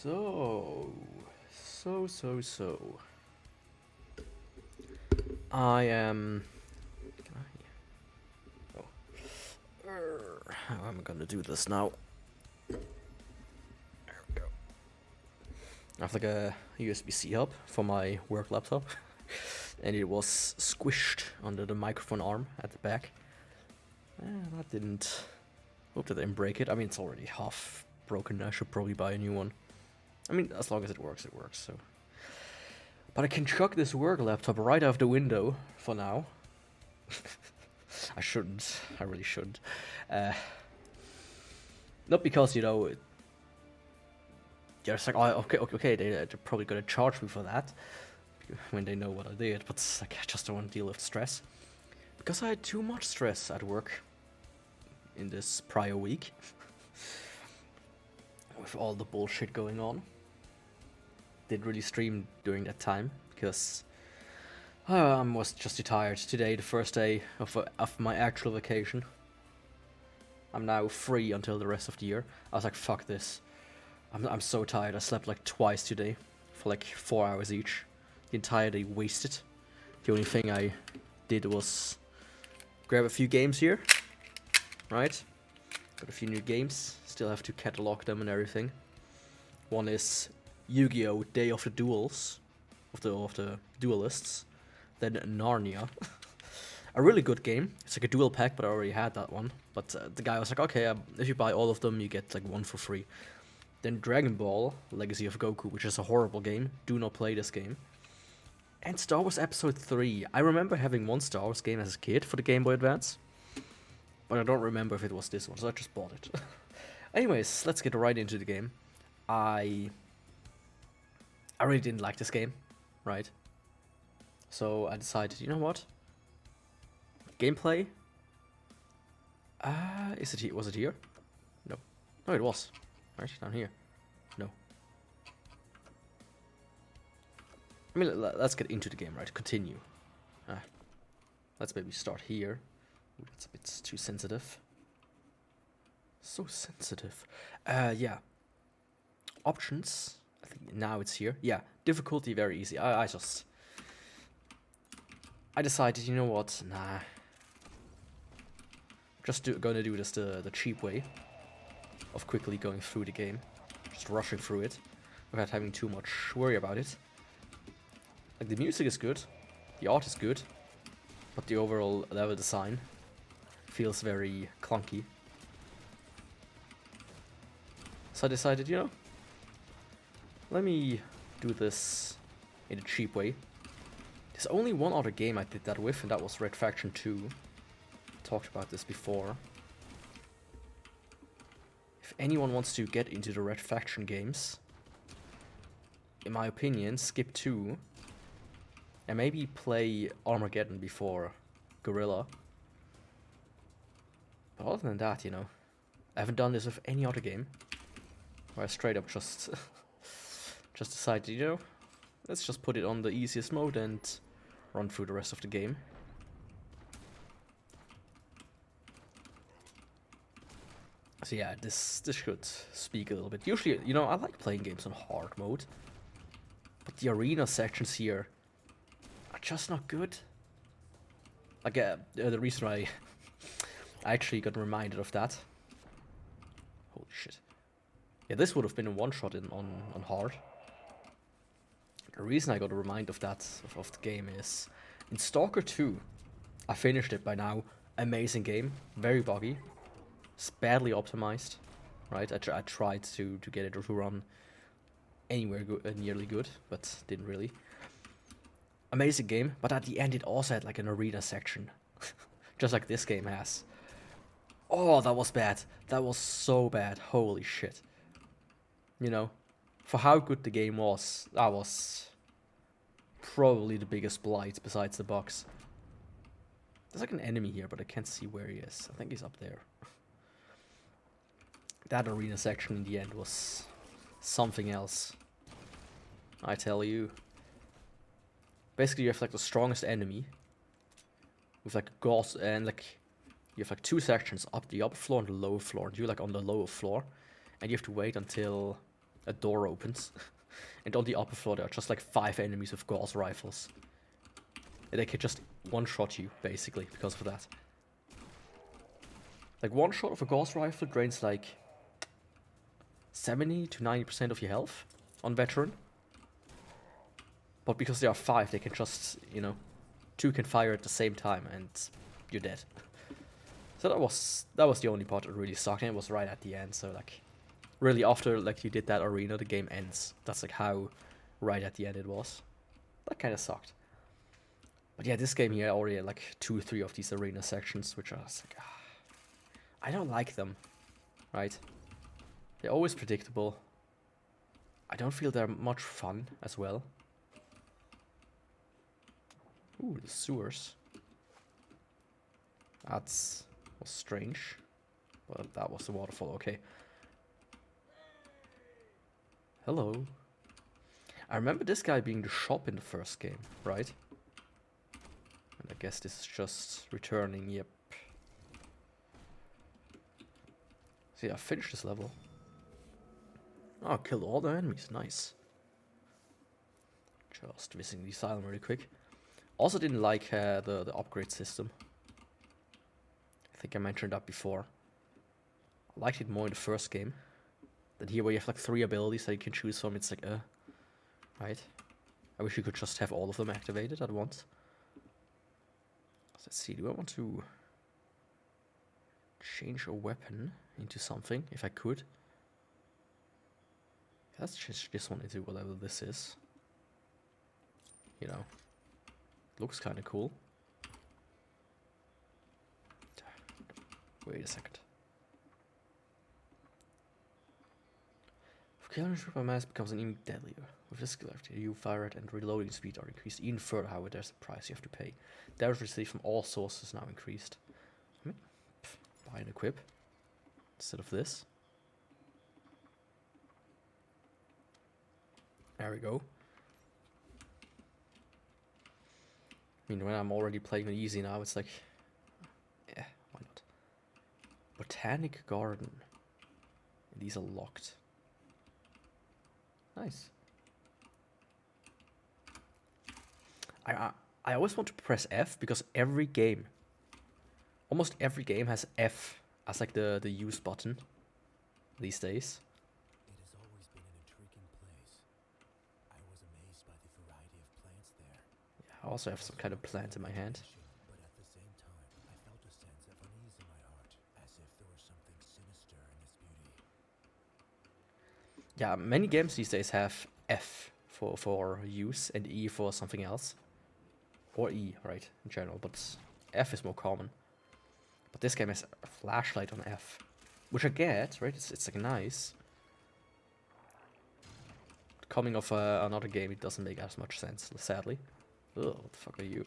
So. I am. Oh. How am I gonna do this now? There we go. I have like a USB-C hub for my work laptop, and it was squished under the microphone arm at the back. That didn't. Hope that I didn't break it. I mean, it's already half broken. I should probably buy a new one. I mean, as long as it works, so. But I can chuck this work laptop right out the window for now. I shouldn't. I really shouldn't. Not because, you know, it's like, oh, okay, they're probably gonna charge me for that when they know what I did, but like, I just don't want to deal with stress. Because I had too much stress at work in this prior week. With all the bullshit going on. Didn't really stream during that time because I was just too tired. Today, the first day of my actual vacation. I'm now free until the rest of the year. I was like, fuck this. I'm so tired. I slept like twice today for like 4 hours each. The entire day wasted. The only thing I did was grab a few games here. Right? Got a few new games. Still have to catalog them and everything. One is Yu-Gi-Oh! Day of the Duels, of the Duelists, then Narnia. A really good game. It's like a dual pack, but I already had that one. But the guy was like, okay, if you buy all of them, you get like one for free. Then Dragon Ball, Legacy of Goku, which is a horrible game. Do not play this game. And Star Wars Episode 3. I remember having one Star Wars game as a kid for the Game Boy Advance. But I don't remember if it was this one, so I just bought it. Anyways, let's get right into the game. I really didn't like this game, right? So I decided, you know what? Gameplay? Is it here? Was it here? No. No, it was. Right, down here. No. I mean, let's get into the game, right? Continue. Let's maybe start here. Ooh, that's a bit too sensitive. So sensitive. Yeah. Options. I think now it's here. Yeah, difficulty very easy. I decided, you know what? Nah. Gonna do this the cheap way of quickly going through the game, just rushing through it without having too much worry about it. Like, the music is good, the art is good, but the overall level design feels very clunky. So I decided, you know, let me do this in a cheap way. There's only one other game I did that with, and that was Red Faction 2. Talked about this before. If anyone wants to get into the Red Faction games, in my opinion, skip 2 and maybe play Armageddon before Guerrilla. But other than that, you know, I haven't done this with any other game where I straight up just decided, you know, let's just put it on the easiest mode and run through the rest of the game. So yeah, this should speak a little bit. Usually, you know, I like playing games on hard mode, but the arena sections here are just not good. Like, the reason I actually got reminded of that. Holy shit. Yeah, this would have been a one-shot on hard. The reason I got a remind of that, of the game, is in Stalker 2, I finished it by now. Amazing game, very buggy, it's badly optimized, right? I tried to get it to run anywhere nearly good, but didn't really. Amazing game, but at the end it also had like an arena section, just like this game has. Oh, that was bad. That was so bad. Holy shit. You know, for how good the game was, that was probably the biggest blight besides the box. There's like an enemy here, but I can't see where he is. I think he's up there. That arena section in the end was something else, I tell you. Basically, you have like the strongest enemy with like gauze, and like you have like two sections, up the upper floor and the lower floor. And you're like on the lower floor, and you have to wait until a door opens, and on the upper floor there are just like 5 enemies with Gauss rifles. And they can just one-shot you, basically, because of that. Like, one shot of a Gauss rifle drains like 70 to 90% of your health on veteran. But because there are 5, they can just, you know, 2 can fire at the same time and you're dead. So that was the only part that really sucked, and it was right at the end. So like, really after like you did that arena, the game ends. That's like how right at the end it was. That kind of sucked. But yeah, this game here already had like 2 or 3 of these arena sections, which I was like, I don't like them, right? They're always predictable. I don't feel they're much fun as well. Ooh, the sewers. Was strange. But that was the waterfall, okay. Hello. I remember this guy being the shop in the first game, right? And I guess this is just returning, yep. So yeah, I finished this level. Oh, killed all the enemies, nice. Just visiting the asylum really quick. Also didn't like the upgrade system. I think I mentioned that before. I liked it more in the first game. Than here where you have like 3 abilities that you can choose from, it's like, right? I wish you could just have all of them activated at once. Let's see, do I want to change a weapon into something, if I could? Let's change this one into whatever this is. You know, looks kind of cool. Wait a second. If killing a trooper mass becomes an even deadlier. With this skill, you fire it and reloading speed are increased even further. However, there's a price you have to pay. Damage received from all sources now increased. I mean, buy and equip instead of this. There we go. I mean, when I'm already playing it easy now, it's like, yeah, why not? Botanic Garden. These are locked. Nice. I always want to press F because every game, almost every game has F as like the use button these days. It has always been an intriguing place. I was amazed by the variety of plants there. Yeah, I also have some kind of plant in my hand. But at the same time, I felt a sense of unease in my heart, as if there was something sinister in its beauty. Yeah, many games these days have F for use and E for something else. Or E, right, in general, but F is more common. But this game has a flashlight on F, which I get, right? It's like nice. Coming off another game, it doesn't make as much sense, sadly. Ugh, what the fuck are you?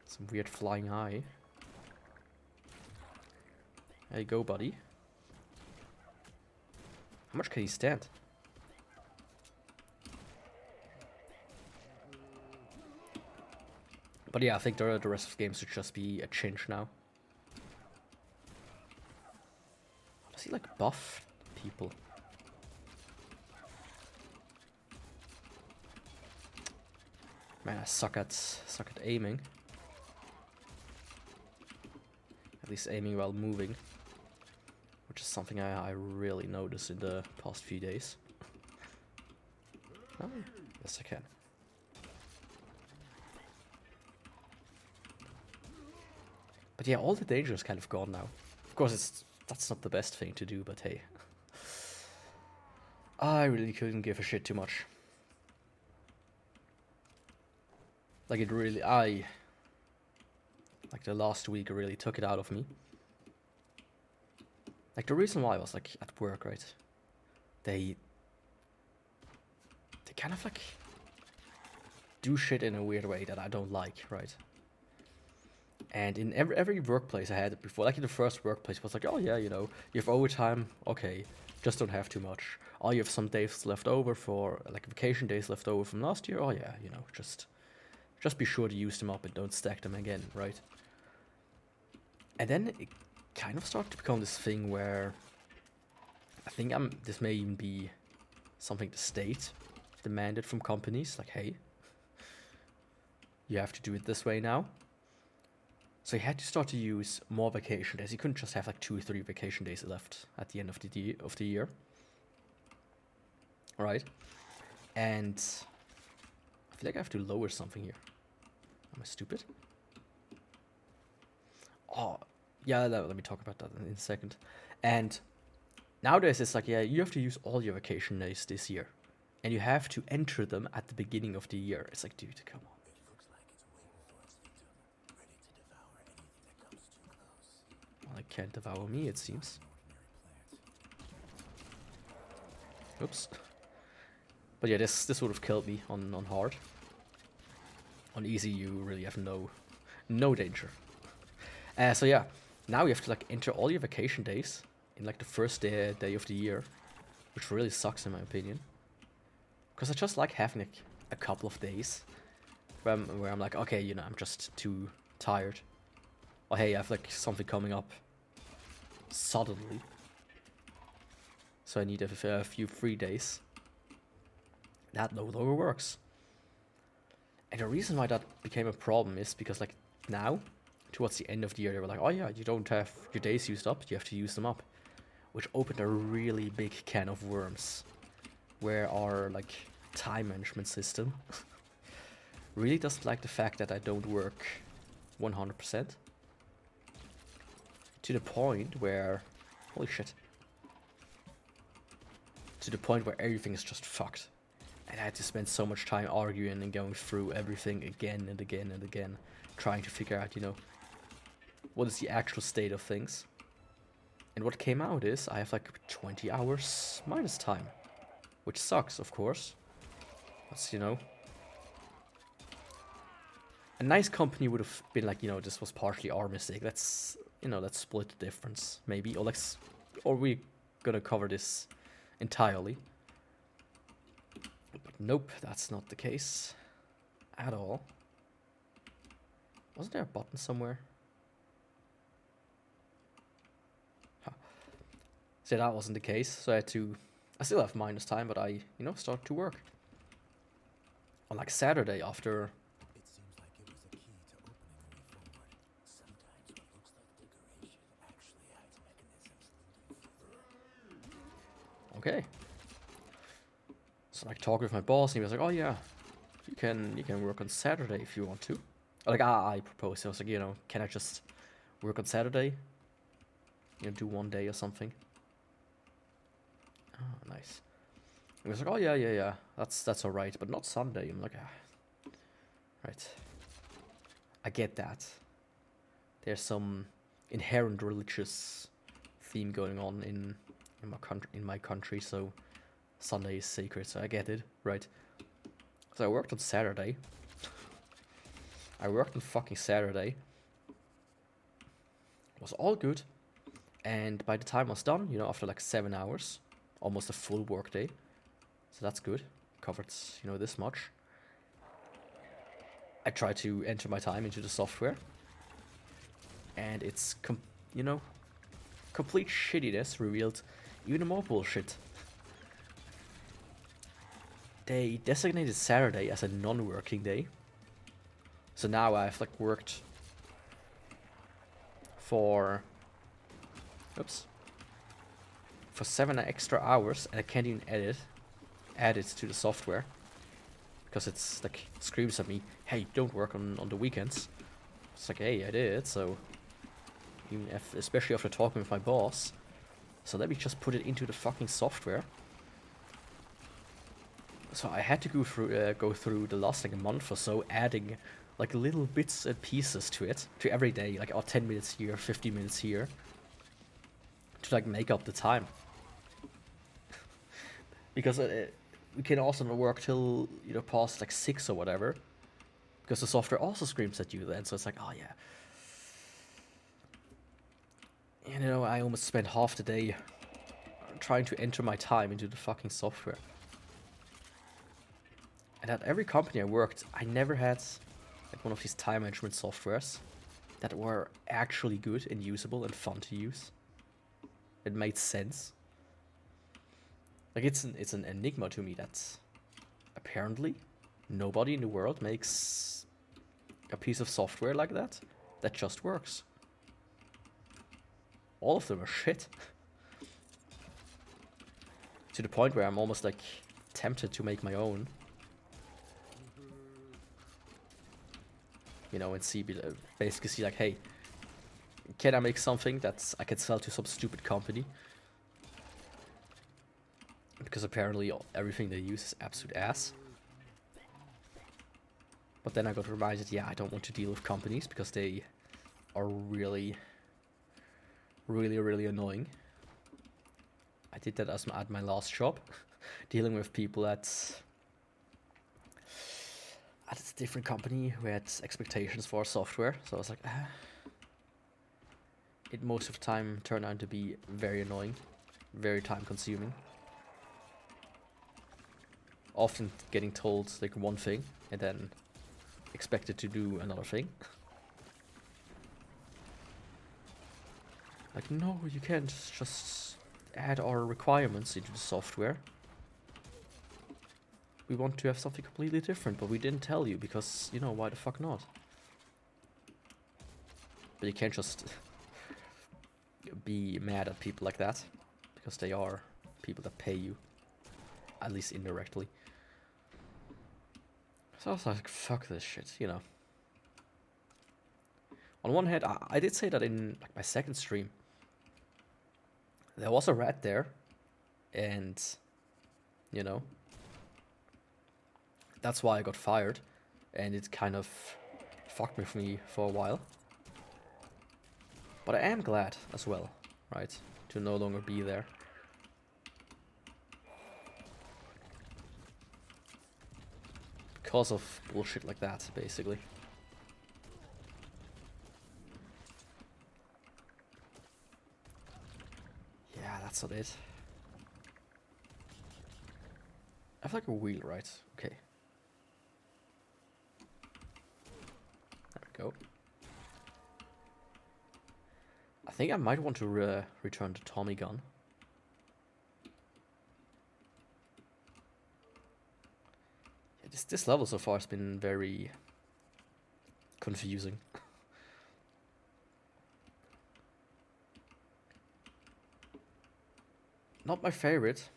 Some weird flying eye. There you go, buddy. How much can he stand? But yeah, I think the rest of the games should just be a change now. Does he like buff people? Man, I suck at aiming. At least aiming while moving, which is something I really noticed in the past few days. Oh, yes, I can. But yeah, all the danger is kind of gone now. Of course, that's not the best thing to do, but hey. I really couldn't give a shit too much. Like it really, like the last week really took it out of me. Like the reason why I was like at work, right? They kind of like do shit in a weird way that I don't like, right? And in every workplace I had it before, like in the first workplace, it was like, oh yeah, you know, you have overtime, okay, just don't have too much. Oh, you have some days left over for, like vacation days left over from last year, oh yeah, you know, just be sure to use them up and don't stack them again, right? And then it kind of started to become this thing where think this may even be something the state demanded from companies, like, hey, you have to do it this way now. So you had to start to use more vacation days. You couldn't just have like 2 or 3 vacation days left at the end of the year. Right? And I feel like I have to lower something here. Am I stupid? Oh, yeah, let me talk about that in a second. And nowadays it's like, yeah, you have to use all your vacation days this year. And you have to enter them at the beginning of the year. It's like, dude, come on. It looks like it's waiting for us, VTuber, ready to devour anything that comes too close. Well, it can't devour me, it seems. An ordinary plant. Oops. But yeah, this would have killed me on hard. On easy, you really have no danger. So yeah, now you have to like enter all your vacation days in like the first day of the year, which really sucks in my opinion. Because I just like having like a couple of days where I'm like, okay, you know, I'm just too tired. Or hey, I have like something coming up suddenly, so I need a few free days. That no longer works. And the reason why that became a problem is because like now, towards the end of the year, they were like, oh yeah, you don't have your days used up, you have to use them up. Which opened a really big can of worms. Where our like time management system really doesn't like the fact that I don't work 100%. To the point where, holy shit. To the point where everything is just fucked. And I had to spend so much time arguing and going through everything again and again and again, trying to figure out, you know, what is the actual state of things. And what came out is I have like 20 hours minus time, which sucks, of course. But, you know, a nice company would have been like, you know, this was partially our mistake. Let's, you know, let's split the difference, maybe, or we're gonna cover this entirely. But nope, that's not the case at all. Wasn't there a button somewhere? Huh. So that wasn't the case. So I still have minus time, but I, you know, start to work. On like Saturday after. It seems like it was a key to opening a way forward. Sometimes what looks like decoration actually hides mechanisms leading further. Okay. So like talking with my boss, and he was like, "Oh yeah, you can work on Saturday if you want to." Like I proposed, I was like, you know, can I just work on Saturday? You know, do one day or something. Oh, nice. He was like, "Oh yeah, that's all right, but not Sunday." I'm like, ah, right. I get that. There's some inherent religious theme going on in my country, so Sunday is sacred, so I get it, right? So I worked on Saturday. I worked on fucking Saturday. It was all good. And by the time I was done, you know, after like 7 hours, almost a full work day. So that's good. Covered, you know, this much. I tried to enter my time into the software. And it's, you know, complete shittiness revealed even more bullshit. They designated Saturday as a non-working day. So now I've like worked for 7 extra hours, and I can't even add it to the software because it's like screams at me, "Hey, don't work on the weekends." It's like, hey, I did, so even especially after talking with my boss, so let me just put it into the fucking software. So I had to go through the last like a month or so, adding like little bits and pieces to it, to every day, like 10 minutes here, 50 minutes here, to like make up the time. Because we can also not work till, you know, past like 6 or whatever, because the software also screams at you then. So it's like, oh yeah, you know, I almost spent half the day trying to enter my time into the fucking software. And at every company I worked, I never had like one of these time management softwares that were actually good and usable and fun to use. It made sense. Like, it's an enigma to me that apparently nobody in the world makes a piece of software like that just works. All of them are shit. To the point where I'm almost like tempted to make my own. You know, and see, basically see like, hey, can I make something that I can sell to some stupid company? Because apparently everything they use is absolute ass. But then I got reminded, yeah, I don't want to deal with companies because they are really, really, really annoying. I did that at my last job, dealing with people at a different company who had expectations for software. So I was like, it most of the time turned out to be very annoying, very time consuming. Often getting told like one thing and then expected to do another thing. Like, no, you can't just add our requirements into the software. We want to have something completely different, but we didn't tell you because, you know, why the fuck not? But you can't just be mad at people like that, because they are people that pay you, at least indirectly. So I was like, fuck this shit, you know. On one hand, I did say that in like my second stream. There was a rat there, and, you know, that's why I got fired, and it kind of fucked with me for a while. But I am glad as well, right, to no longer be there. Because of bullshit like that, basically. Yeah, that's not it. I have like a wheel, right? Okay. There we go. I think I might want to return the Tommy gun. Yeah, this level so far has been very confusing. Not my favorite,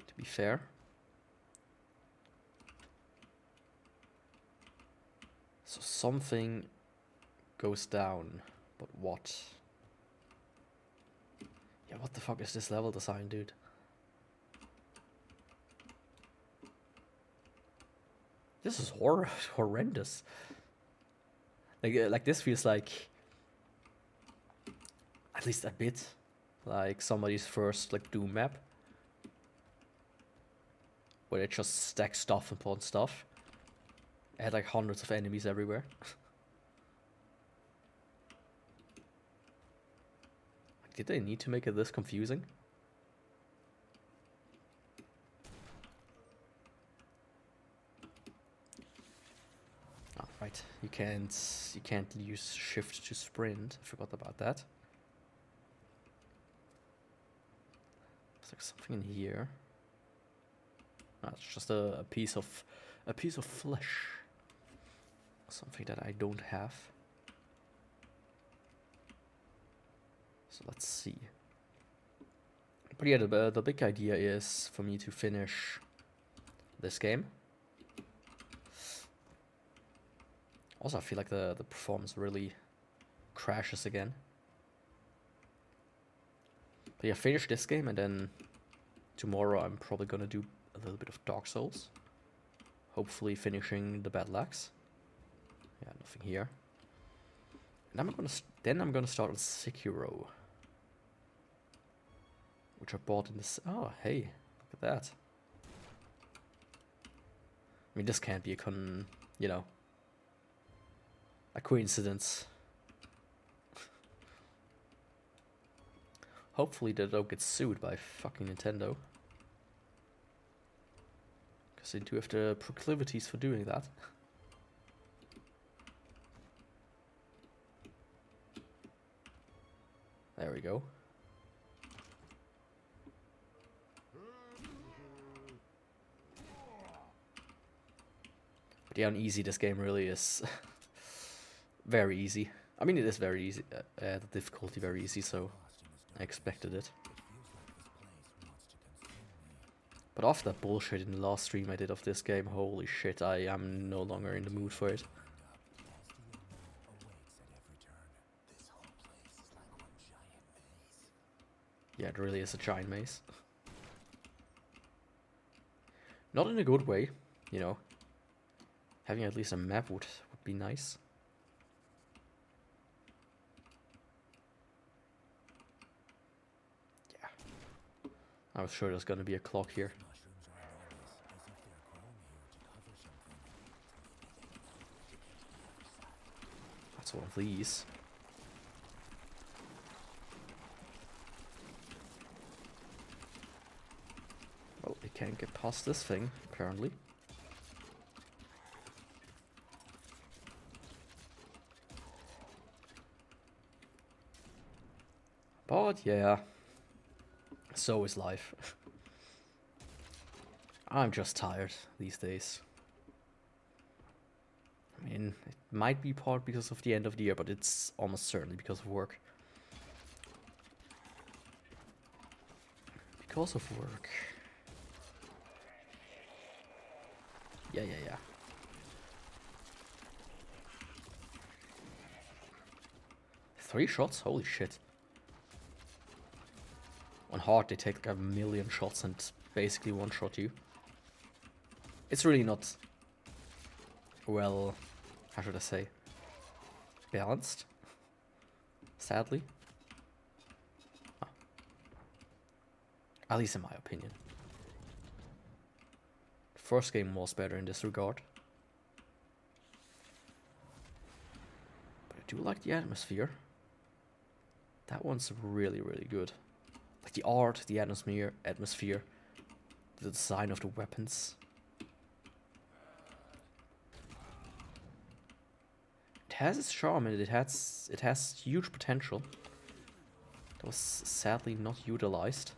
to be fair. So something goes down, but what? Yeah, what the fuck is this level design, dude? This is horrendous. Like this feels like, at least a bit, like somebody's first like Doom map, where they just stack stuff upon stuff. It had like hundreds of enemies everywhere. Like, did they need to make it this confusing? Oh, right, you can't use shift to sprint. I forgot about that. There's like something in here. No, it's just a piece of flesh. Something that I don't have. So let's see. But yeah, the big idea is for me to finish this game. Also, I feel like the performance really crashes again. But yeah, finish this game, and then tomorrow I'm probably gonna do a little bit of Dark Souls. Hopefully finishing the Battle Axe. Yeah, nothing here. And I'm gonna start on Sekiro, which I bought in this. Oh, hey, look at that. I mean, this can't be a a coincidence. Hopefully they don't get sued by fucking Nintendo, because they do have the proclivities for doing that. There we go. yeah, on easy, this game really is very easy. I mean, it is very easy, the difficulty very easy, so I expected it. But after that bullshit in the last stream I did of this game, holy shit, I am no longer in the mood for it. Yeah, it really is a giant maze. Not in a good way, you know. Having at least a map would be nice. Yeah. I was sure there's gonna be a clock here. That's one of these. Well, we can't get past this thing, apparently. But yeah, so is life. I'm just tired these days. I mean, it might be part because of the end of the year, but it's almost certainly because of work. Because of work. Yeah. 3 shots? Holy shit. On hard, they take like 1,000,000 shots and basically one-shot you. It's really not well, how should I say, balanced, sadly. Oh. At least in my opinion. The first game was better in this regard. But I do like the atmosphere. That one's really, really good. Like the art, the atmosphere, the design of the weapons. It has its charm and it has huge potential. That was sadly not utilized.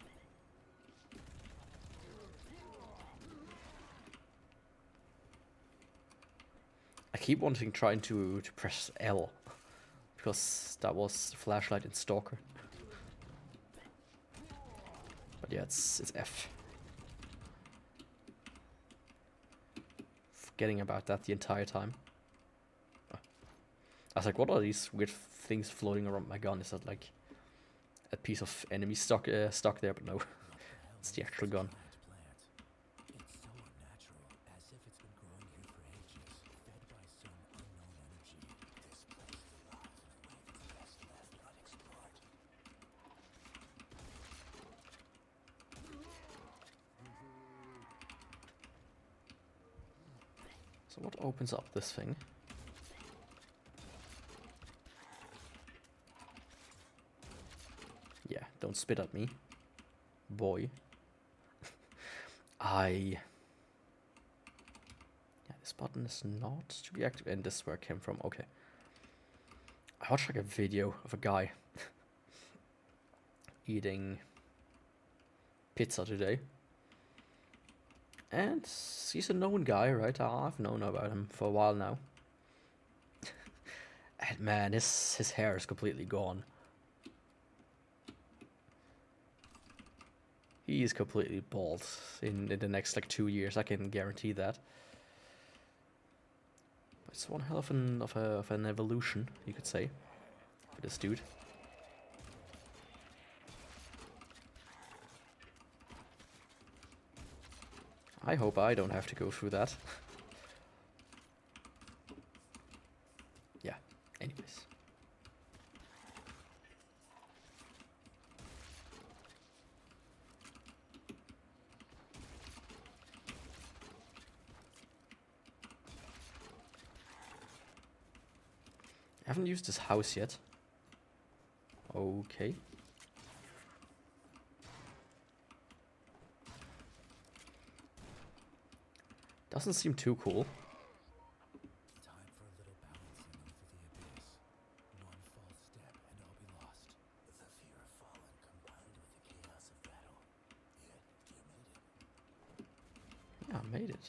I keep trying to press L because that was the flashlight in Stalker. But yeah, it's F. Forgetting about that the entire time. Oh. I was like, what are these weird things floating around my gun? Is that like a piece of enemy stuck there? But no, it's the actual gun. So what opens up this thing? Yeah, don't spit at me, boy. Yeah, this button is not to be activated, and this is where it came from. Okay. I watched like a video of a guy eating pizza today. And he's a known guy, right? I've known about him for a while now. And man, his hair is completely gone. He is completely bald in the next like 2 years. I can guarantee that. But it's one hell of an evolution, you could say, for this dude. I hope I don't have to go through that. Yeah, anyways. I haven't used this house yet. Okay. Doesn't seem too cool. Time for a little balancing over the abyss. One false step and I'll be lost. The fear of falling combined with the chaos of battle. Yet you made it. Yeah, I made it.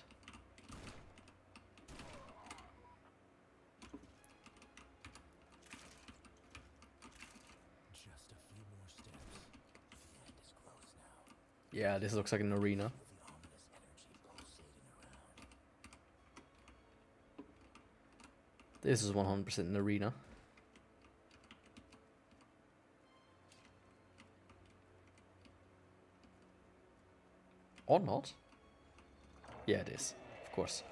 Yeah, this looks like an arena. The ominous energy pulsating around. This is 100% an arena. Or not? Yeah, it is. Of course.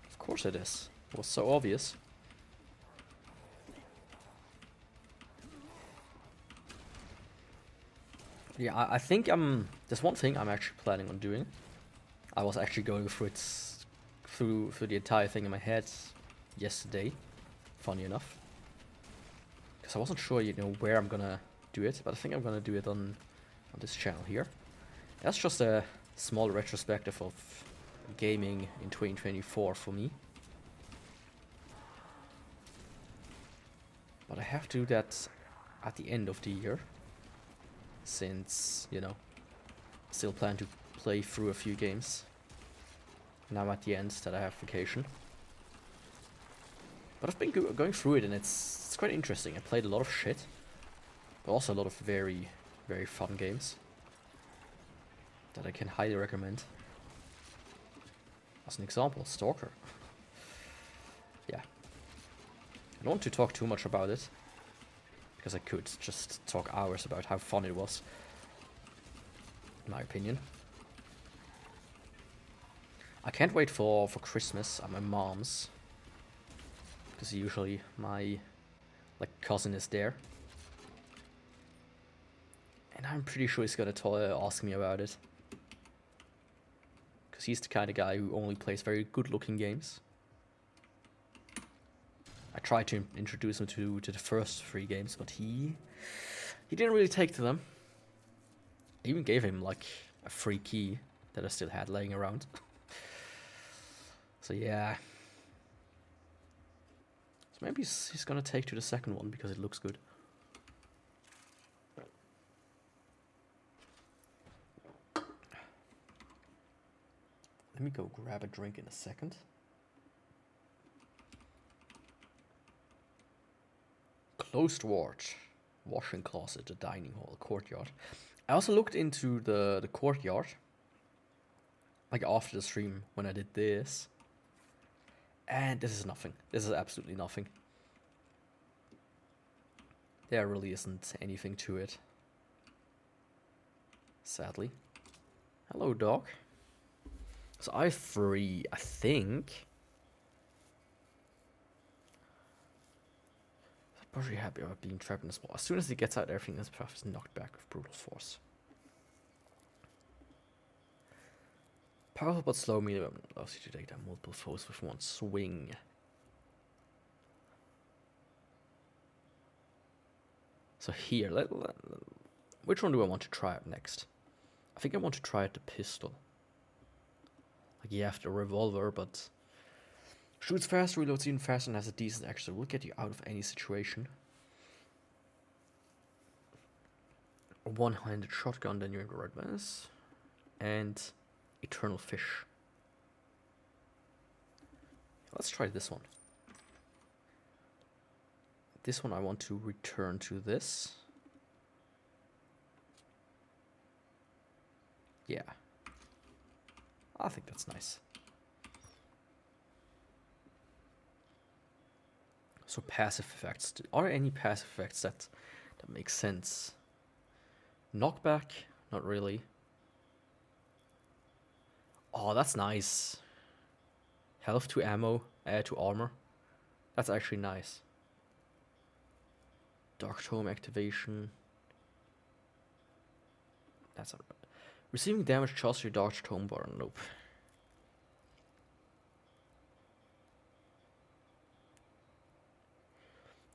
Of course it is. It was so obvious. Yeah, I think there's one thing I'm actually planning on doing. I was actually going through through the entire thing in my head yesterday, funny enough. Because I wasn't sure, where I'm gonna do it, but I think I'm gonna do it on this channel here. That's just a small retrospective of gaming in 2024 for me. But I have to do that at the end of the year, since, still plan to play through a few games. Now at the end that I have vacation. But I've been going through it, and it's quite interesting. I played a lot of shit, but also a lot of very, very fun games that I can highly recommend. As an example, Stalker. Yeah. I don't want to talk too much about it, because I could just talk hours about how fun it was, in my opinion. I can't wait for Christmas at my mom's, because usually my cousin is there, and I'm pretty sure he's gonna ask me about it, because he's the kind of guy who only plays very good-looking games. I tried to introduce him to the first 3 games, but he didn't really take to them. I even gave him a free key that I still had laying around. So yeah. So maybe he's gonna take to the second one because it looks good. Let me go grab a drink in a second. Closed ward. Washing closet, the dining hall, courtyard. I also looked into the courtyard. After the stream when I did this. And this is nothing. This is absolutely nothing. There really isn't anything to it. Sadly. Hello, dog. So I have 3, I think. I'm pretty happy about being trapped in this wall. As soon as he gets out, everything in his path is knocked back with brutal force. Powerful but slow medium allows you to take down multiple foes with one swing. So here, which one do I want to try out next? I think I want to try out the pistol. You have the revolver, but shoots fast, reloads even faster, and has a decent extra. Will get you out of any situation. A one-handed shotgun, then you're in the right mess. And Eternal Fish. Let's try this one. This one I want to return to this. Yeah. I think that's nice. So passive effects. Are there any passive effects that make sense? Knockback? Not really. Oh, that's nice. Health to ammo, to armor. That's actually nice. Dark Tome activation. That's not right. Receiving damage charges your Dark Tome bar. Nope.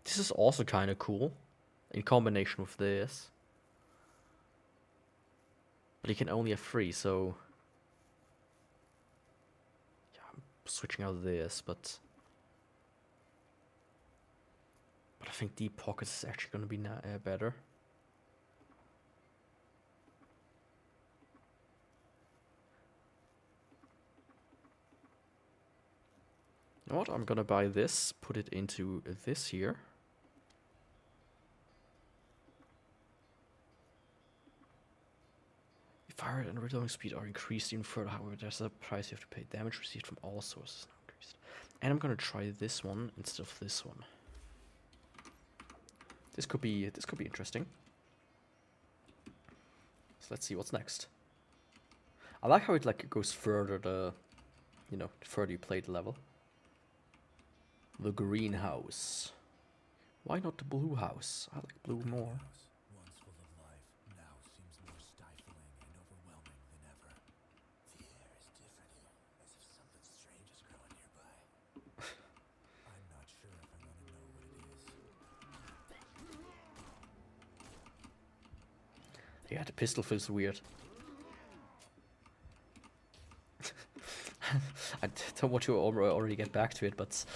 This is also kind of cool in combination with this. But you can only have 3, so yeah, I'm switching out this, but I think Deep Pockets is actually going to be better. You know what? I'm gonna buy this, put it into this here. Fire and reloading speed are increased even further. However, there's a price you have to pay. Damage received from all sources now increased. And I'm gonna try this one instead of this one. This could be interesting. So let's see what's next. I like how it like goes further the further you play the level. The greenhouse. Why not the blue house? I like blue more. Once full of life, now seems more stifling and overwhelming than ever. The air is different here, as if something strange is growing nearby. I'm not sure if I want to know what it is. Yeah, the pistol feels weird. I don't want to already get back to it, but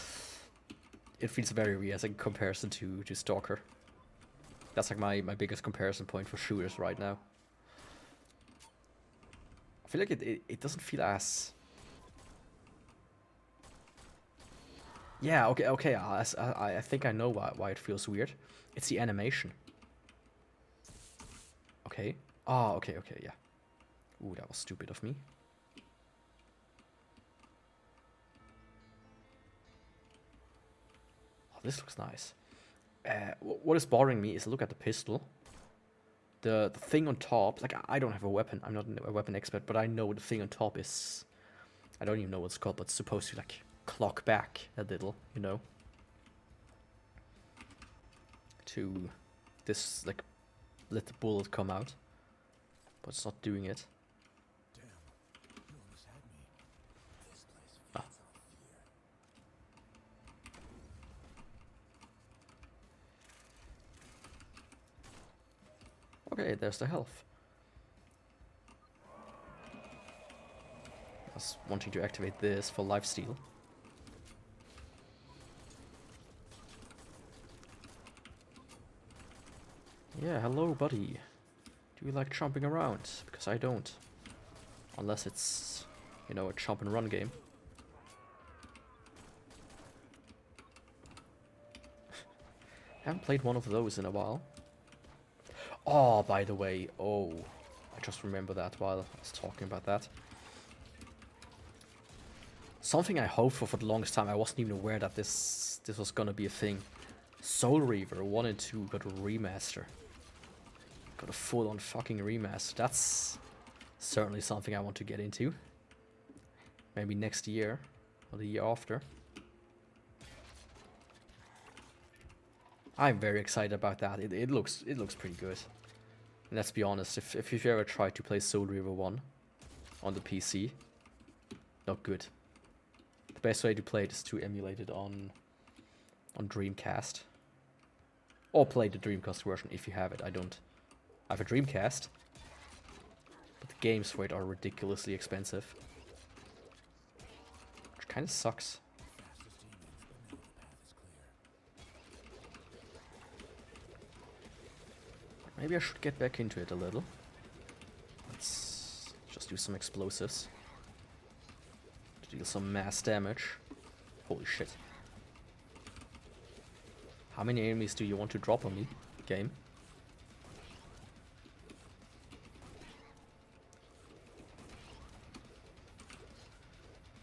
it feels very weird as a comparison to Stalker. That's like my biggest comparison point for shooters right now. I feel like it doesn't feel as... Yeah, okay, I think I know why it feels weird. It's the animation. Okay. Ah, okay, yeah. Ooh, that was stupid of me. Oh, this looks nice. What is bothering me is look at the pistol. The thing on top, like I don't have a weapon. I'm not a weapon expert, but I know the thing on top is... I don't even know what it's called, but it's supposed to like clock back a little, you know? To this, like, let the bullet come out. But it's not doing it. Damn, you almost had me. This place feeds on fear. Okay, there's the health. I was wanting to activate this for lifesteal. Yeah, hello buddy. Do you like chomping around? Because I don't. Unless it's, you know, a chomp and run game. Haven't played one of those in a while. Oh, by the way, I just remember that while I was talking about that. Something I hoped for the longest time, I wasn't even aware that this was gonna be a thing. Soul Reaver 1 and 2 got a remaster. Got a full-on fucking remaster. That's certainly something I want to get into. Maybe next year or the year after. I'm very excited about that. It looks pretty good. And let's be honest, if you've ever tried to play Soul Reaver 1 on the PC, not good. The best way to play it is to emulate it on Dreamcast. Or play the Dreamcast version if you have it. I don't. I have a Dreamcast, but the games for it are ridiculously expensive. Which kind of sucks. Maybe I should get back into it a little. Let's just do some explosives to deal some mass damage. Holy shit. How many enemies do you want to drop on me, game?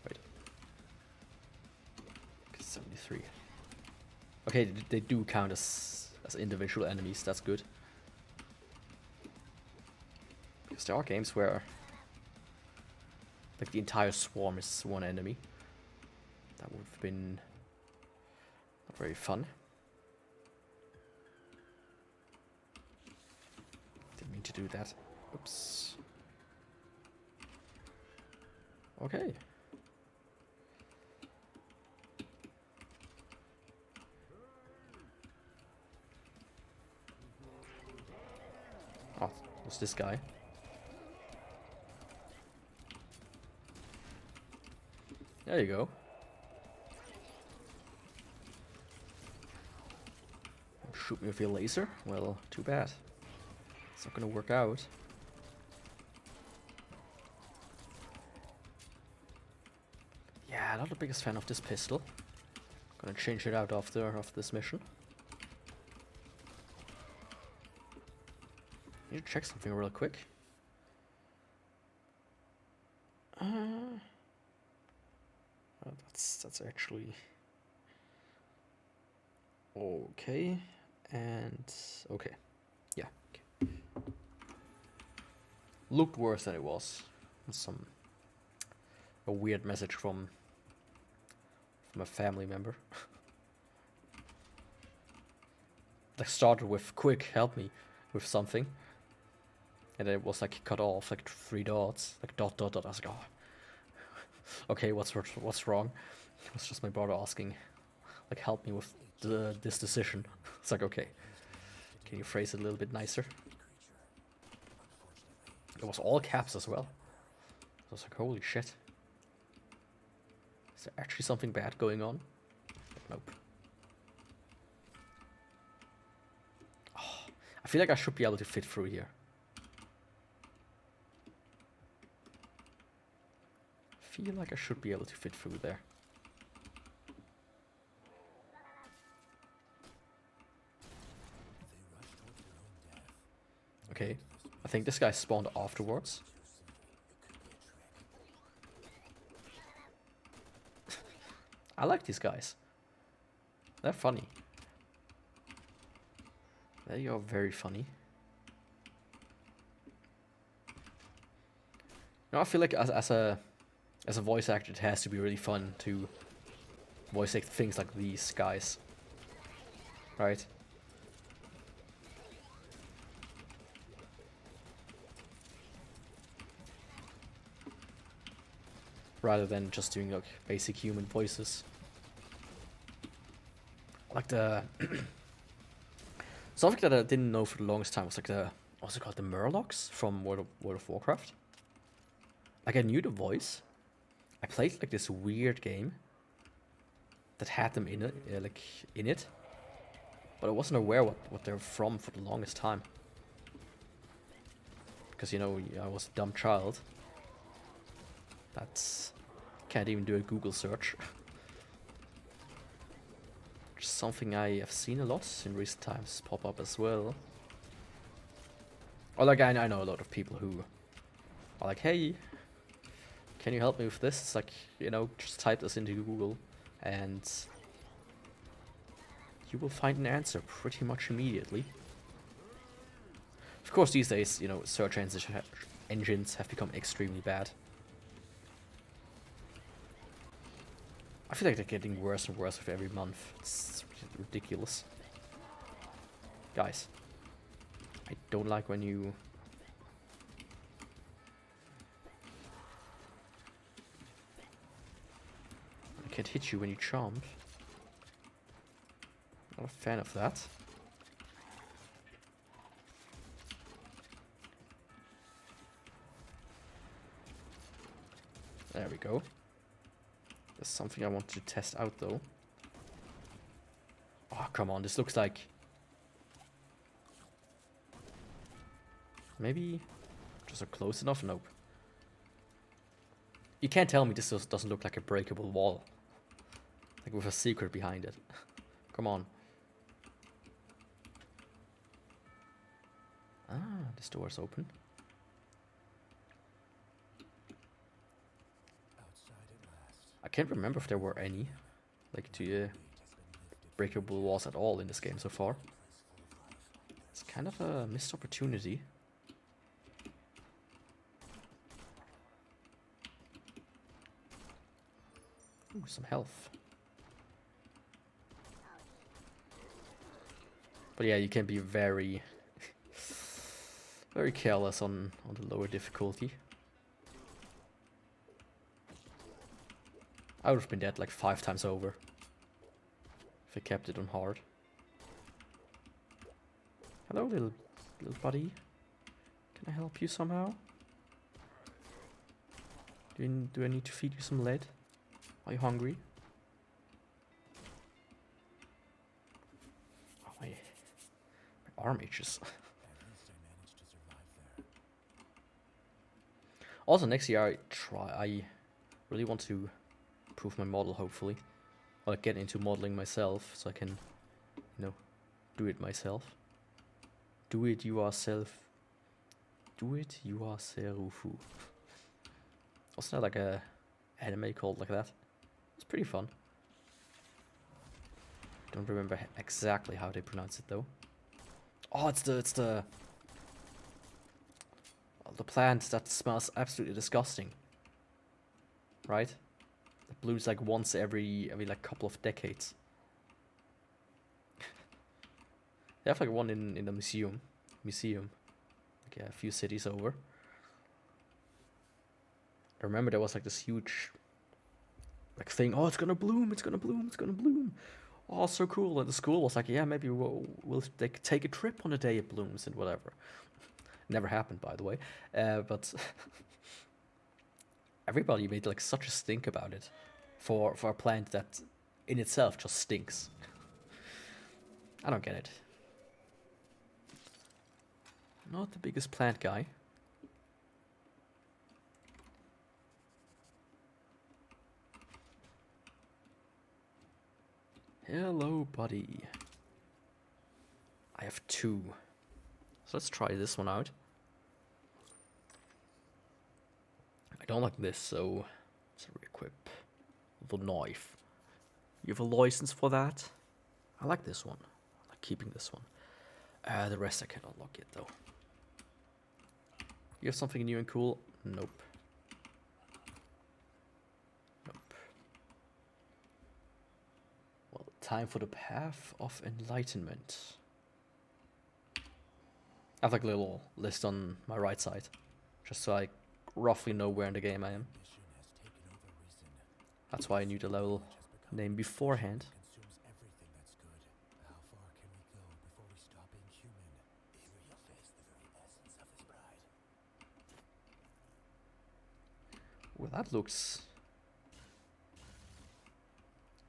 Wait. 73. Okay, they do count as individual enemies, that's good. Because there are games where like the entire swarm is one enemy. That would have been not very fun. Didn't mean to do that. Oops. Okay. Oh, what's this guy? There you go. Shoot me with your laser? Well, too bad. It's not gonna work out. Yeah, not the biggest fan of this pistol. Gonna change it out after this mission. Need to check something real quick. Oh, that's actually okay, and okay, yeah. Okay. Looked worse than it was. A weird message from a family member. Like started with "quick, help me" with something, and then it was like cut off, like 3 dots, like dot dot dot. I was like, oh. Okay, what's wrong? It was just my brother asking, like, help me with this decision. It's like, okay, can you phrase it a little bit nicer? It was all caps as well. I was like, holy shit. Is there actually something bad going on? Nope. Oh, I feel like I should be able to fit through here. Feel like I should be able to fit through there. Okay, I think this guy spawned afterwards. I like these guys. They're funny. They are very funny. You know, I feel like as a voice actor, it has to be really fun to voice act things like these guys, right? Rather than just doing like basic human voices. Like the something that I didn't know for the longest time was like the, what's it called, the Murlocs from World of Warcraft. Like I knew the voice. I played like this weird game that had them in it, but I wasn't aware what they're from for the longest time. Because, you know, I was a dumb child. That's... can't even do a Google search. Just something I have seen a lot in recent times pop up as well. Or like I know a lot of people who are like, hey, can you help me with this? It's like, you know, just type this into Google and you will find an answer pretty much immediately. Of course, these days, you know, search engines have become extremely bad. I feel like they're getting worse and worse with every month. It's ridiculous. Guys, I don't like when you... I can't hit you when you jump. Not a fan of that. There we go. There's something I want to test out though. Oh, come on, this looks like... maybe just close enough? Nope. You can't tell me this doesn't look like a breakable wall. Like with a secret behind it. Come on. Ah, this door is open. I can't remember if there were any, like, breakable walls at all in this game so far. It's kind of a missed opportunity. Ooh, some health. But yeah, you can be very, very careless on the lower difficulty. I would have been dead like 5 times over if I kept it on hard. Hello, little buddy. Can I help you somehow? Do I need to feed you some lead? Are you hungry? Oh, my arm itches. Also, next year I really want to improve my model, hopefully. or get into modeling myself, so I can, you know, do it myself. Do it yourself. Do it yourself. Wasn't there like a anime called like that? It's pretty fun. Don't remember exactly how they pronounce it though. Oh, it's the plant that smells absolutely disgusting. Right? It blooms like once every like couple of decades. They have like one in the museum, like a few cities over. I remember there was like this huge like thing. Oh, it's gonna bloom! It's gonna bloom! It's gonna bloom! Oh, so cool! And the school was like, yeah, maybe we'll take a trip on the day it blooms and whatever. Never happened, by the way. But everybody made like such a stink about it for a plant that in itself just stinks. I don't get it. Not the biggest plant guy. Hello, buddy. I have 2. So let's try this one out. I don't like this, so let's re-equip the knife. You have a license for that? I like this one. I like keeping this one. The rest I can unlock it though. You have something new and cool? Nope. Nope. Well, time for the Path of Enlightenment. I have like a little list on my right side, just so I roughly know where in the game I am. That's why I knew the level name beforehand. Well, that looks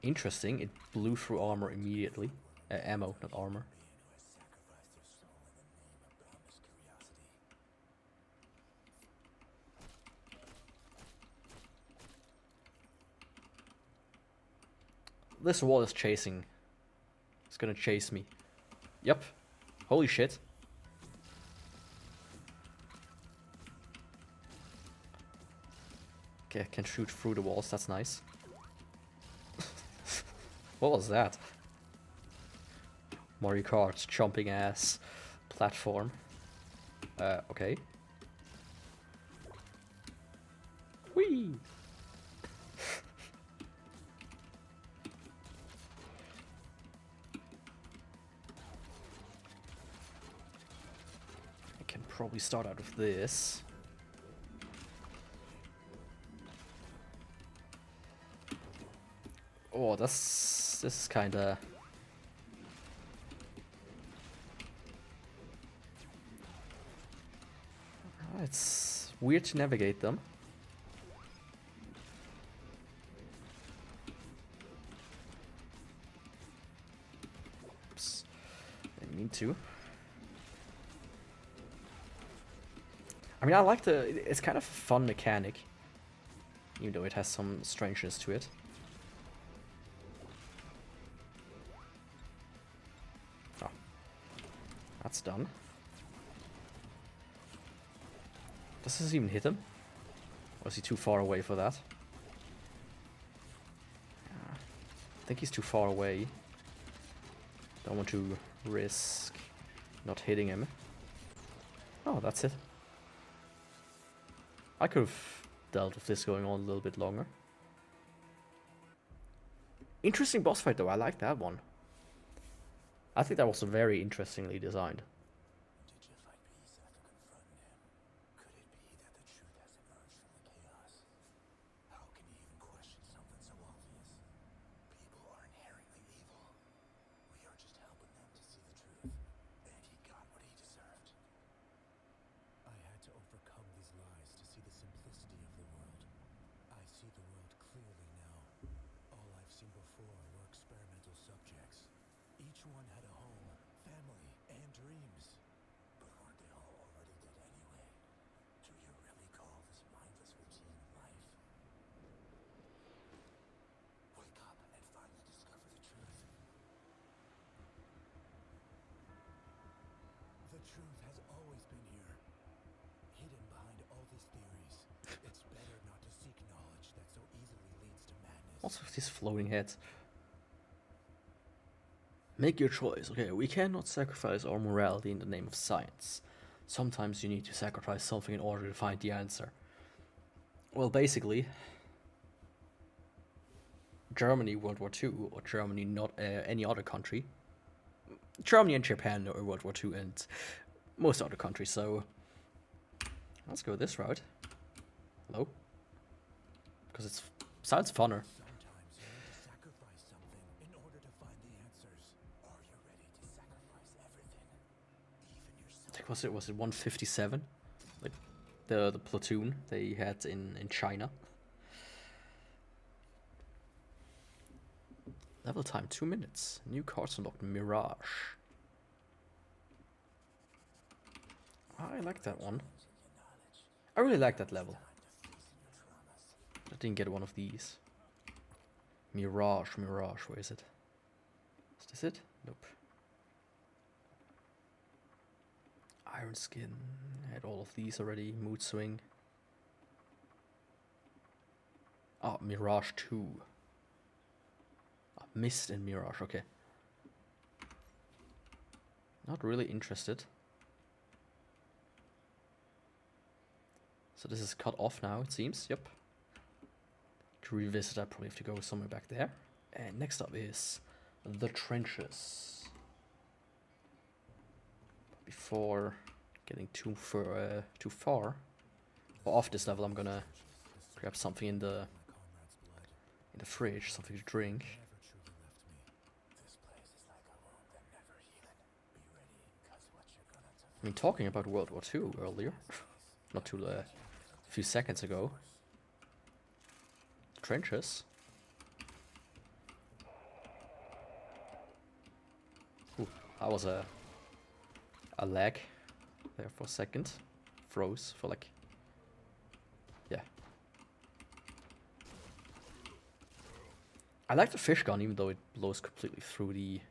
interesting. It blew through armor immediately. Ammo, not armor. This wall is chasing. It's gonna chase me. Yep. Holy shit. Okay, I can shoot through the walls. That's nice. What was that? Mario Kart jumping ass platform. Okay. Whee! I can probably start out with this. Oh, this is kinda... It's weird to navigate them. Oops. Didn't mean to. I mean, I like it's kind of a fun mechanic, even though it has some strangeness to it. Oh. That's done. Does this even hit him? Or is he too far away for that? I think he's too far away. Don't want to risk not hitting him. Oh, that's it. I could have dealt with this going on a little bit longer. Interesting boss fight though, I like that one. I think that was very interestingly designed. Did you find peace after confronting him? Could it be that the truth has emerged from the chaos? How can you even question something so obvious? People are inherently evil. We are just helping them to see the truth. And he got what he deserved. I had to overcome these lies to see the simplicity of the world. I see the world clearly now. All I've seen before were experimental subjects. Each one had a home, family, and dream. truth has always been here, hidden behind all these theories. It's better not to seek knowledge that so easily leads to madness. What's with these floating heads? Make your choice. Okay, we cannot sacrifice our morality in the name of science. Sometimes you need to sacrifice something in order to find the answer. Well, basically, Germany World War II, or Germany not any other country. Germany and Japan are World War II, and most other countries, so let's go this route. Hello? Because it sounds funner. Sometimes you need to sacrifice something in order to find the answers. Are you ready to sacrifice everything? Even yourself? Like, was it 157? Like the platoon they had in China. Level time 2 minutes. New cards unlocked. Mirage. I like that one. I really like that level. I didn't get one of these. Mirage, where is it? Is this it? Nope. Iron Skin. Had all of these already. Mood Swing. Ah, Mirage 2. Mist and Mirage, okay. Not really interested. So this is cut off now, it seems. Yep. To revisit, I probably have to go somewhere back there. And next up is the trenches. Before getting too far, or off this level, I'm gonna grab something in the fridge, something to drink. I mean, talking about World War II earlier, not too a few seconds ago. Trenches. Ooh, that was a lag there for a second. Froze for like, yeah. I like the fish gun, even though it blows completely through the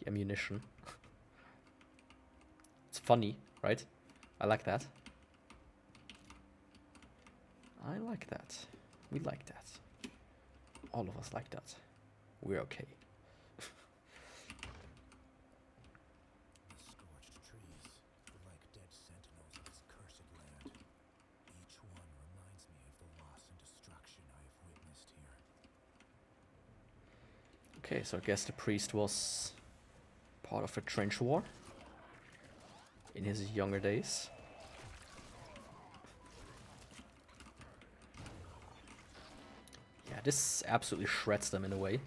ammunition. It's funny, right? I like that. I like that. We like that. All of us like that. We're okay. The scorched trees, like dead sentinels of this cursed land. Each one reminds me of the loss and destruction I have witnessed here. Okay, so I guess the priest was part of a trench war in his younger days. Yeah, this absolutely shreds them in a way.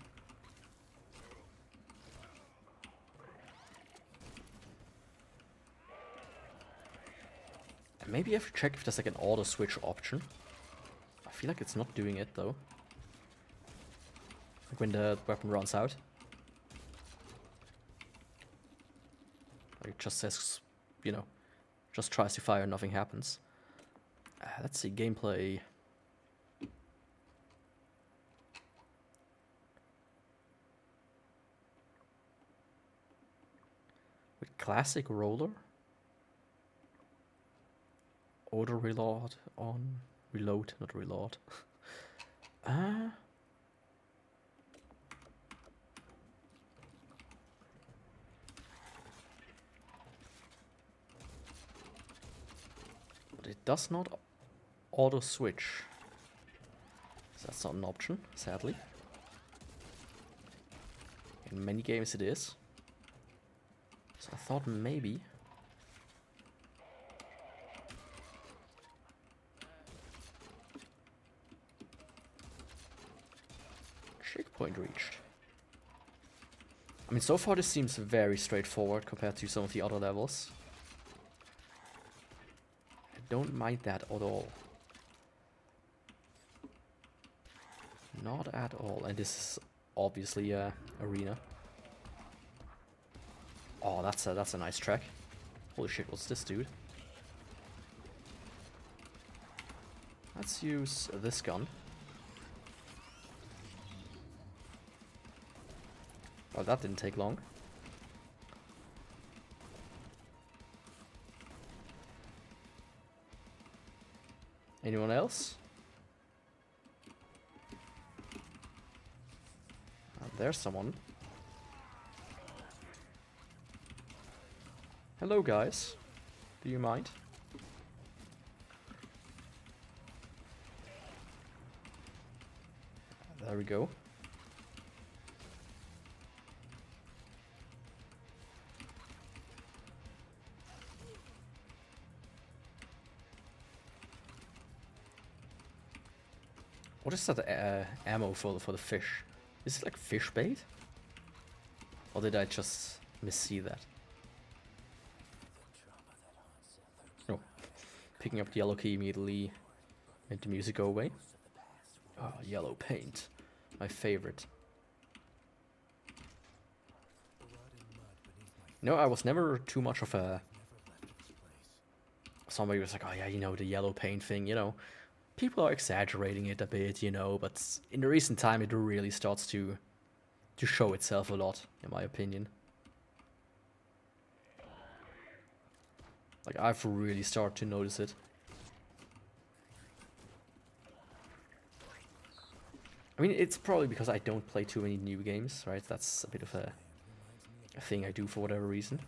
And maybe I have to check if there's like an auto switch option. I feel like it's not doing it though. Like when the weapon runs out. Or it just says, you know, just tries to fire, nothing happens. Let's see, gameplay. With classic roller. Auto reload on. Reload, not reload. But it does not auto switch. So that's not an option, sadly. In many games it is. So I thought maybe. Checkpoint reached. I mean, so far this seems very straightforward compared to some of the other levels. I don't mind that at all. Not at all. And this is obviously a arena. Oh, that's a nice track. Holy shit, what's this, dude? Let's use this gun. Well, that didn't take long. Anyone else? There's someone. Hello, guys. Do you mind? There we go. What is that ammo for the fish? Is it like fish bait? Or did I just missee that? No. Picking up the yellow key immediately made the music go away. Oh, yellow paint. My favorite. No, I was never too much of a... Somebody was like, oh yeah, you know, the yellow paint thing, you know. People are exaggerating it a bit, you know, but in the recent time it really starts to show itself a lot, in my opinion. Like, I've really started to notice it. I mean, it's probably because I don't play too many new games, right? That's a bit of a thing I do for whatever reason.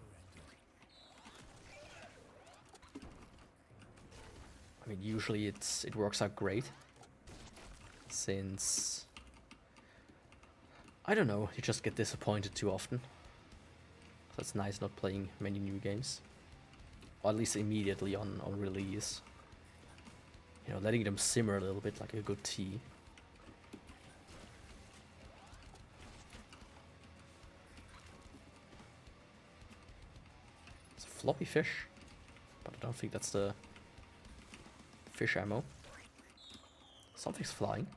I mean, usually it works out great. Since... I don't know, you just get disappointed too often. So it's nice not playing many new games. Or at least immediately on release. You know, letting them simmer a little bit like a good tea. It's a floppy fish. But I don't think that's the fish ammo. Something's flying.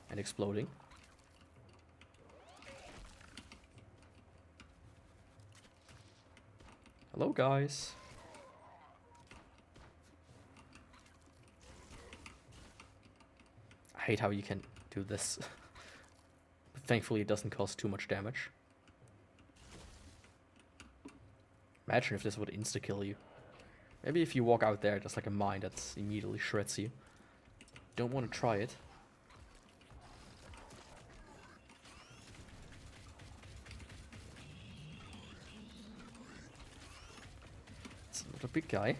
And exploding. Hello, guys. I hate how you can do this. But thankfully it doesn't cause too much damage. Imagine if this would insta-kill you. Maybe if you walk out there, there's like a mine that immediately shreds you. Don't want to try it. It's not a big guy.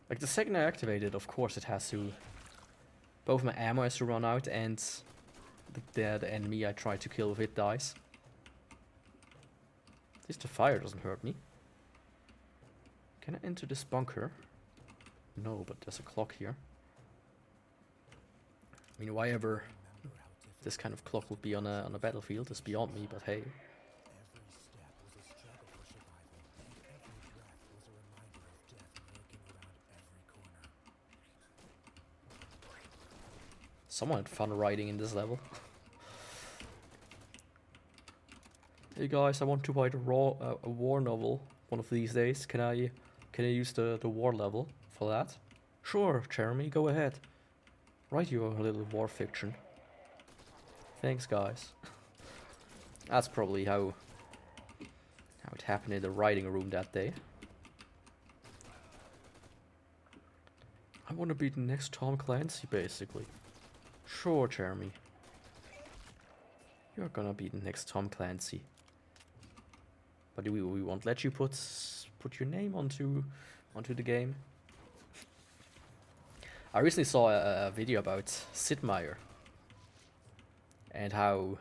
Like, the second I activate it, of course it has to... Both my ammo has to run out and the enemy I try to kill with it dies. At least the fire doesn't hurt me. Can I enter this bunker? No, but there's a clock here. I mean, why ever this kind of clock would be on a battlefield is beyond me, but hey. Someone had fun riding in this level. Hey guys, I want to write a war novel one of these days. Can I use the war level for that? Sure, Jeremy, go ahead. Write your little war fiction. Thanks, guys. That's probably how it happened in the writing room that day. I want to be the next Tom Clancy, basically. Sure, Jeremy. You're gonna be the next Tom Clancy. But we won't let you put your name onto the game. I recently saw a video about Sid Meier and how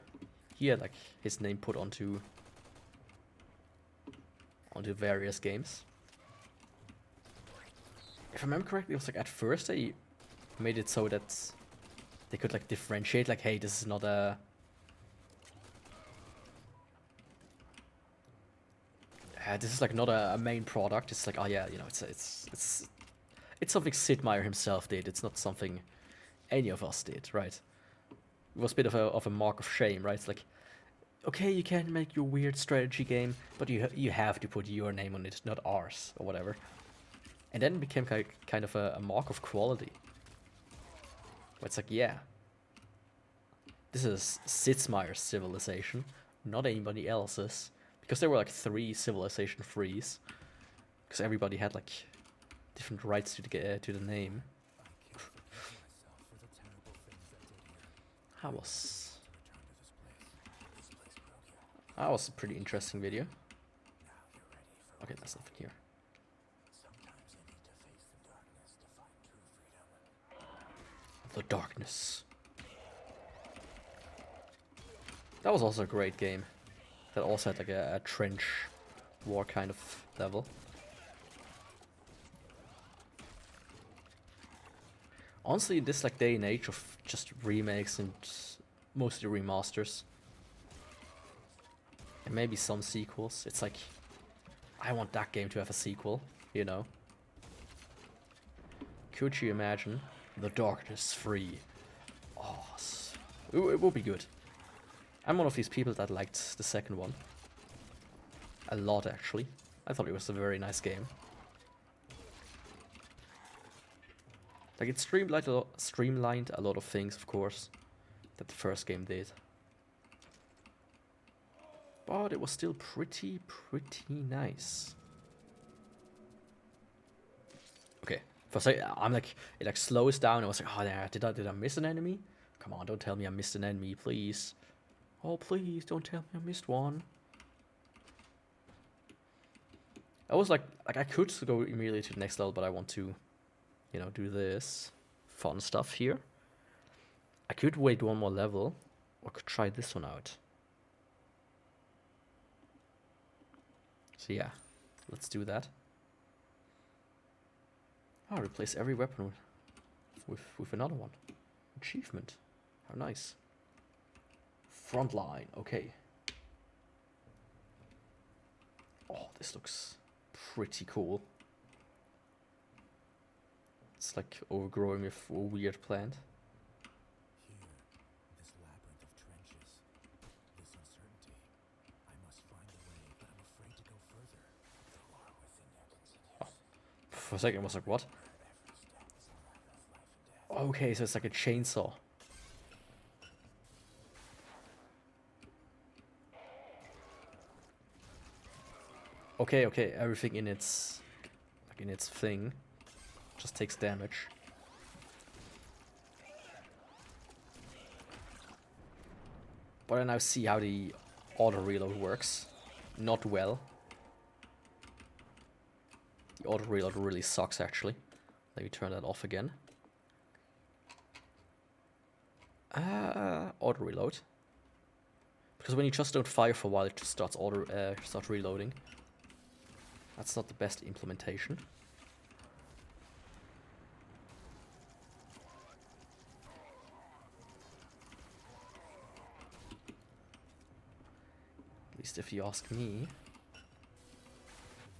he had like his name put onto various games. If I remember correctly, it was like at first they made it so that they could like differentiate, like, hey, this is not a... this is like not a main product. It's like, oh yeah, you know, it's something Sid Meier himself did. It's not something any of us did, right? It was a bit of a mark of shame, right? It's like, okay, you can make your weird strategy game, but you have to put your name on it, not ours, or whatever. And then it became kind of a mark of quality. Where it's like, yeah, this is Sid Meier's civilization. not anybody else's, because there were like 3 Civilization 3s, because everybody had like different rights to the name. That was a pretty interesting video. Okay, there's nothing here. The darkness. That was also a great game. That also had like a trench war kind of level. Honestly, in this like day and age of just remakes and mostly remasters, and maybe some sequels, it's like, I want that game to have a sequel, you know? Could you imagine The Darkness 3? Oh, it will be good. I'm one of these people that liked the second one. A lot, actually. I thought it was a very nice game. Like, it streamlined a lot of things, of course, that the first game did. But it was still pretty nice. Okay, for a second, I'm like, it like slows down. I was like, oh, yeah, did I miss an enemy? Come on, don't tell me I missed an enemy, please. Oh, please, don't tell me I missed one. I was like I could go immediately to the next level, but I want to, you know, do this fun stuff here. I could wait one more level, or could try this one out. So yeah, let's do that. Oh, replace every weapon with another one. Achievement. How nice. Frontline, okay. Oh, this looks pretty cool. It's like overgrowing with a weird plant. Here, this labyrinth of trenches, this uncertainty. I must find a way, but I'm afraid to go further. The war within there continues. Oh, for a second I was like, what? Okay, so it's like a chainsaw. Okay, everything in its thing just takes damage. But I now see how the auto reload works. Not well. The auto reload really sucks, actually. Let me turn that off again. Auto reload. Because when you just don't fire for a while, it just starts reloading. That's not the best implementation. At least if you ask me.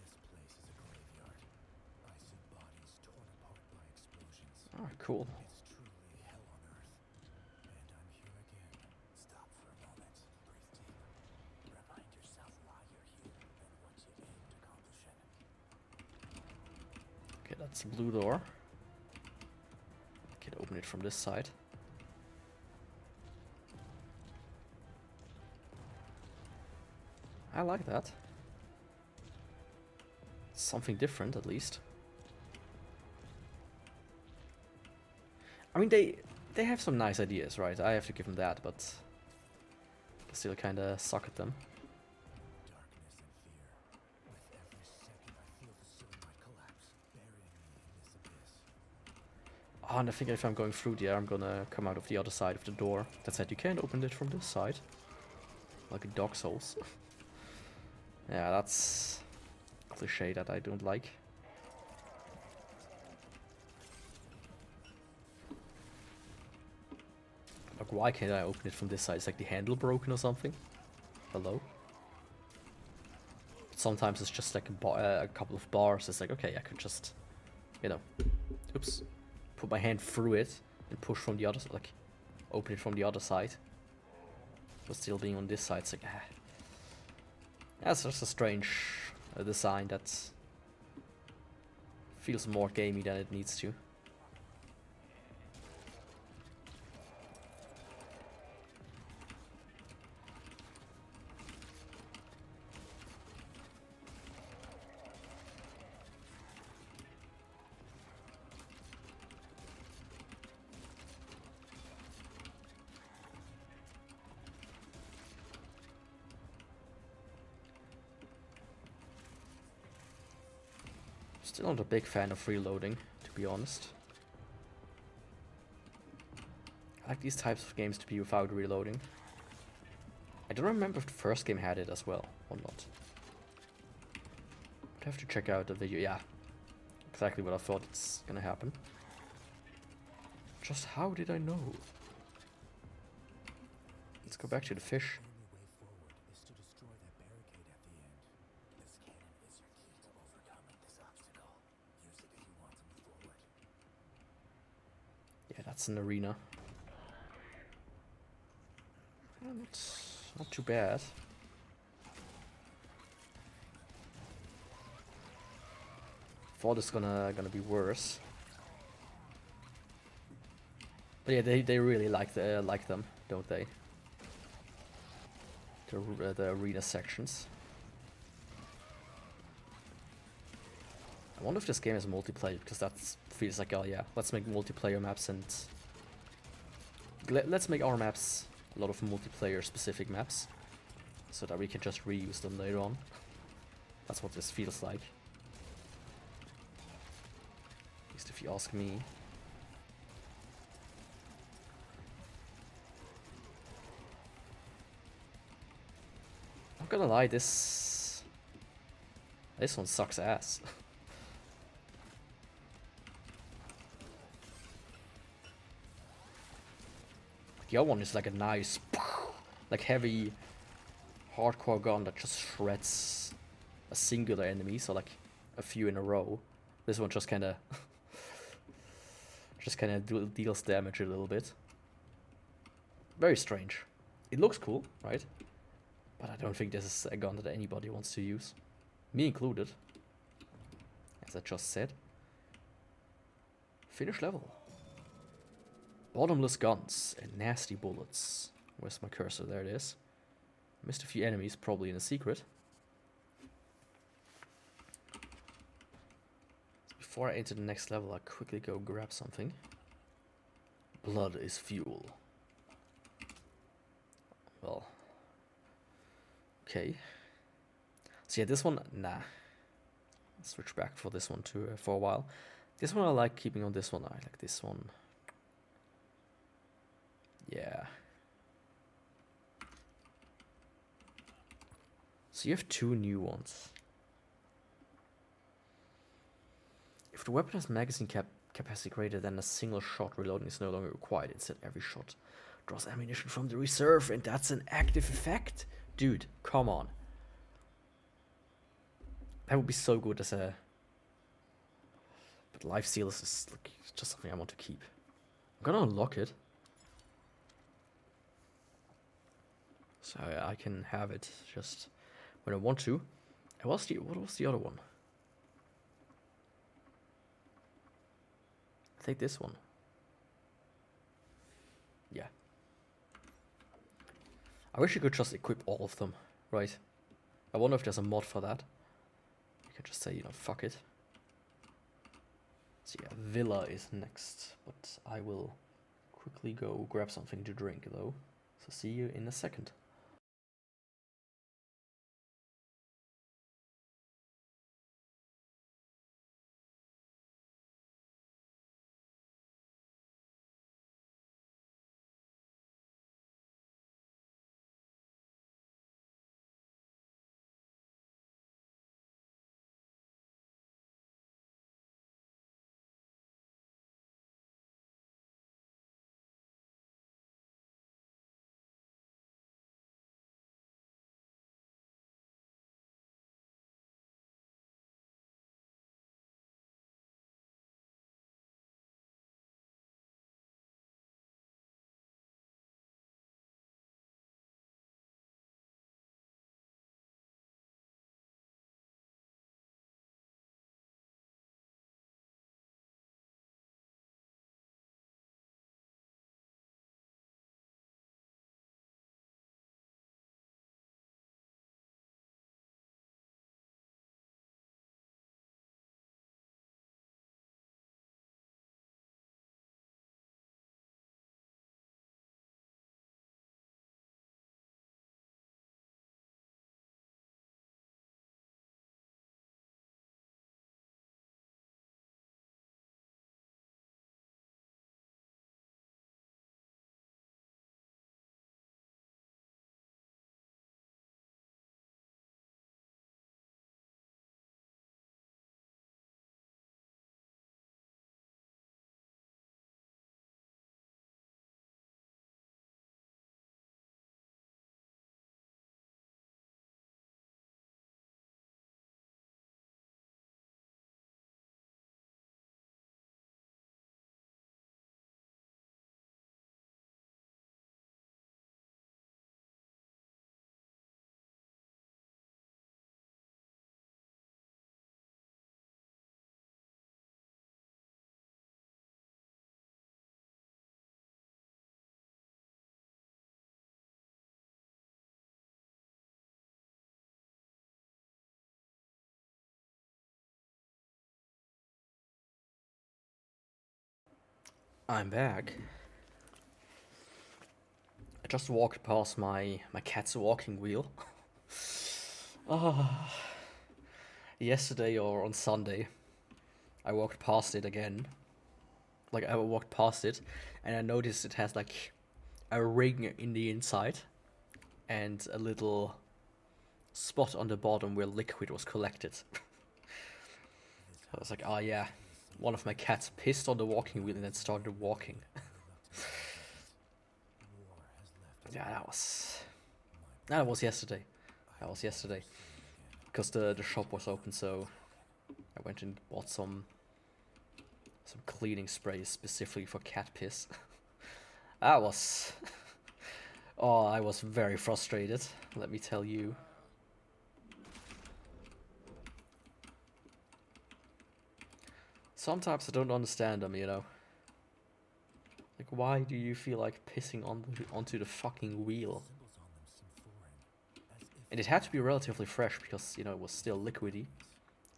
This place is a graveyard. I see bodies torn apart by explosions. Oh, cool. It's truly hell on earth. And I'm here again. Stop for a moment. Breathe deep. Remind yourself why you're here and what you aim to accomplish in it. Okay, that's a blue door. I can open it from this side. I like that. Something different, at least. I mean, they have some nice ideas, right? I have to give them that, but I still kind of suck at them. Darkness and fear. With every second, I feel the ceiling might collapse, burying me in this abyss. Oh, and I think if I'm going through there, I'm gonna come out of the other side of the door. That said, you can't open it from this side. Like in Dark Souls. Yeah, that's a cliche that I don't like. Like, why can't I open it from this side? Is like the handle broken or something? Hello? But sometimes it's just like a couple of bars. It's like, okay, I could just, you know, oops, put my hand through it and push from the other, like, open it from the other side. But still being on this side, it's like, ah. That's just a strange design that feels more gamey than it needs to. Still not a big fan of reloading, to be honest. I like these types of games to be without reloading. I don't remember if the first game had it as well, or not. I'd have to check out the video. Yeah, exactly what I thought it's gonna happen. Just how did I know? Let's go back to the fish. The only way forward is to destroy that barricade at the end. This cannon is your key to overcoming this obstacle. Use it if you want to move forward. Yeah, that's an arena. Not too bad. Thought it's gonna be worse. But yeah, they really like them, don't they? The arena sections. I wonder if this game is multiplayer, because that feels like, oh yeah, let's make multiplayer maps and let's make our maps a lot of multiplayer specific maps, so that we can just reuse them later on. That's what this feels like. At least if you ask me. I'm not gonna lie, this one sucks ass. The other one is like a nice, like heavy, hardcore gun that just shreds a singular enemy, so like a few in a row. This one just kind of, deals damage a little bit. Very strange. It looks cool, right? But I don't think this is a gun that anybody wants to use, me included. As I just said. Finish level. Bottomless guns and nasty bullets. Where's my cursor? There it is. Missed a few enemies, probably in a secret. Before I enter the next level, I'll quickly go grab something. Blood is fuel. Well. Okay. So yeah, this one, nah. I'll switch back for this one too, for a while. This one I like keeping on this one. I like this one. Yeah. So you have two new ones. If the weapon has magazine capacity greater than a single shot, reloading is no longer required. Instead, every shot draws ammunition from the reserve, and that's an active effect? Dude, come on. That would be so good as a... But life steals is like just something I want to keep. I'm gonna unlock it. So I can have it just when I want to. And what was the other one? I think this one. Yeah. I wish you could just equip all of them, right? I wonder if there's a mod for that. You could just say, you know, fuck it. So yeah, Villa is next, but I will quickly go grab something to drink though. So see you in a second. I'm back. I just walked past my cat's walking wheel. Yesterday or on Sunday, I walked past it again. Like, I walked past it, and I noticed it has like a ring in the inside and a little spot on the bottom where liquid was collected. I was like, oh yeah, one of my cats pissed on the walking wheel and then started walking. Yeah, that was yesterday. That was yesterday. Because the shop was open, so I went and bought some cleaning sprays specifically for cat piss. That was... Oh, I was very frustrated, let me tell you. Sometimes I don't understand them, you know. Like, why do you feel like pissing onto the fucking wheel? And it had to be relatively fresh because, you know, it was still liquidy.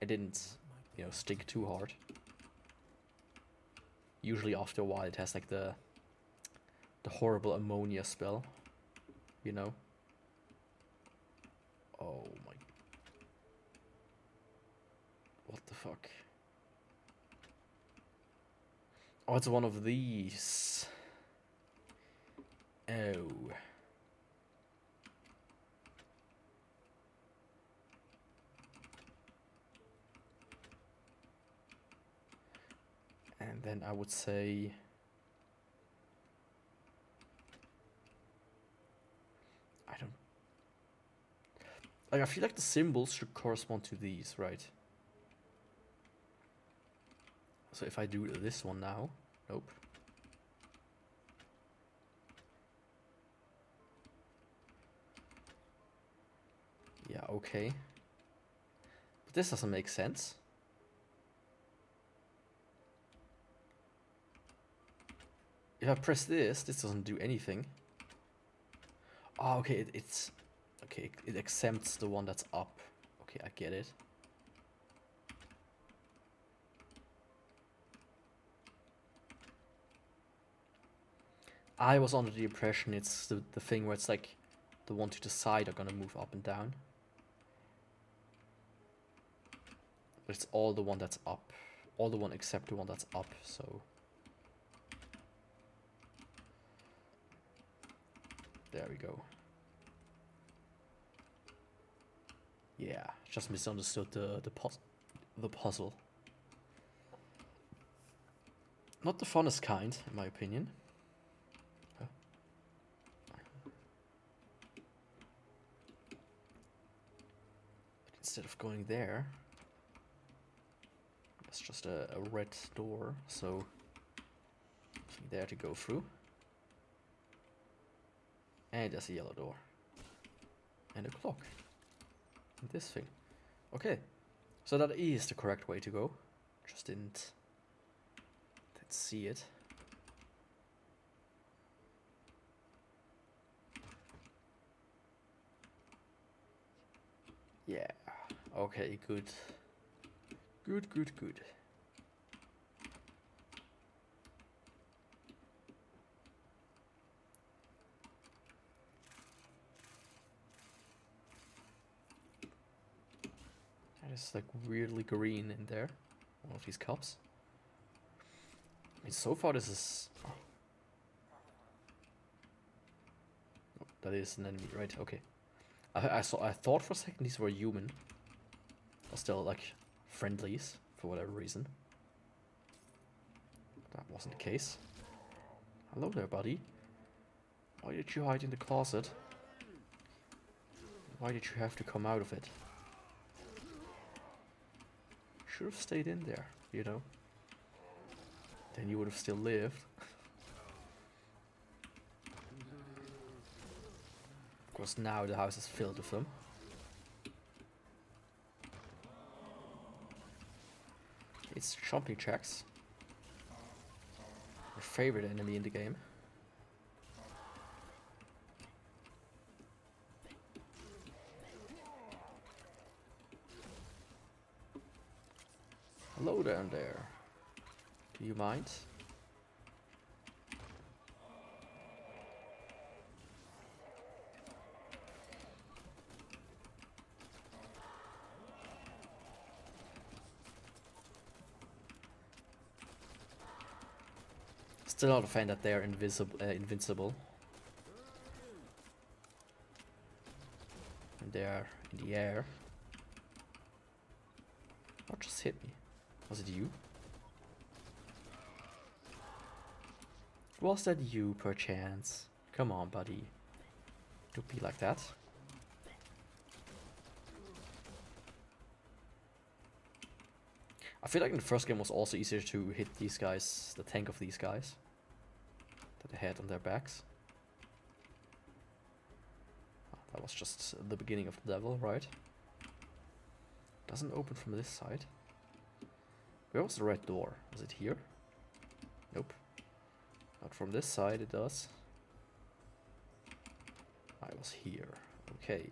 It didn't, you know, stink too hard. Usually after a while it has like the horrible ammonia smell, you know. Oh my... What the fuck? Oh, it's one of these. Oh. And then I would say... I don't... Like, I feel like the symbols should correspond to these, right? So if I do this one now... Nope. Yeah, okay. But this doesn't make sense. If I press this doesn't do anything. Oh, okay, it's... Okay, it exempts the one that's up. Okay, I get it. I was under the impression it's the thing where it's like the one to the side are gonna move up and down. But it's all the one that's up. All the one except the one that's up, so... There we go. Yeah, just misunderstood the puzzle. Not the funnest kind, in my opinion. Huh. But instead of going there, it's just a red door, so nothing there to go through. And there's a yellow door. And a clock. And this thing. Okay. So that is the correct way to go. Just didn't see it. Yeah. Okay, good. Good, good, good. That is like weirdly green in there. One of these cups. I mean, so far this is... Oh, that is an enemy, right? Okay. I thought for a second these were human. Or still like friendlies for whatever reason. That wasn't the case. Hello there, buddy. Why did you hide in the closet? Why did you have to come out of it? Should have stayed in there, you know. Then you would have still lived. Of course, now the house is filled with them. It's Chomping Jacks. My favorite enemy in the game. Hello down there. Do you mind? Still not a fan that they're invincible. And they're in the air. What just hit me? Was it you? Was that you, perchance? Come on, buddy. Don't be like that. I feel like in the first game was also easier to hit these guys, the tank of these guys, that they had on their backs. Oh, that was just the beginning of the level, right? Doesn't open from this side. Where was the red door? Was it here? Nope. Not from this side, it does. I was here. Okay.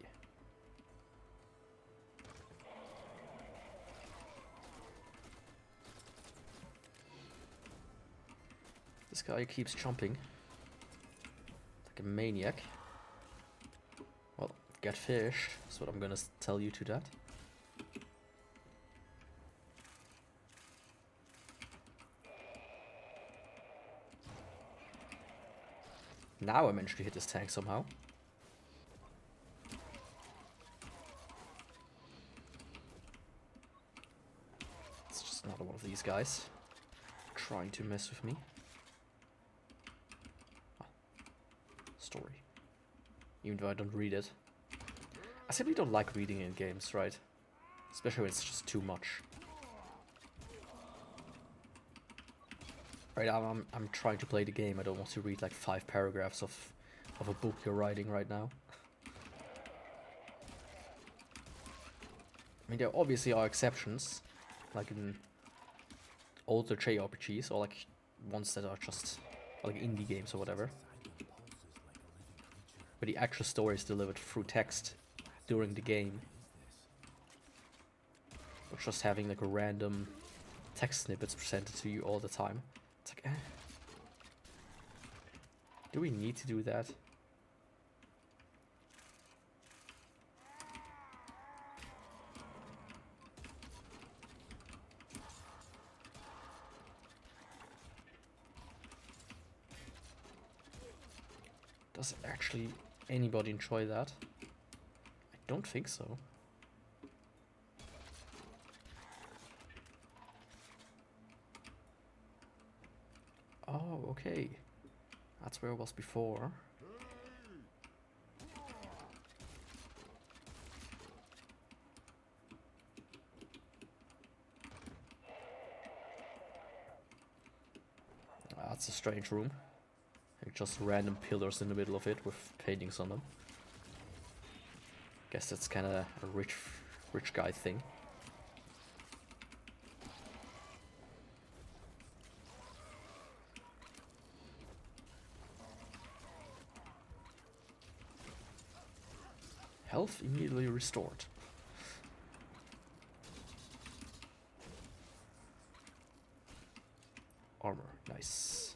This guy keeps jumping like a maniac. Well, get fish. That's what I'm gonna tell you to that. Now I managed to hit this tank somehow. It's just another one of these guys trying to mess with me. Oh. Story. Even though I don't read it. I simply don't like reading in games, right? Especially when it's just too much. Right, I'm trying to play the game. I don't want to read like 5 paragraphs of a book you're writing right now. I mean, there obviously are exceptions, like in older JRPGs, or like ones that are just like indie games or whatever. But the actual story is delivered through text during the game. Or just having like a random text snippets presented to you all the time. It's like, do we need to do that? Does actually anybody enjoy that? I don't think so. Oh, okay. That's where I was before. That's a strange room. Like just random pillars in the middle of it with paintings on them. Guess that's kind of a rich guy thing. Health immediately restored. Armor, nice.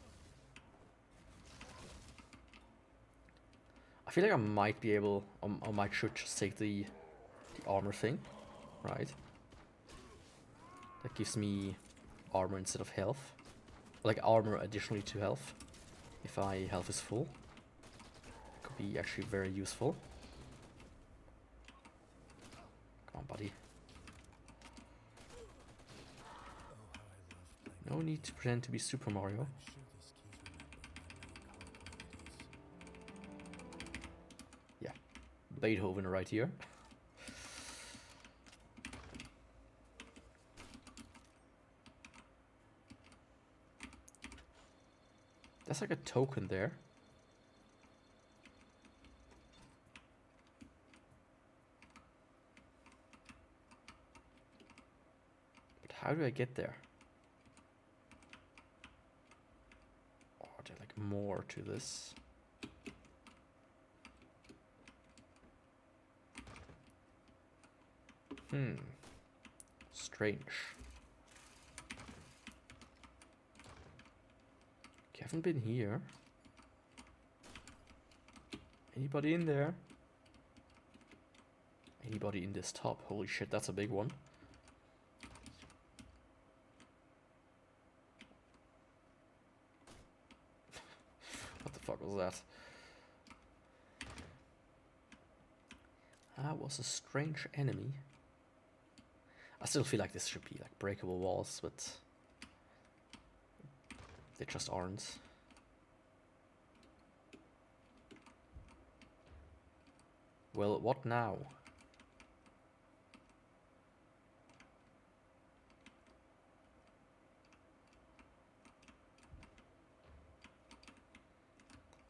I feel like I might be able, I might should just take the armor thing, right? That gives me armor instead of health. Like armor additionally to health. If my health is full. Could be actually very useful. Come on, buddy. No need to pretend to be Super Mario. Yeah, Beethoven right here. That's like a token there. But how do I get there? Or are there like more to this? Strange. Okay, haven't been here. Anybody in there? Anybody in this top? Holy shit, that's a big one. was that? That was a strange enemy. I still feel like this should be like breakable walls, but they just aren't. Well, what now?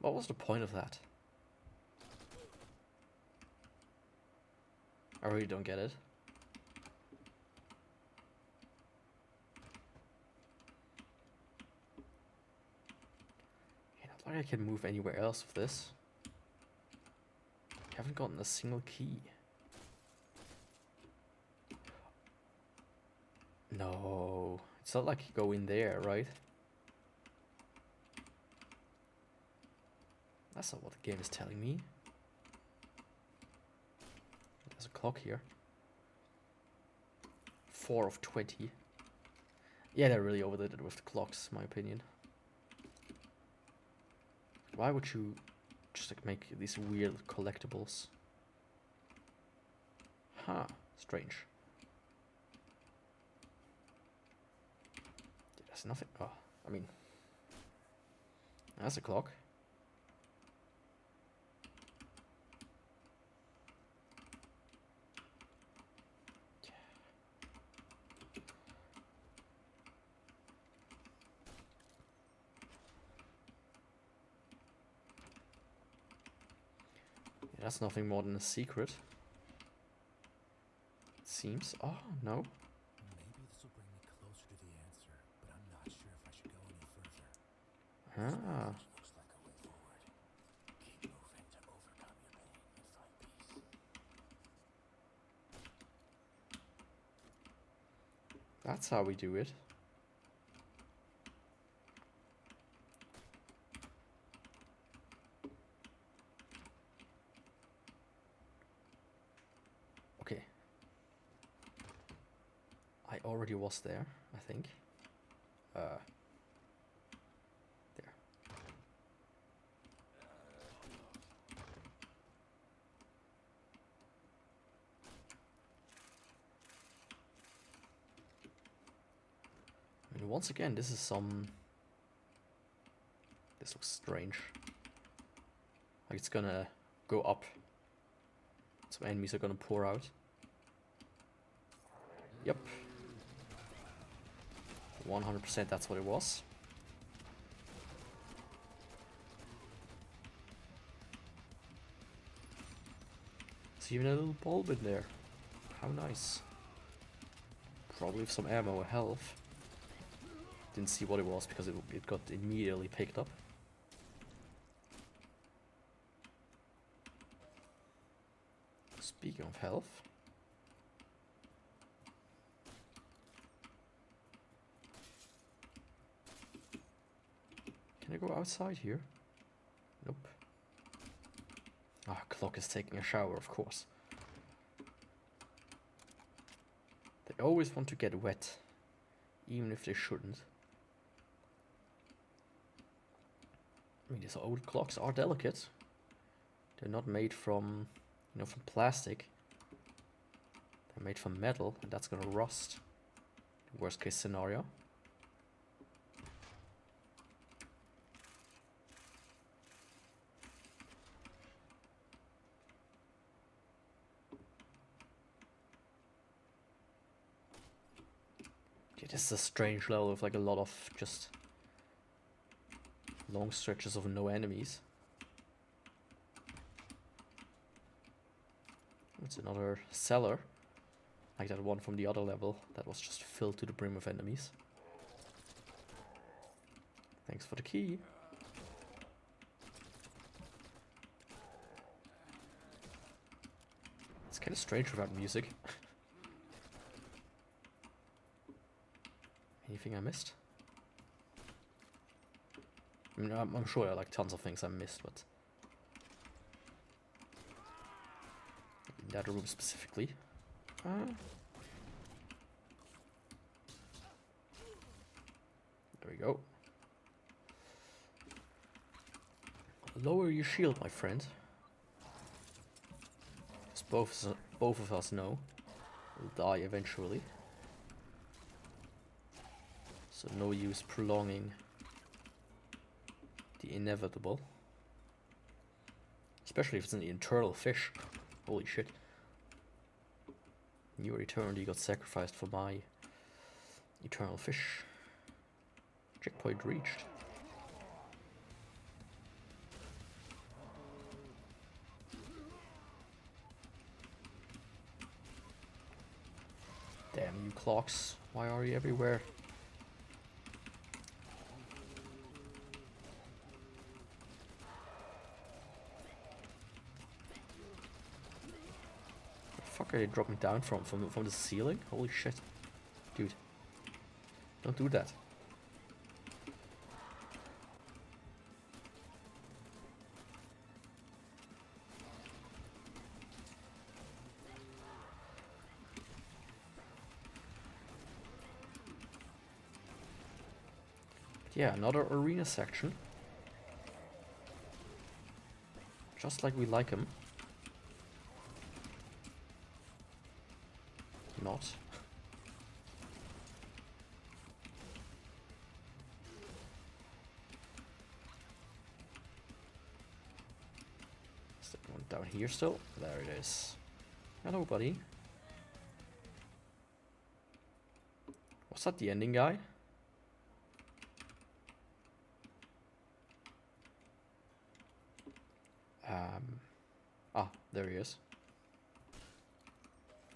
What was the point of that? I really don't get it. Yeah, not like I can move anywhere else with this. I haven't gotten a single key. No, it's not like you go in there, right? That's not what the game is telling me. There's a clock here. 4 of 20. Yeah, they really overdid it with the clocks, in my opinion. Why would you just like make these weird collectibles? Huh, strange. There's nothing. Oh, I mean, that's a clock. That's nothing more than a secret. It seems. Oh, no. Maybe this will bring me closer to the answer, but I'm not sure if I should go any further. Ah. Looks like a way forward. Keep moving to overcome your pain and find peace. That's how we do it. Okay. I already was there, I think. There. I mean, once again, this is some... This looks strange. Like it's gonna go up. Some enemies are gonna pour out. Yep. 100% that's what it was. There's even a little bulb in there. How nice. Probably with some ammo or health. Didn't see what it was because it got immediately picked up. Speaking of health. Can I go outside here? Nope. Ah, clock is taking a shower, of course. They always want to get wet, even if they shouldn't. I mean, these old clocks are delicate. They're not made from, you know, from plastic. They're made from metal, and that's gonna rust. Worst case scenario. Okay, this is a strange level with like a lot of just long stretches of no enemies. It's another cellar, like that one from the other level that was just filled to the brim with enemies. Thanks for the key. It's kind of strange without music. Anything I missed? I mean, I'm sure there are like tons of things I missed, but in that room specifically. There we go. Lower your shield, my friend. As both of us know, we'll die eventually. So no use prolonging the inevitable. Especially if it's an eternal fish. Holy shit. Your eternity got sacrificed for my eternal fish. Checkpoint reached. Damn you clocks, why are you everywhere? Where the fuck are they dropping down from the ceiling? Holy shit. Dude. Don't do that. Yeah, another arena section. Just like we like them. Not. Is that one down here still? There it is. Hello, buddy. Was that the ending guy? Ah, there he is.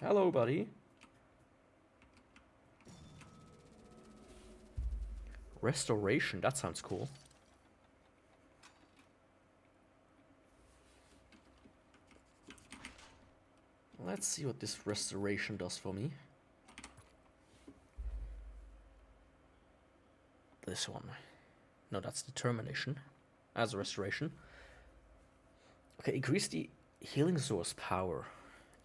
Hello, buddy. Restoration, that sounds cool. Let's see what this restoration does for me. This one. No, that's determination as a restoration. Okay, increase the healing source power,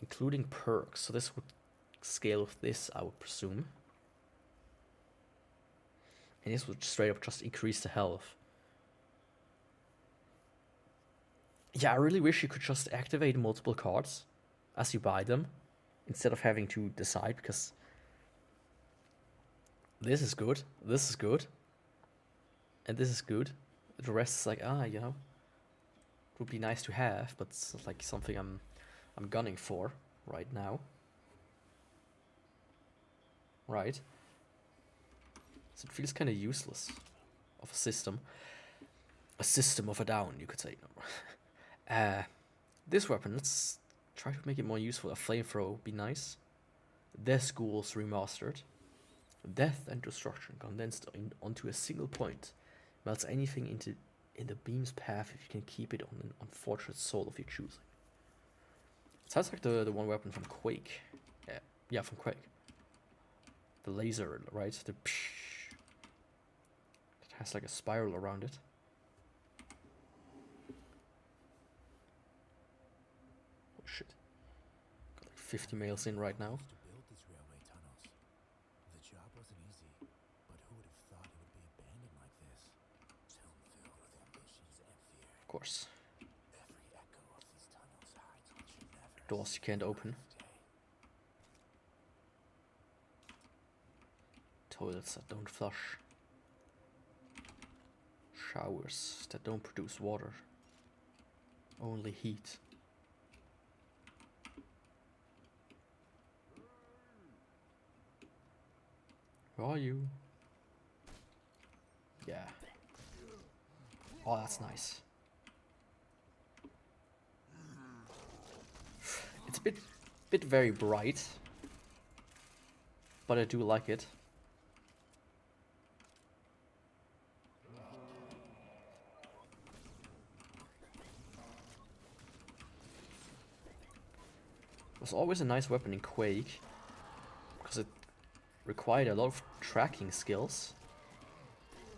including perks. So this would scale with this, I would presume. And this would straight up just increase the health. Yeah, I really wish you could just activate multiple cards as you buy them, instead of having to decide, because this is good, this is good, and this is good. The rest is like, you know, it would be nice to have, but it's like something I'm gunning for right now. Right. So it feels kind of useless of a system. A system of a down, you could say. This weapon, let's try to make it more useful. A flamethrower would be nice. Their schools remastered. Death and destruction condensed onto a single point. Melts anything in the beam's path if you can keep it on an unfortunate soul of your choosing. Sounds like the one weapon from Quake. Yeah, from Quake. The laser, right? The psh. It has like a spiral around it. Oh shit. Got like 50 mails in right now. To build these railway tunnels. The job wasn't easy, but who would have thought it would be abandoned like this? Tomb filled with ambitions and fear. Of course. Every echo of these tunnels hides what you never Doors you can't open. Toilets that don't flush. Showers that don't produce water. Only heat. Where are you? Yeah. Oh, that's nice. It's a bit very bright, but I do like it. It was always a nice weapon in Quake, because it required a lot of tracking skills,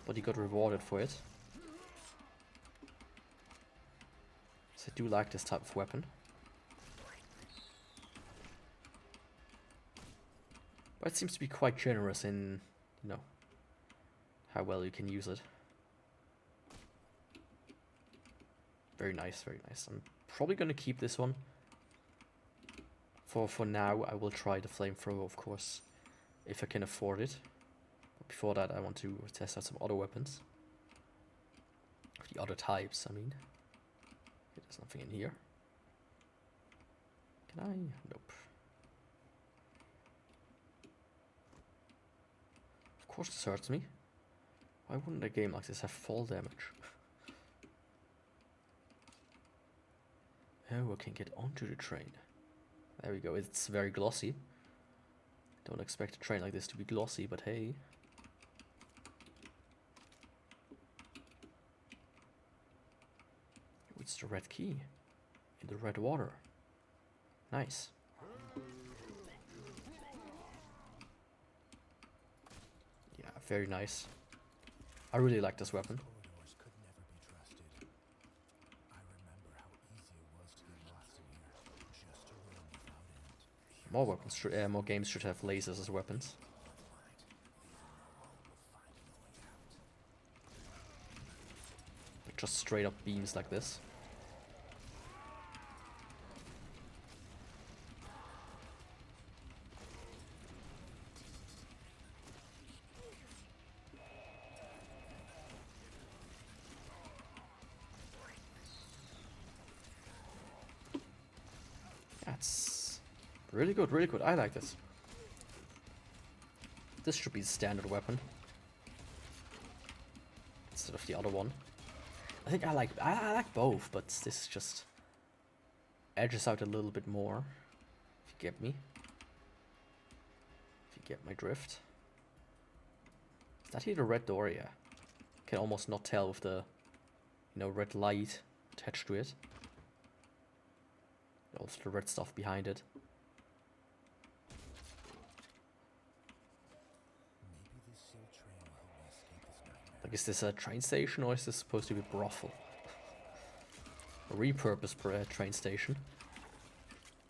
but you got rewarded for it. So I do like this type of weapon. But it seems to be quite generous in, you know, how well you can use it. Very nice, very nice. I'm probably gonna keep this one. For now, I will try the flamethrower, of course, if I can afford it. But before that, I want to test out some other weapons. The other types, I mean. Okay, there's nothing in here. Can I? Nope. Of course this hurts me. Why wouldn't a game like this have fall damage? Oh, I can get onto the train. There we go, it's very glossy. Don't expect a train like this to be glossy, but hey. Oh, it's the red key. In the red water. Nice. Yeah, very nice. I really like this weapon. Corridors could never be trusted. I remember how easy it was to get lost in here, just to run without end. More weapons, more games should have lasers as weapons. Like just straight up beams like this. That's really good, really good. I like this. This should be the standard weapon instead of the other one. I think I like both, but this just edges out a little bit more. If you get me. If you get my drift. Is that here the red door? Yeah. Can almost not tell with the, you know, red light attached to it. Also the red stuff behind it. Maybe this sealed train will help me escape this nightmare. Like, is this a train station or is this supposed to be a brothel? A repurposed train station.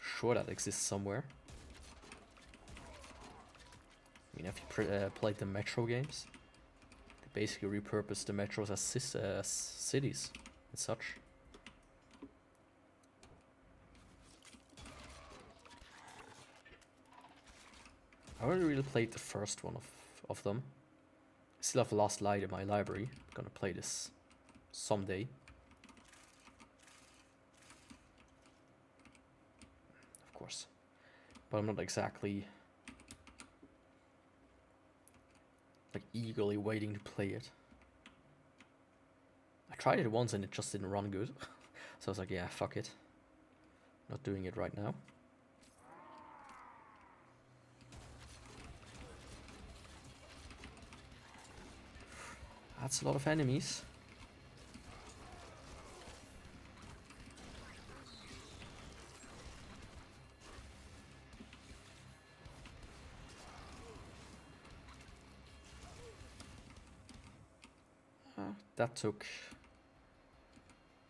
Sure, that exists somewhere. I mean, have you played the Metro games? They basically repurpose the metros as cities and such. I only really played the first one of them. I still have Lost Light in my library. I'm gonna play this someday. Of course. But I'm not exactly like eagerly waiting to play it. I tried it once and it just didn't run good. So I was like, yeah, fuck it. Not doing it right now. That's a lot of enemies. That took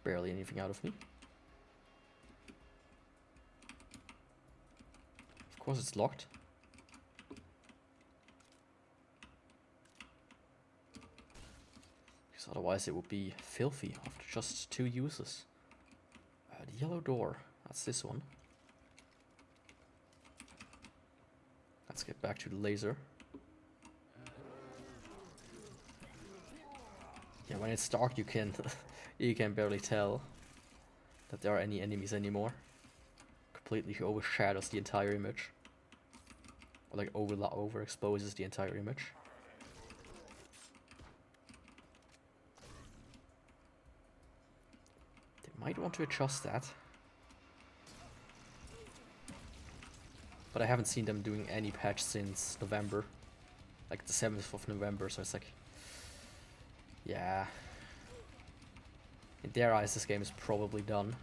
barely anything out of me. Of course it's locked. Because otherwise it would be filthy after just 2 uses. The yellow door, that's this one. Let's get back to the laser. Yeah, when it's dark you can you can barely tell that there are any enemies anymore. Completely overshadows the entire image. Or like overexposes the entire image. They might want to adjust that. But I haven't seen them doing any patch since November. Like the 7th of November, so it's like, yeah. In their eyes, this game is probably done.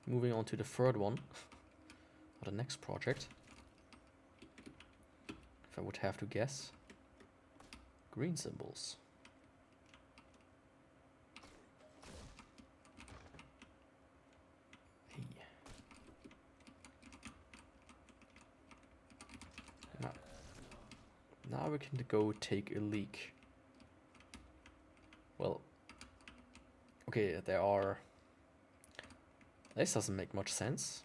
Moving on to the third one. Or the next project. If I would have to guess. Green symbols. Hey. Now we can go take a leak. Well, okay, there are... This doesn't make much sense.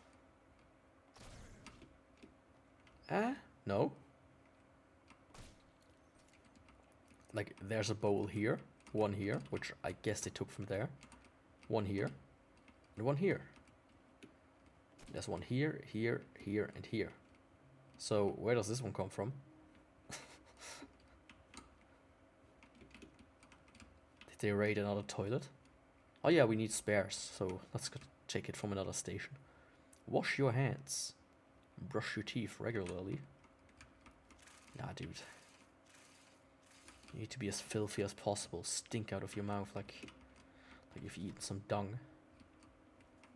No. Like, there's a bowl here, one here, which I guess they took from there. One here, and one here. There's one here, here, here, and here. So, where does this one come from? Did they raid another toilet? Oh yeah, we need spares, so let's go take it from another station. Wash your hands. Brush your teeth regularly. Nah, dude. You need to be as filthy as possible. Stink out of your mouth like you've eaten some dung.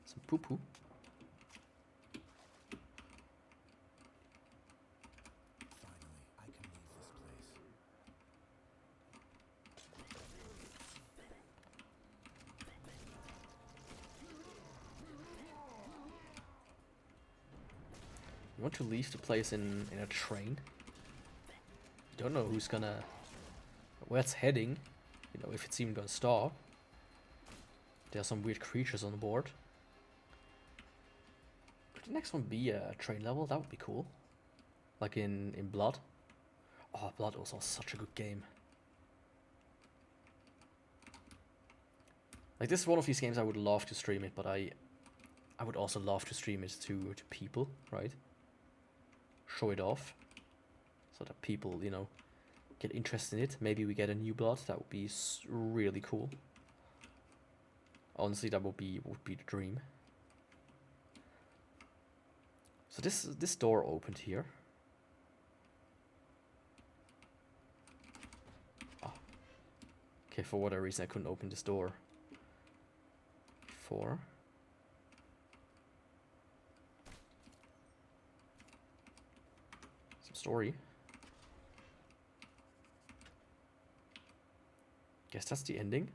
Some poo-poo. Finally, I can leave this place. You want to leave the place in a train? You don't know who's gonna... where it's heading. You know, if it's even gonna stop. There are some weird creatures on the board. Could the next one be a train level? That would be cool. Like in Blood. Oh, Blood was also such a good game. Like, this is one of these games I would love to stream it, but I would also love to stream it to people, right? Show it off. So that people, you know, get interested in it. Maybe we get a new Blood. That would be really cool. Honestly, that would be the dream. So this door opened here. Ah. Okay, for whatever reason I couldn't open this door before. Some story. Guess that's the ending.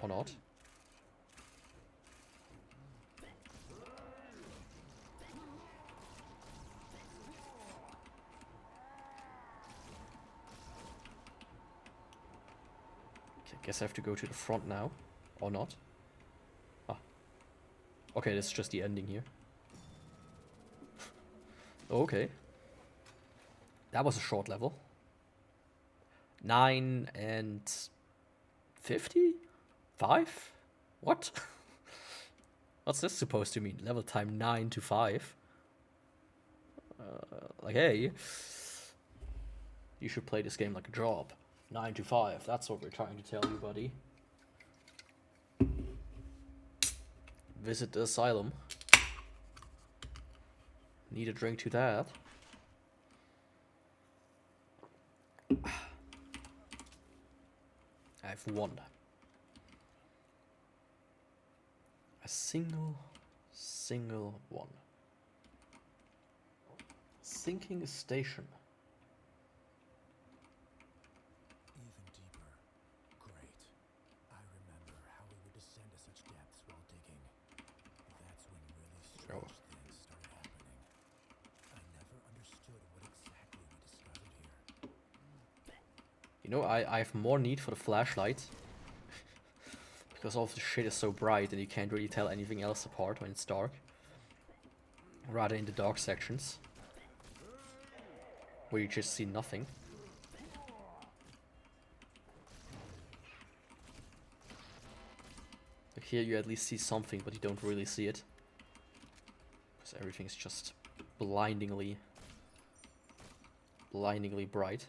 Or not. Okay, guess I have to go to the front now. Or not. Ah. Okay, this is just the ending here. Okay. That was a short level. 9 and 50? 5? What? What's this supposed to mean? Level time 9 to 5? Like, hey, you should play this game like a job. 9 to 5, that's what we're trying to tell you, buddy. Visit the asylum. Need a drink to that. I've won. A single one. Sinking station. Even deeper. Great. I remember how we would descend to such depths while digging. That's when really strange things started happening. I never understood what exactly we discovered here. You know, I have more need for the flashlight. Because all of the shit is so bright and you can't really tell anything else apart when it's dark. Rather in the dark sections. Where you just see nothing. Like here you at least see something, but you don't really see it. Because everything's just blindingly bright.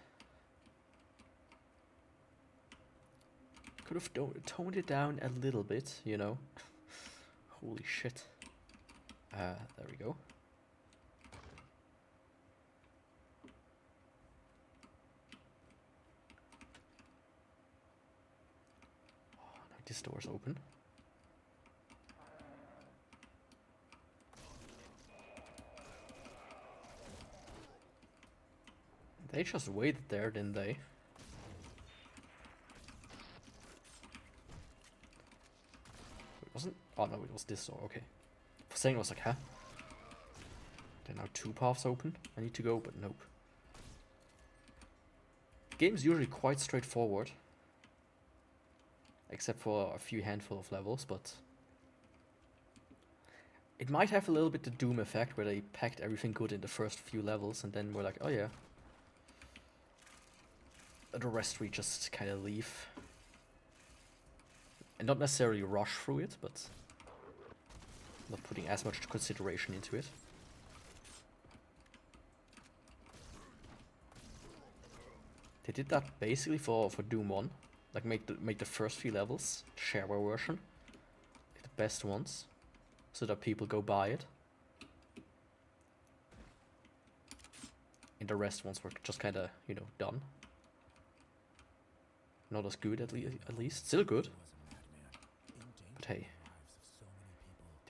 Could have toned it down a little bit, you know. Holy shit. There we go. Oh, now this door's open. They just waited there, didn't they? It wasn't... Oh no, it was this door, okay. For saying I was like, huh? There are now 2 paths open. I need to go, but nope. The game's usually quite straightforward. except for a few handful of levels, but it might have a little bit the Doom effect, where they packed everything good in the first few levels, and then we're like, oh yeah. The rest we just kind of leave. And not necessarily rush through it, but not putting as much consideration into it. They did that basically for Doom 1. Like make the first few levels, shareware version, like the best ones, so that people go buy it. And the rest ones were just kind of, you know, done. Not as good at least. Still good. But hey,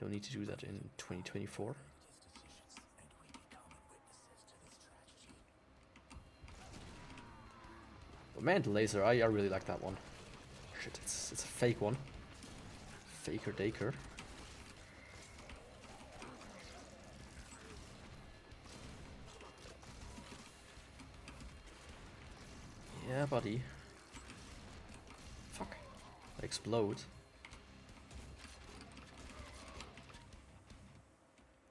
don't need to do that in 2024. But man, the laser, I really like that one. Shit, it's a fake one. Faker Daker. Yeah, buddy. Fuck. I explode.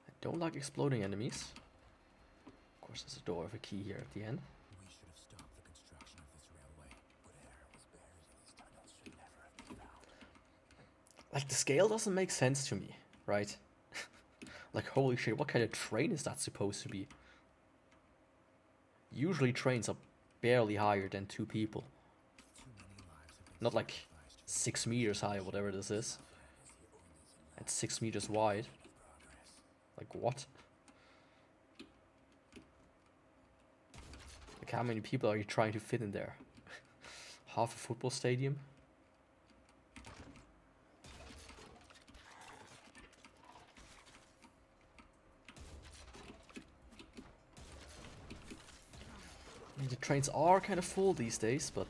I don't like exploding enemies. Of course, there's a door with a key here at the end. We should have stopped the construction of this railway. Whatever was buried in these tunnels should never have been found. Like, the scale doesn't make sense to me, right? Like, holy shit, what kind of train is that supposed to be? Usually trains are barely higher than 2 people. Not like 6 meters high or whatever this is. And 6 meters wide. Like, what? Like, how many people are you trying to fit in there? Half a football stadium? I mean, the trains are kind of full these days, but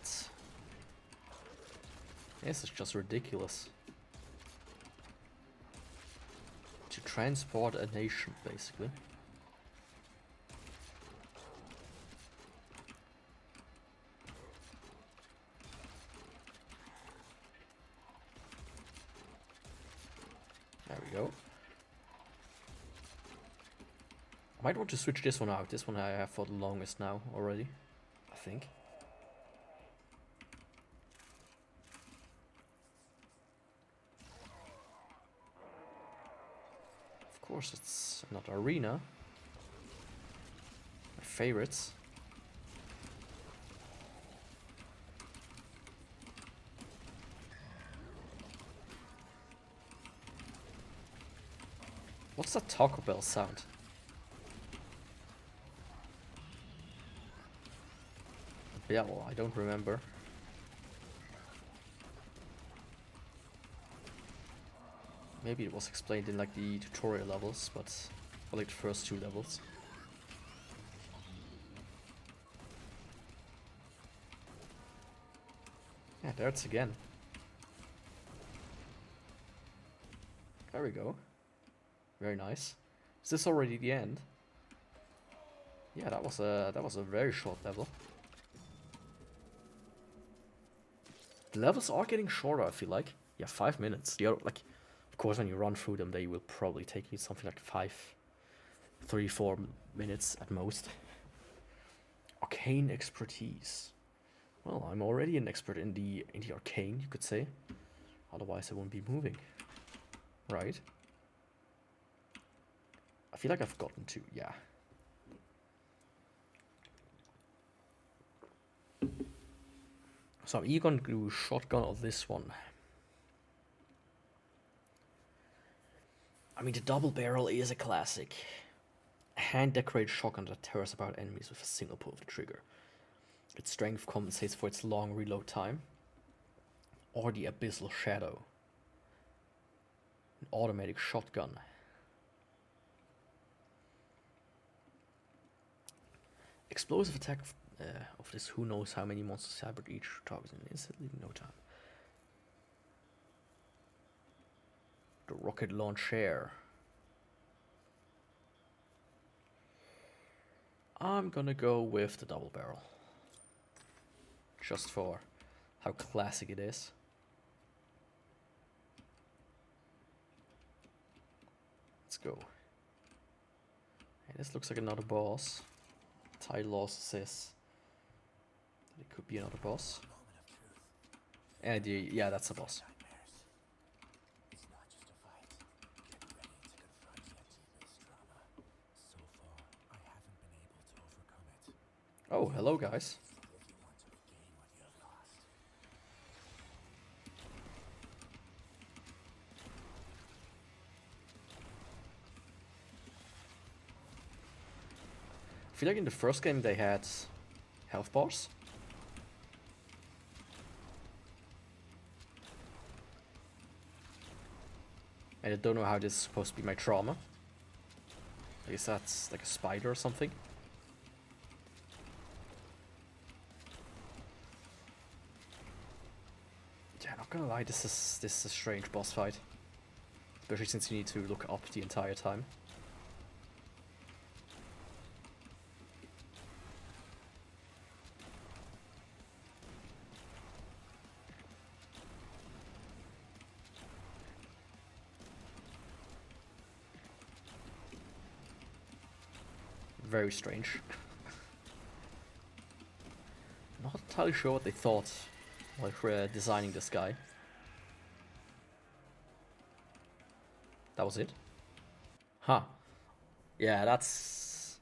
this is just ridiculous. To transport a nation, basically. There we go. I might want to switch this one out. This one I have for the longest now already, I think. Of course, it's not Arena. My favorites. What's that Taco Bell sound? Yeah, well, I don't remember. Maybe it was explained in like the tutorial levels, but or like the first 2 levels. Yeah, there it's again. There we go. Very nice. Is this already the end? Yeah, that was a very short level. The levels are getting shorter, I feel like. Yeah, 5 minutes. The other, like, of course, when you run through them, they will probably take you something like 3-4 minutes at most. Arcane expertise. Well, I'm already an expert in the arcane, you could say. Otherwise, I won't be moving. Right? I feel like I've gotten to, yeah. So I'm either going to do shotgun or this one. I mean, the double barrel is a classic. A hand-decorated shotgun that tears apart enemies with a single pull of the trigger. Its strength compensates for its long reload time. Or the Abyssal Shadow. An automatic shotgun. Explosive attack of this who knows how many monsters cybered each target in instantly in no time. The rocket launcher. I'm gonna go with the double barrel. Just for how classic it is. go. Hey, this looks like another boss. Title also says that it could be another boss. And yeah, that's a boss. It's not just a fight. Get ready to confront your deepest trauma. So far, I haven't been able to overcome it. Oh, hello guys. If you want to regain what you have lost. I feel like in the first game they had health bars. And I don't know how this is supposed to be my trauma. I guess that's like a spider or something. Yeah, not gonna lie, this is a strange boss fight. Especially since you need to look up the entire time. Very strange. Not entirely sure what they thought while designing this guy. That was it? Huh. Yeah, that's...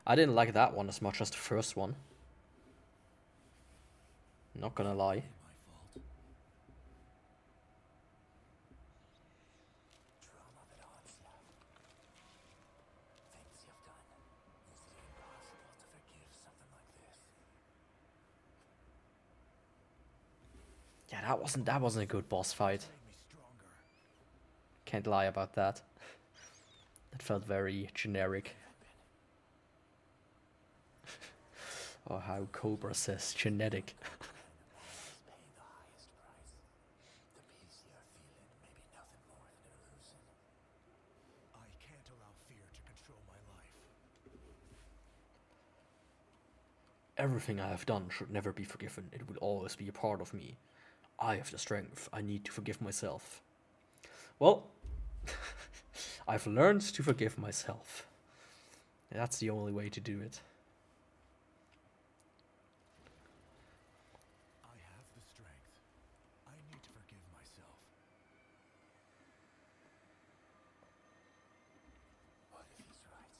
I didn't like that one as much as the first one. Not gonna lie. My fault. Trauma that haunts you. Things you've done. Is it impossible to forgive something like this? Yeah, that wasn't a good boss fight. Make me stronger. Can't lie about that. That felt very generic. Or how Cobra says genetic. Pay the highest price. The peace you're feeling may be nothing more than an illusion. I can't allow fear to control my life. Everything I have done should never be forgiven. It will always be a part of me. I have the strength. I need to forgive myself. Well, I've learned to forgive myself. That's the only way to do it. I have the strength. I need to forgive myself. What if he's right?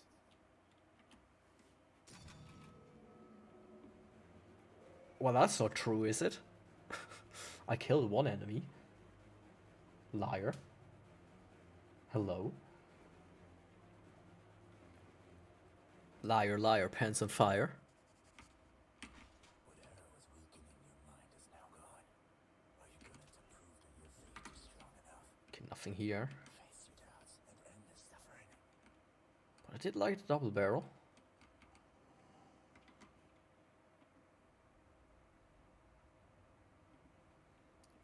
Well, that's not true, is it? I killed one enemy. Liar. Hello. Liar, liar, pants on fire. Whatever was weakening your mind is now gone. Are you going to prove that your faith is strong enough? Okay, nothing here. Face your doubts and end this suffering. But I did like the double barrel.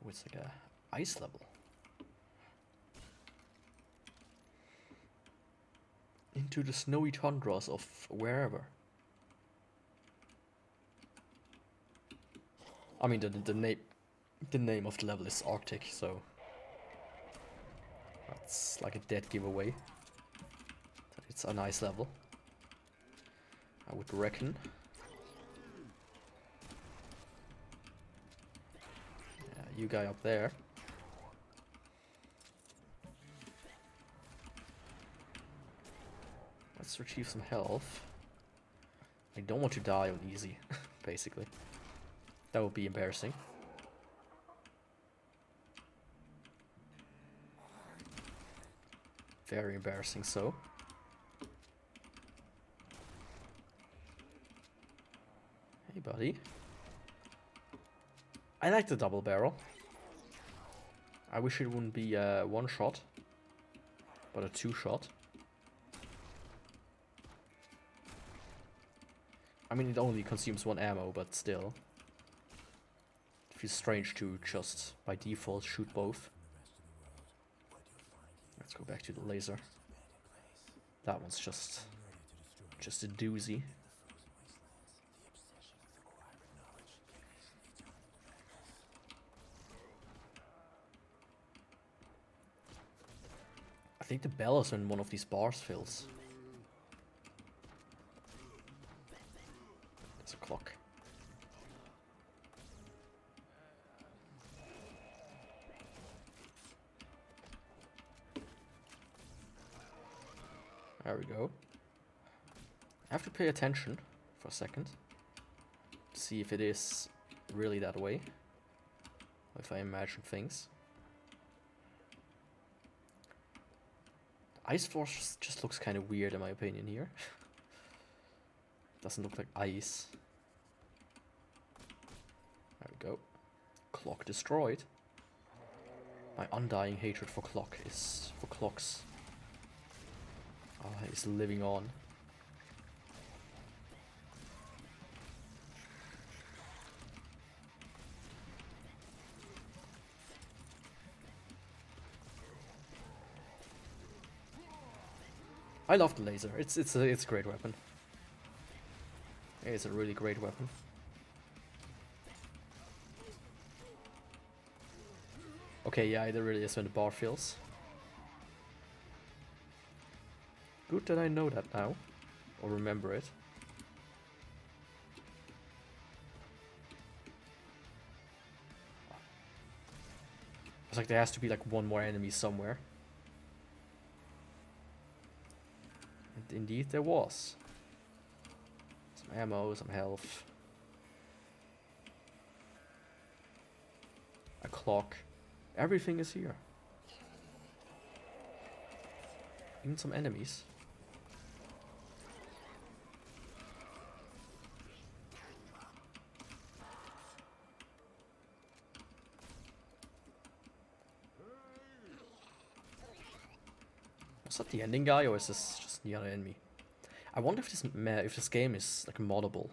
Oh, it's like a ice level. Into the snowy tundras of wherever. I mean, the name of the level is Arctic, so that's like a dead giveaway. That it's a nice level, I would reckon. Yeah, you guy up there. Let's retrieve some health. I don't want to die on easy, basically. That would be embarrassing. Very embarrassing, so. Hey, buddy. I like the double barrel. I wish it wouldn't be a one shot, but a two shot. I mean, it only consumes one ammo, but still. It feels strange to just, by default, shoot both. Let's go back to the laser. That one's just a doozy. I think the bell is when one of these bars fills. There's a clock. There we go. I have to pay attention for a second to see if it is really that way, or if I imagine things. The ice force just looks kind of weird in my opinion here. Doesn't look like ice. There we go. Clock destroyed. My undying hatred for clocks. Is living on. I love the laser. It's a great weapon. It's a really great weapon. Okay, yeah, it really is when the bar fills. Good that I know that now, or remember it. It's like there has to be like one more enemy somewhere. And indeed there was. Some ammo, some health. A clock. Everything is here. Even some enemies. Was that the ending guy, or is this just the other enemy? I wonder if this game is like moddable.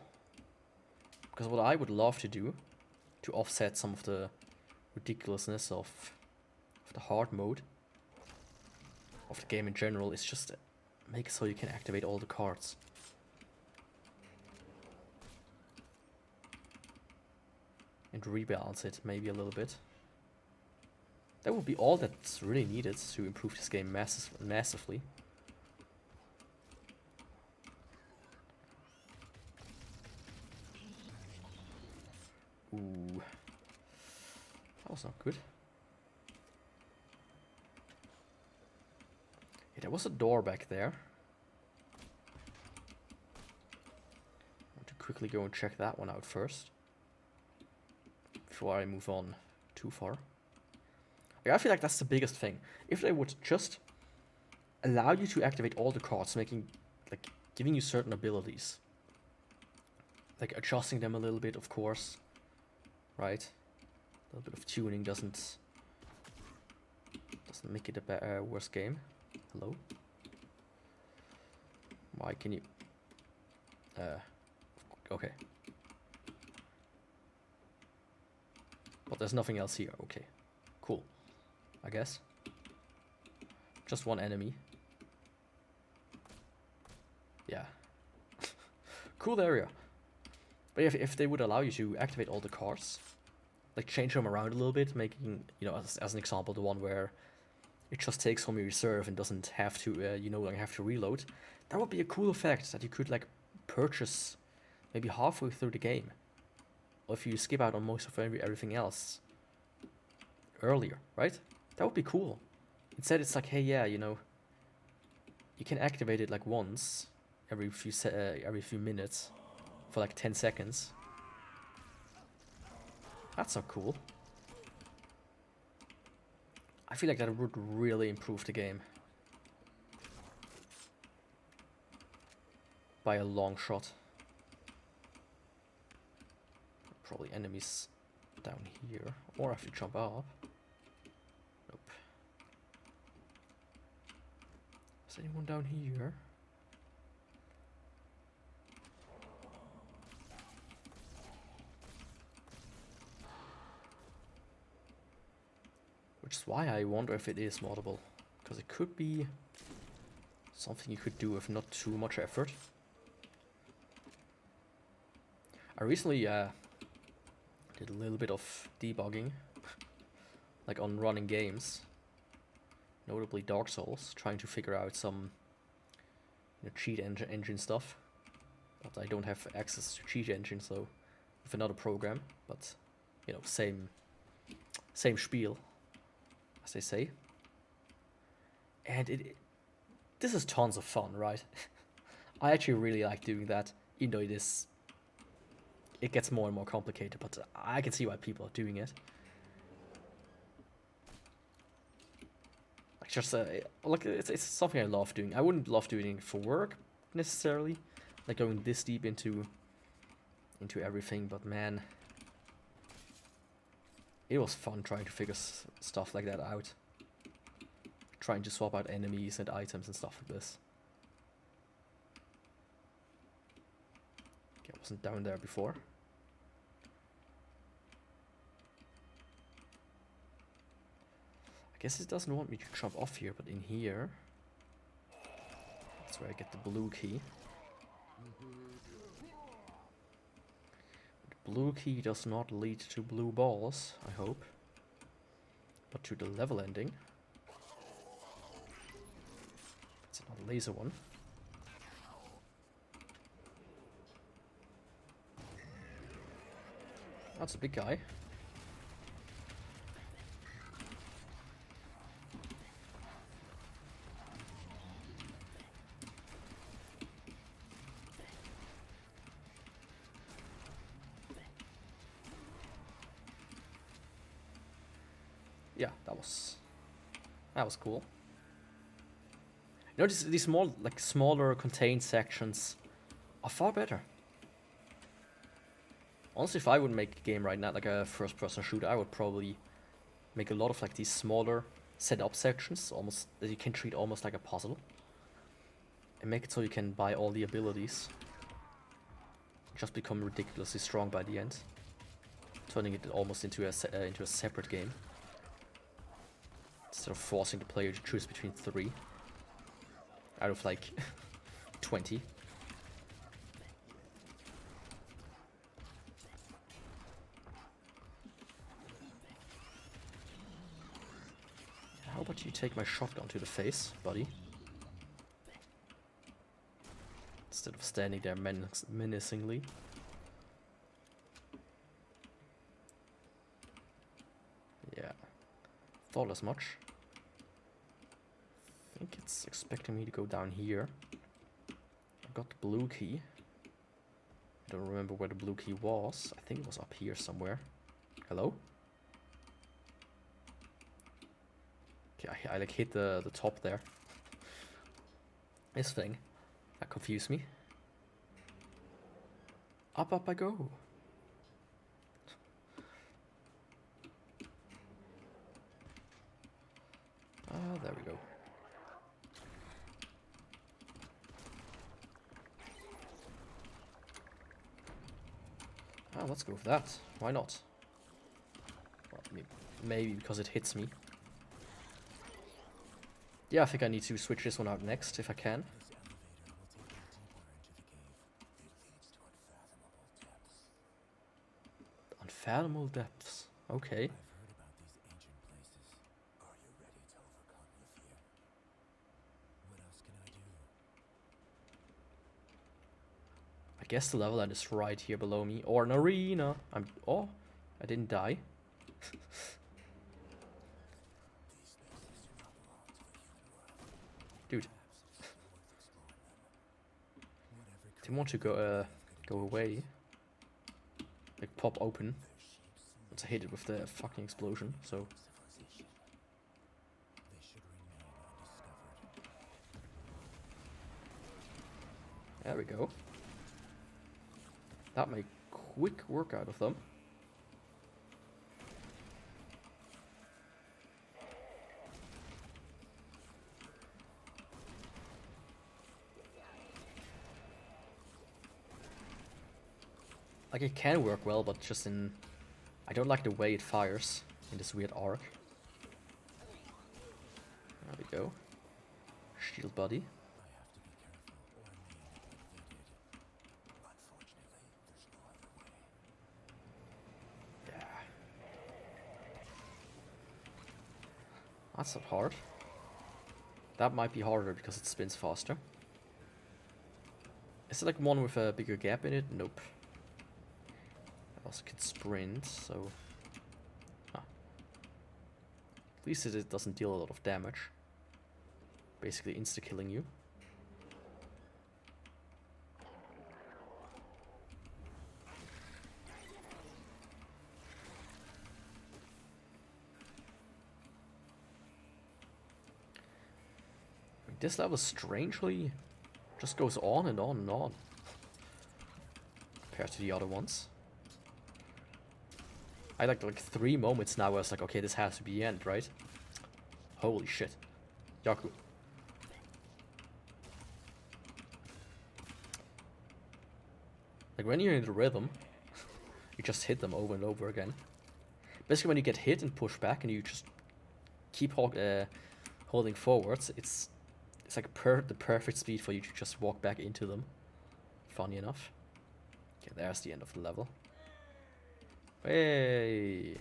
Because what I would love to do to offset some of the ridiculousness of the hard mode of the game in general is just make it so you can activate all the cards. And rebalance it maybe a little bit. That would be all that's really needed to improve this game massively. Ooh. That was not good. Yeah, there was a door back there. I want to quickly go and check that one out first, before I move on too far. Like, I feel like that's the biggest thing. If they would just allow you to activate all the cards, giving you certain abilities. Like adjusting them a little bit, of course. Right? A little bit of tuning doesn't make it a worse game. Hello? Why can you... okay. But there's nothing else here. Okay. Cool. I guess. Just one enemy. Yeah. Cool area. But if they would allow you to activate all the cards, like change them around a little bit, making, you know, as an example, the one where it just takes from your reserve and doesn't have to, you no longer have to reload, that would be a cool effect that you could, like, purchase maybe halfway through the game. Or if you skip out on most of everything else earlier, right? That would be cool. Instead, it's like, hey, yeah, you know, you can activate it like once every few minutes for like 10 seconds. That's not cool. I feel like that would really improve the game by a long shot. Probably enemies down here, or I have to jump up. Nope. Is anyone down here? Which is why I wonder if it is moddable, because it could be something you could do with not too much effort. I recently did a little bit of debugging, like on running games, notably Dark Souls, trying to figure out some cheat engine stuff. But I don't have access to cheat engine, so with another program. But same spiel, as they say. And this is tons of fun, right? I actually really like doing that, even though it gets more and more complicated, but I can see why people are doing it. Like just it's something I love doing. I wouldn't love doing it for work necessarily, like going this deep into everything, but man, it was fun trying to figure stuff like that out. Trying to swap out enemies and items and stuff like this. Okay, I wasn't down there before. I guess it doesn't want me to jump off here, but in here, that's where I get the blue key. The blue key does not lead to blue balls, I hope, but to the level ending. It's another laser one. That's a big guy. Yeah, that was cool. These small, smaller contained sections are far better. Honestly, if I would make a game right now, like a first-person shooter, I would probably make a lot of these smaller set-up sections, almost that you can treat almost like a puzzle, and make it so you can buy all the abilities. Just become ridiculously strong by the end, turning it almost into a separate game, instead of forcing the player to choose between 3 out of 20. How about you take my shotgun to the face, buddy? Instead of standing there menacingly. Yeah, thought as much. I think it's expecting me to go down here. I got the blue key. I don't remember where the blue key was. I think it was up here somewhere. Hello? Okay, I hit the top there. This thing. That confused me. Up I go. There we go. Let's go for that. Why not? Well, maybe because it hits me. Yeah, I think I need to switch this one out next, if I can. Unfathomable depths. Okay. I've heard about these ancient places. Are you ready to overcome your fear? What else can I do? I guess the level end is right here below me. Or an arena. Oh, I didn't die. Dude. Didn't want to go away. Like pop open. Once I hit it with the fucking explosion, so. There we go. That made quick work out of them. Like, it can work well, but just I don't like the way it fires in this weird arc. There we go. Shield buddy. Yeah. That's not hard. That might be harder because it spins faster. Is it like one with a bigger gap in it? Nope. I also can sprint, so... At least it doesn't deal a lot of damage. Basically insta-killing you. This level strangely just goes on and on and on compared to the other ones. I like 3 moments now where I was like, okay, this has to be the end, right? Holy shit. Yaku. Like when you're in the rhythm, you just hit them over and over again. Basically when you get hit and push back and you just keep holding forwards, it's like the perfect speed for you to just walk back into them. Funny enough. Okay, there's the end of the level. Hey!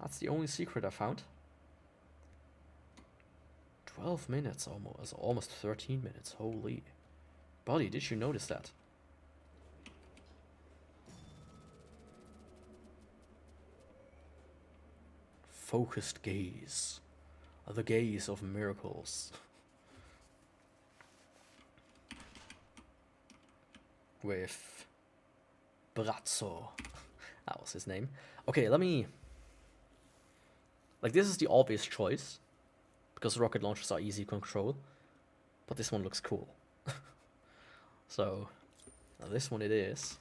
That's the only secret I found. 12 minutes almost 13 minutes. Holy. Buddy, did you notice that? Focused gaze. The gaze of miracles. With Brazzo. That was his name. Okay, let me... Like, this is the obvious choice. Because rocket launchers are easy to control. But this one looks cool. So, this one it is.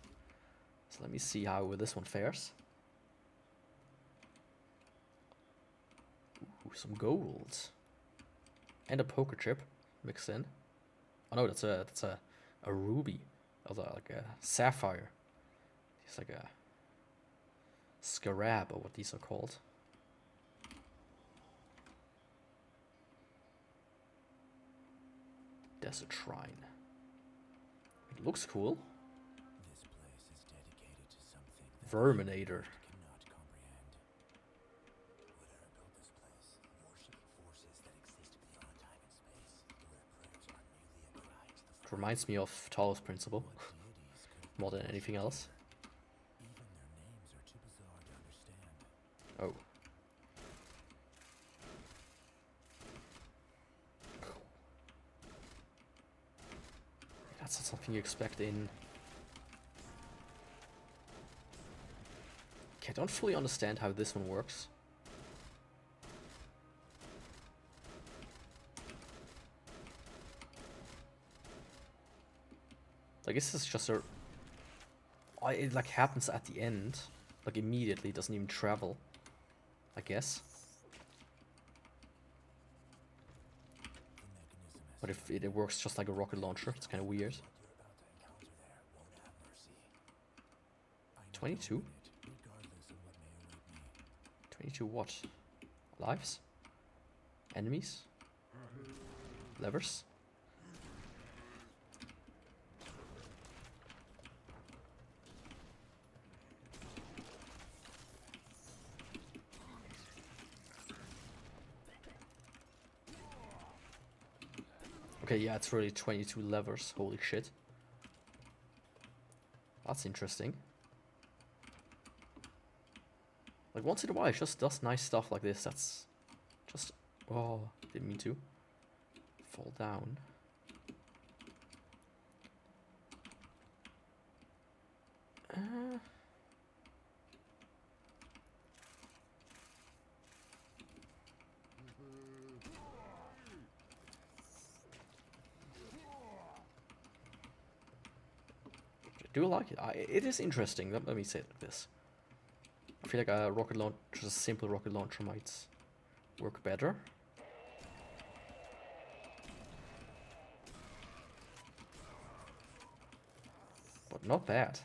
So let me see how this one fares. Ooh, some gold. And a poker chip mixed in. Oh no, that's a ruby. Like a sapphire. It's like a scarab, or what these are called. Desert Shrine. It looks cool. This place is dedicated to something that Verminator. cannot comprehend. Whatever built this place, worshipping forces that exist beyond time and space, where prayers are merely a cry to the It reminds me of Talos Principle what deities could more than anything else. even their names are too bizarre to understand. Oh. That's not something you expect in... Okay, I don't fully understand how this one works. I guess it's just a... It like happens at the end. Like immediately, it doesn't even travel. I guess. The mechanism has But if it works just like a rocket launcher, it's kind of weird. what you're about to encounter there won't have mercy. I know 22? it, regardless of what may await me. 22 what? Lives? Enemies? Levers? Okay, yeah, it's really 22 levers. Holy shit. That's interesting. Like, once in a while, it just does nice stuff like this. That's just... Oh, didn't mean to. Fall down. I do like it. It is interesting. Let me say it like this. I feel like a rocket launcher, just a simple rocket launcher, might work better. But not bad.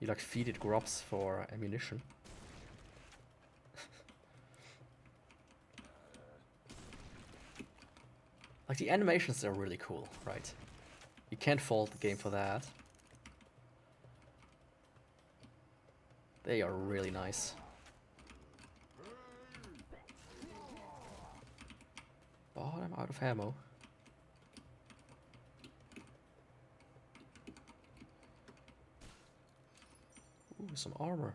You like feed it grubs for ammunition. Like the animations are really cool, right? You can't fault the game for that. They are really nice. But I'm out of ammo. Ooh, some armor.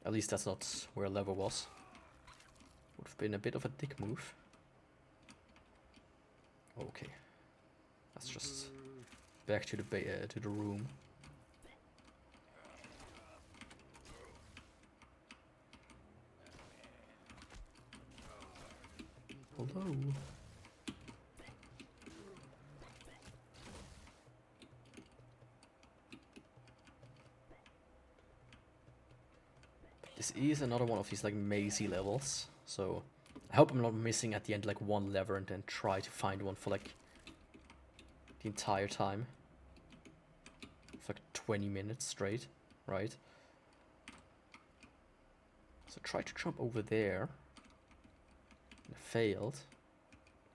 At least that's not where lever was. Would have been a bit of a dick move. Okay. Let's just back to the room. Hello. This is another one of these like mazy levels, so I hope I'm not missing at the end like one lever and then try to find one for like the entire time. For like 20 minutes straight, right? So try to jump over there. And it failed.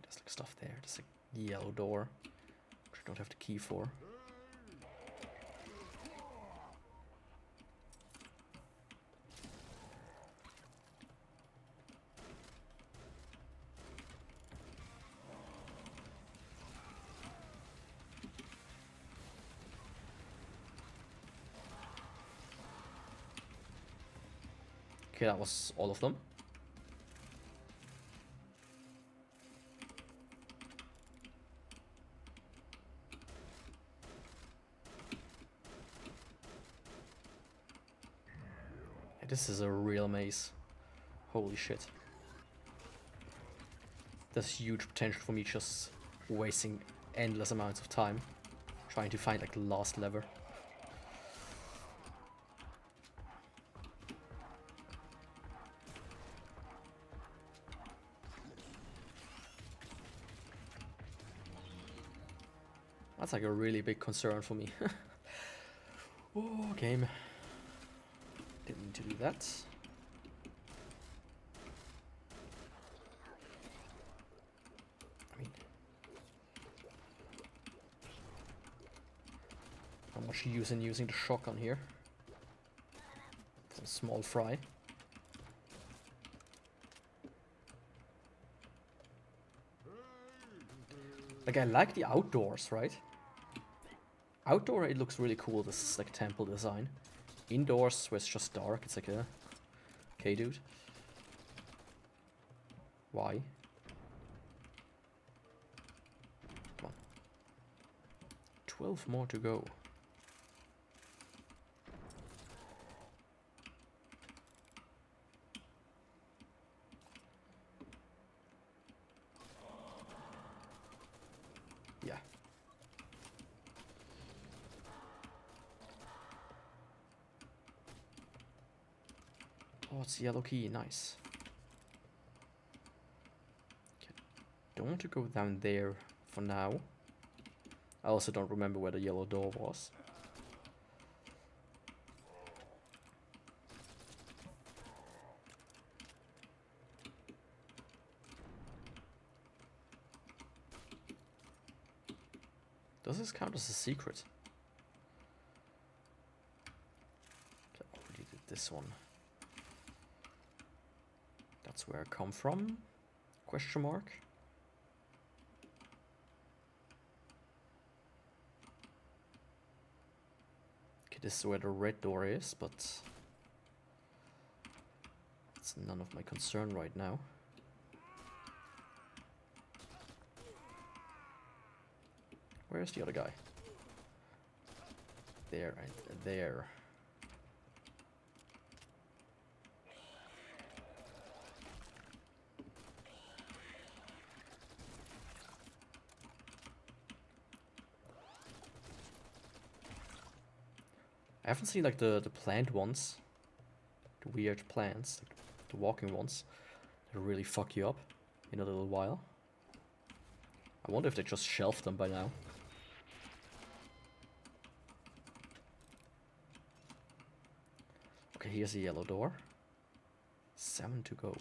There's like stuff there. There's a yellow door, which I don't have the key for. Okay, that was all of them. Yeah, this is a real maze. Holy shit. There's huge potential for me just wasting endless amounts of time trying to find like the last lever. That's like a really big concern for me. Oh, game. Didn't need to do that. I mean, how much use in using the shotgun here? Some small fry. Like, I like the outdoors, right? Outdoor, it looks really cool, this like temple design. Indoors, where it's just dark, it's like a... Okay, dude. Why? Come on. 12 more to go. Yeah. Oh, it's the yellow key, nice. Okay. Don't want to go down there for now. I also don't remember where the yellow door was. Does this count as a secret? Okay, I already did this one. That's where I come from? Question mark. Okay, this is where the red door is, but it's none of my concern right now. Where's the other guy? There and there. I haven't seen like the plant ones. The weird plants, like the walking ones. That really fuck you up in a little while. I wonder if they just shelved them by now. Okay, here's the yellow door. 7 to go.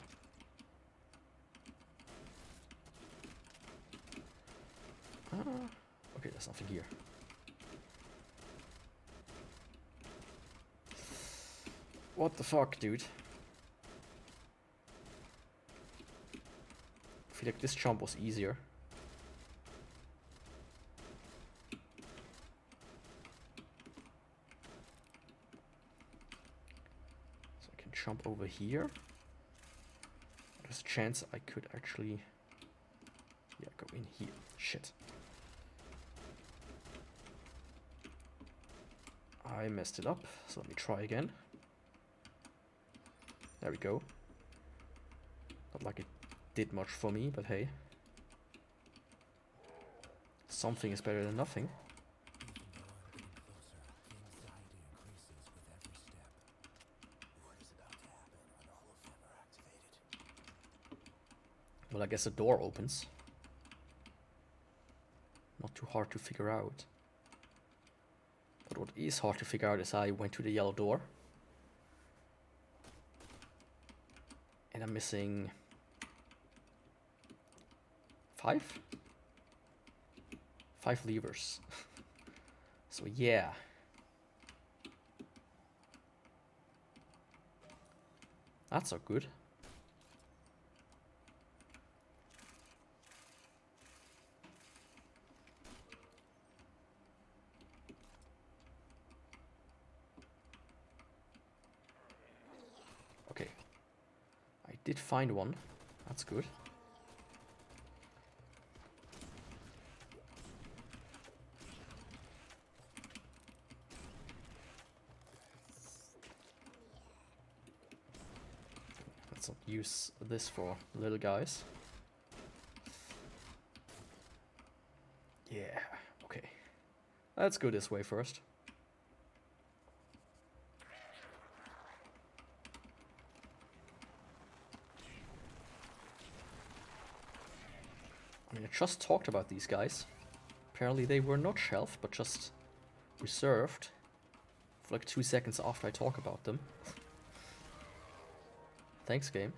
Okay, there's nothing here. What the fuck, dude? I feel like this jump was easier. So I can jump over here. There's a chance I could actually... yeah, go in here. Shit. I messed it up, so let me try again. There we go. Not like it did much for me, but hey. Something is better than nothing. Well, I guess a door opens. Not too hard to figure out. But what is hard to figure out is I went to the yellow door. And I'm missing... 5? 5 levers. So yeah. That's not good. Okay. I did find one. That's good. Let's not use this for little guys. Yeah, okay. Let's go this way first. I mean, I just talked about these guys. Apparently they were not shelved, but just reserved for like 2 seconds after I talk about them. Thanks, game.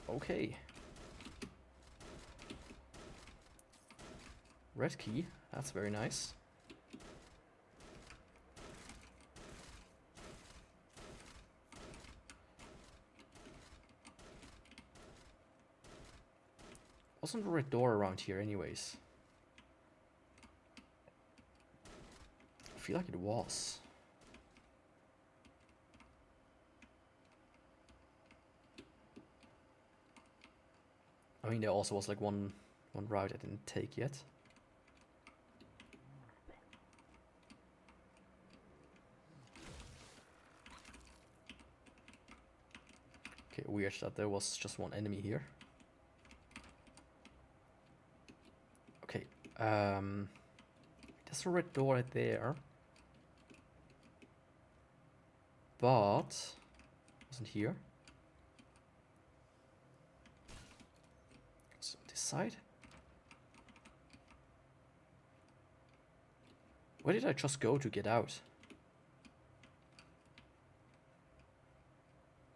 Okay. Red key, that's very nice. Wasn't a red door around here anyways? I feel like it was. I mean, there also was like one route I didn't take yet. Okay, weird that there was just one enemy here. Okay, there's a red door right there. But wasn't here. So this side. Where did I just go to get out?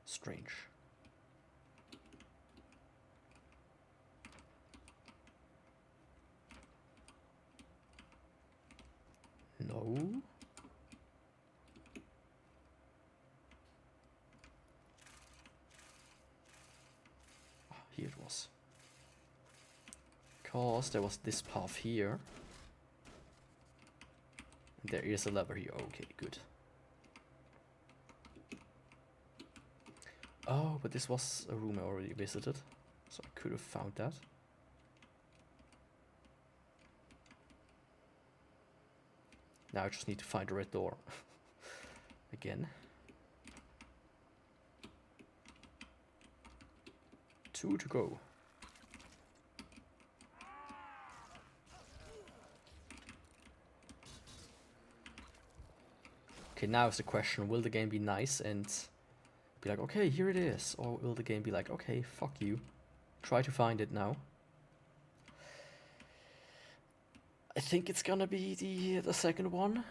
Strange. No. Ah, here it was. Because there was this path here. And there is a lever here. Okay, good. Oh, but this was a room I already visited. So I could have found that. Now I just need to find the red door. Again. 2 to go. Okay, now is the question, will the game be nice and be like, okay, here it is? Or will the game be like, okay, fuck you. Try to find it now. I think it's gonna be the second one.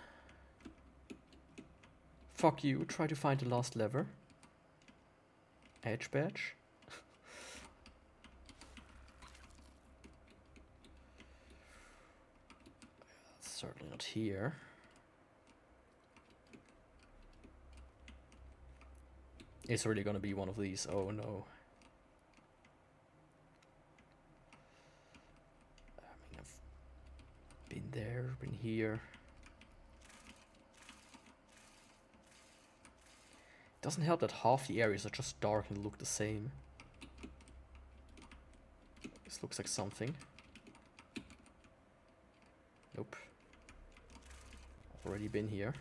Fuck you, try to find the last lever. Edge badge. Certainly not here. It's really gonna be one of these. Oh no. I mean, I've been there, been here. Doesn't help that half the areas are just dark and look the same. This looks like something. Nope. Already been here.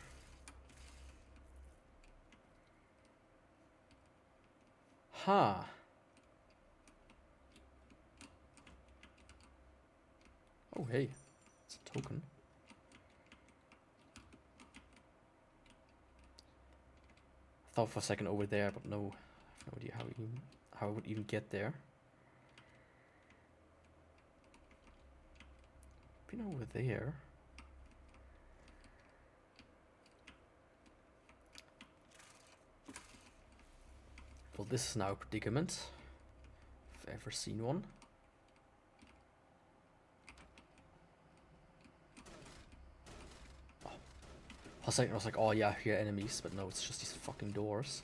Huh. Oh hey, it's a token. I thought for a second over there, but no. I have no idea how I would even get there. Been over there. Well, this is now a predicament, if I've ever seen one. Oh. I was like, oh yeah, here are enemies, but no, it's just these fucking doors.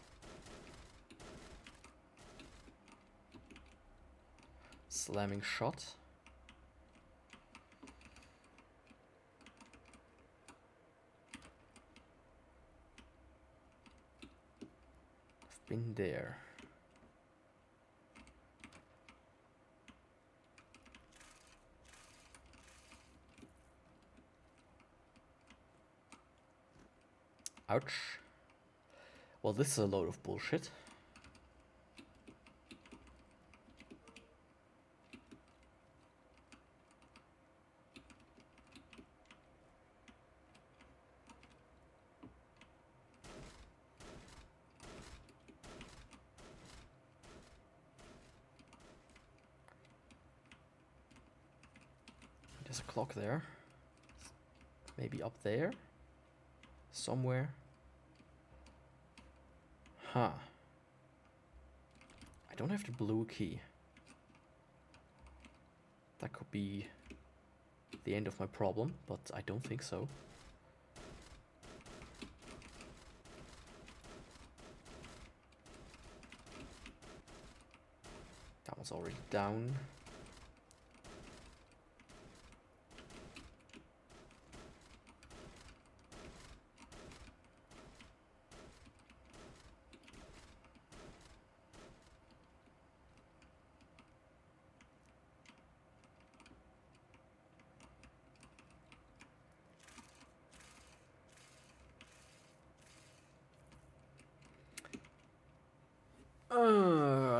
Slamming shot. I've been there. Ouch. Well, this is a load of bullshit. There's a clock there. Maybe up there? Somewhere? Huh. I don't have the blue key. That could be the end of my problem, but I don't think so. That one's already down.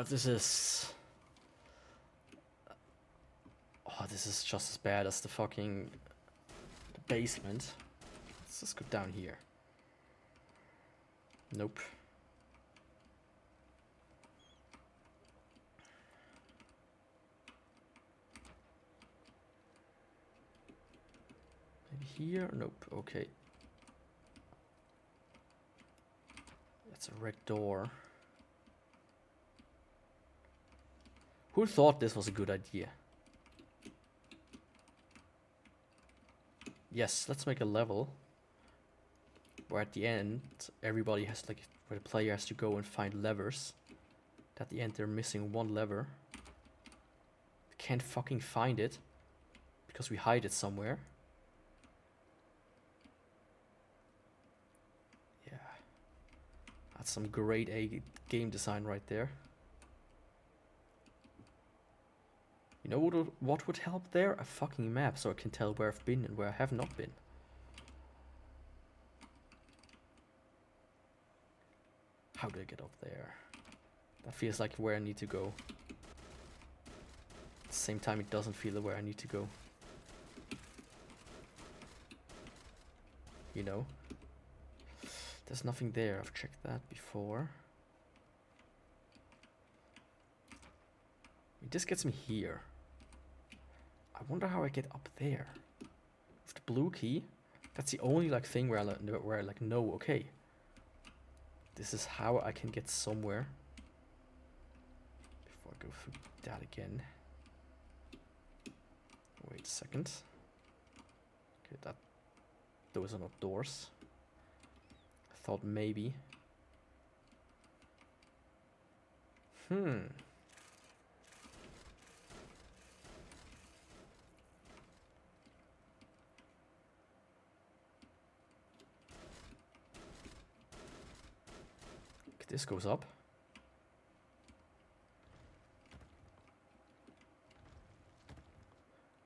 This is... Oh, this is just as bad as the fucking basement. Let's just go down here. Nope. Maybe here? Nope. Okay. That's a red door. Who thought this was a good idea? Yes, let's make a level where at the end everybody has like, where the player has to go and find levers. At the end they're missing one lever. Can't fucking find it because we hide it somewhere. Yeah, that's some grade A game design right there. You know what would help there? A fucking map so I can tell where I've been and where I have not been. How do I get up there? That feels like where I need to go. At the same time, it doesn't feel where I need to go. You know? There's nothing there. I've checked that before. This gets me here. I wonder how I get up there. With the blue key, that's the only like thing where I like know, okay, this is how I can get somewhere. Before I go through that again. Wait a second. Okay, those are not doors. I thought maybe. This goes up.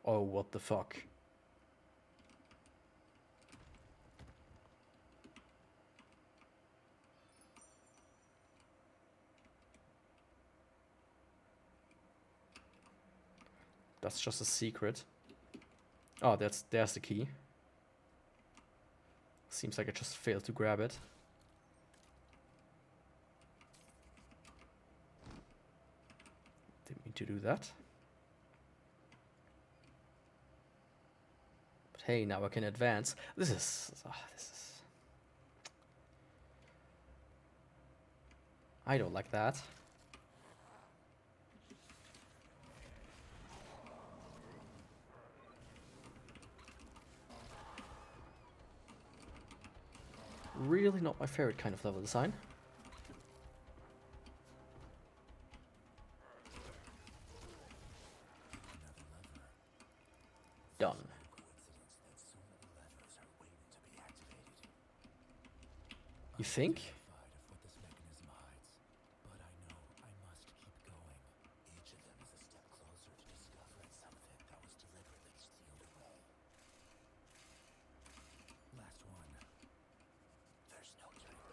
Oh, what the fuck? That's just a secret. Oh, there's the key. Seems like I just failed to grab it. Didn't mean to do that. But hey, now I can advance. This is... I don't like that. Really not my favorite kind of level design. Done. You think?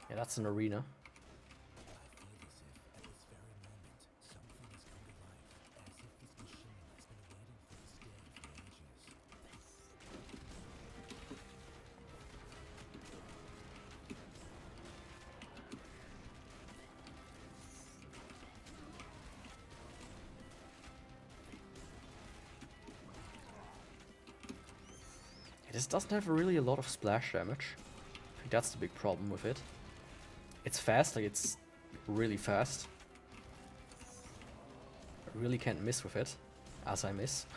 Yeah, that's an arena. This doesn't have really a lot of splash damage. I think that's the big problem with it. It's fast, like it's really fast. I really can't miss with it, as I miss.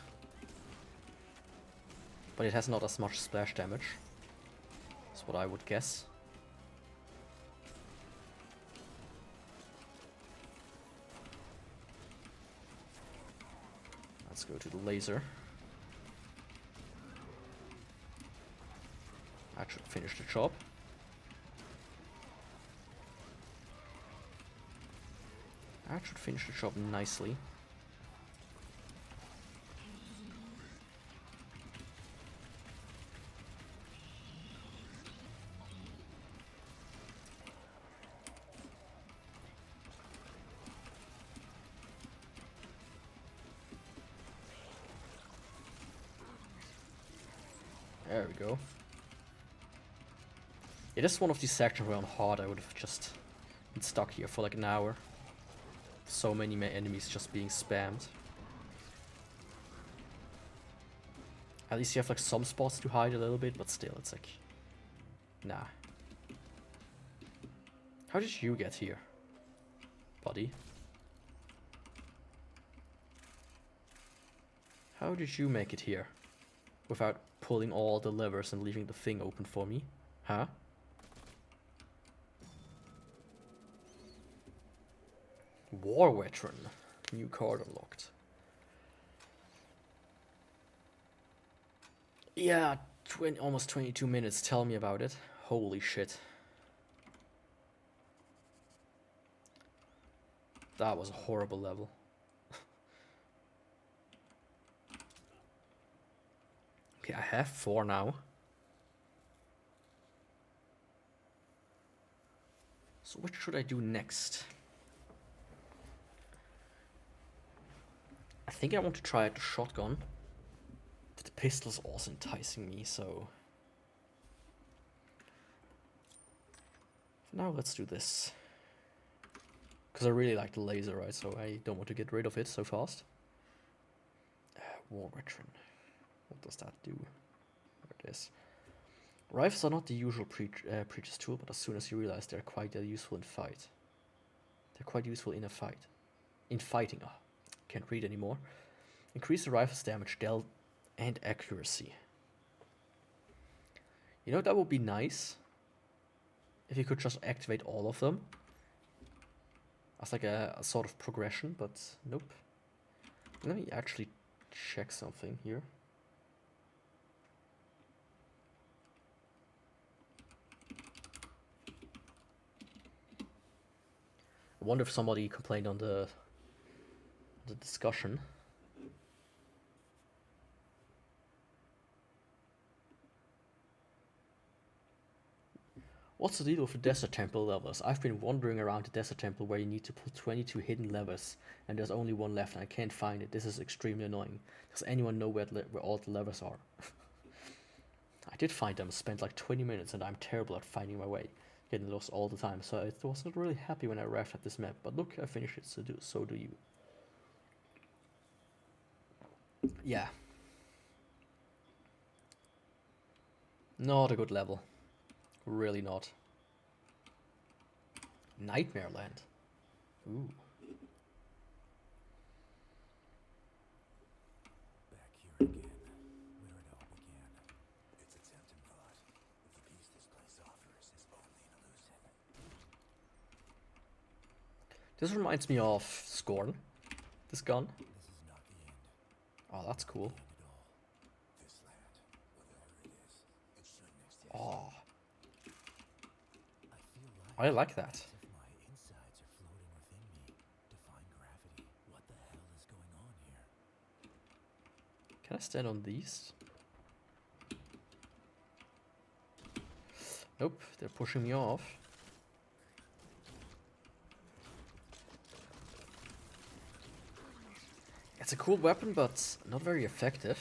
But it has not as much splash damage. That's what I would guess. Let's go to the laser. That should finish the job. That should finish the job nicely. There we go. It is one of these sections where on hard I would have just been stuck here for like an hour. So many enemies just being spammed. At least you have like some spots to hide a little bit, but still it's like... Nah. How did you get here, buddy? How did you make it here? Without pulling all the levers and leaving the thing open for me? Huh? War Veteran. New card unlocked. Yeah, almost 22 minutes. Tell me about it. Holy shit. That was a horrible level. Okay, I have 4 now. So what should I do next? I think I want to try out the shotgun. But the pistol's also enticing me, so... For now, let's do this. Because I really like the laser, right? So I don't want to get rid of it so fast. War Veteran. What does that do? Where Yes. Rifles are not the usual preacher's tool, but as soon as you realize they're quite useful in fight. They're quite useful in a fight. In fighting. Oh, can't read anymore. Increase the rifle's damage dealt and accuracy. You know, that would be nice if you could just activate all of them as like a sort of progression, but nope. Let me actually check something here. I wonder if somebody complained on the discussion. What's the deal with the desert temple levels? I've been wandering around the desert temple where you need to pull 22 hidden levers, and there's only one left and I can't find it. This is extremely annoying. Does anyone know where all the levers are? I did find them, spent like 20 minutes, and I'm terrible at finding my way. Getting lost all the time, so I was not really happy when I arrived at this map. But look, I finished it, so do you. Yeah. Not a good level. Really not. Nightmare Land. Ooh. Back here again, where it all began. It's a tempting thought. If the peace this place offers is only an illusion. This reminds me of Scorn. This gun. This is not the end. Oh, that's cool. The end at all. This land, whatever it is, it shouldn't exist. Oh, I feel I like that. as if my insides are floating within me, defying gravity. What the hell is going on here? Can I stand on these? Nope, they're pushing me off. It's a cool weapon, but not very effective.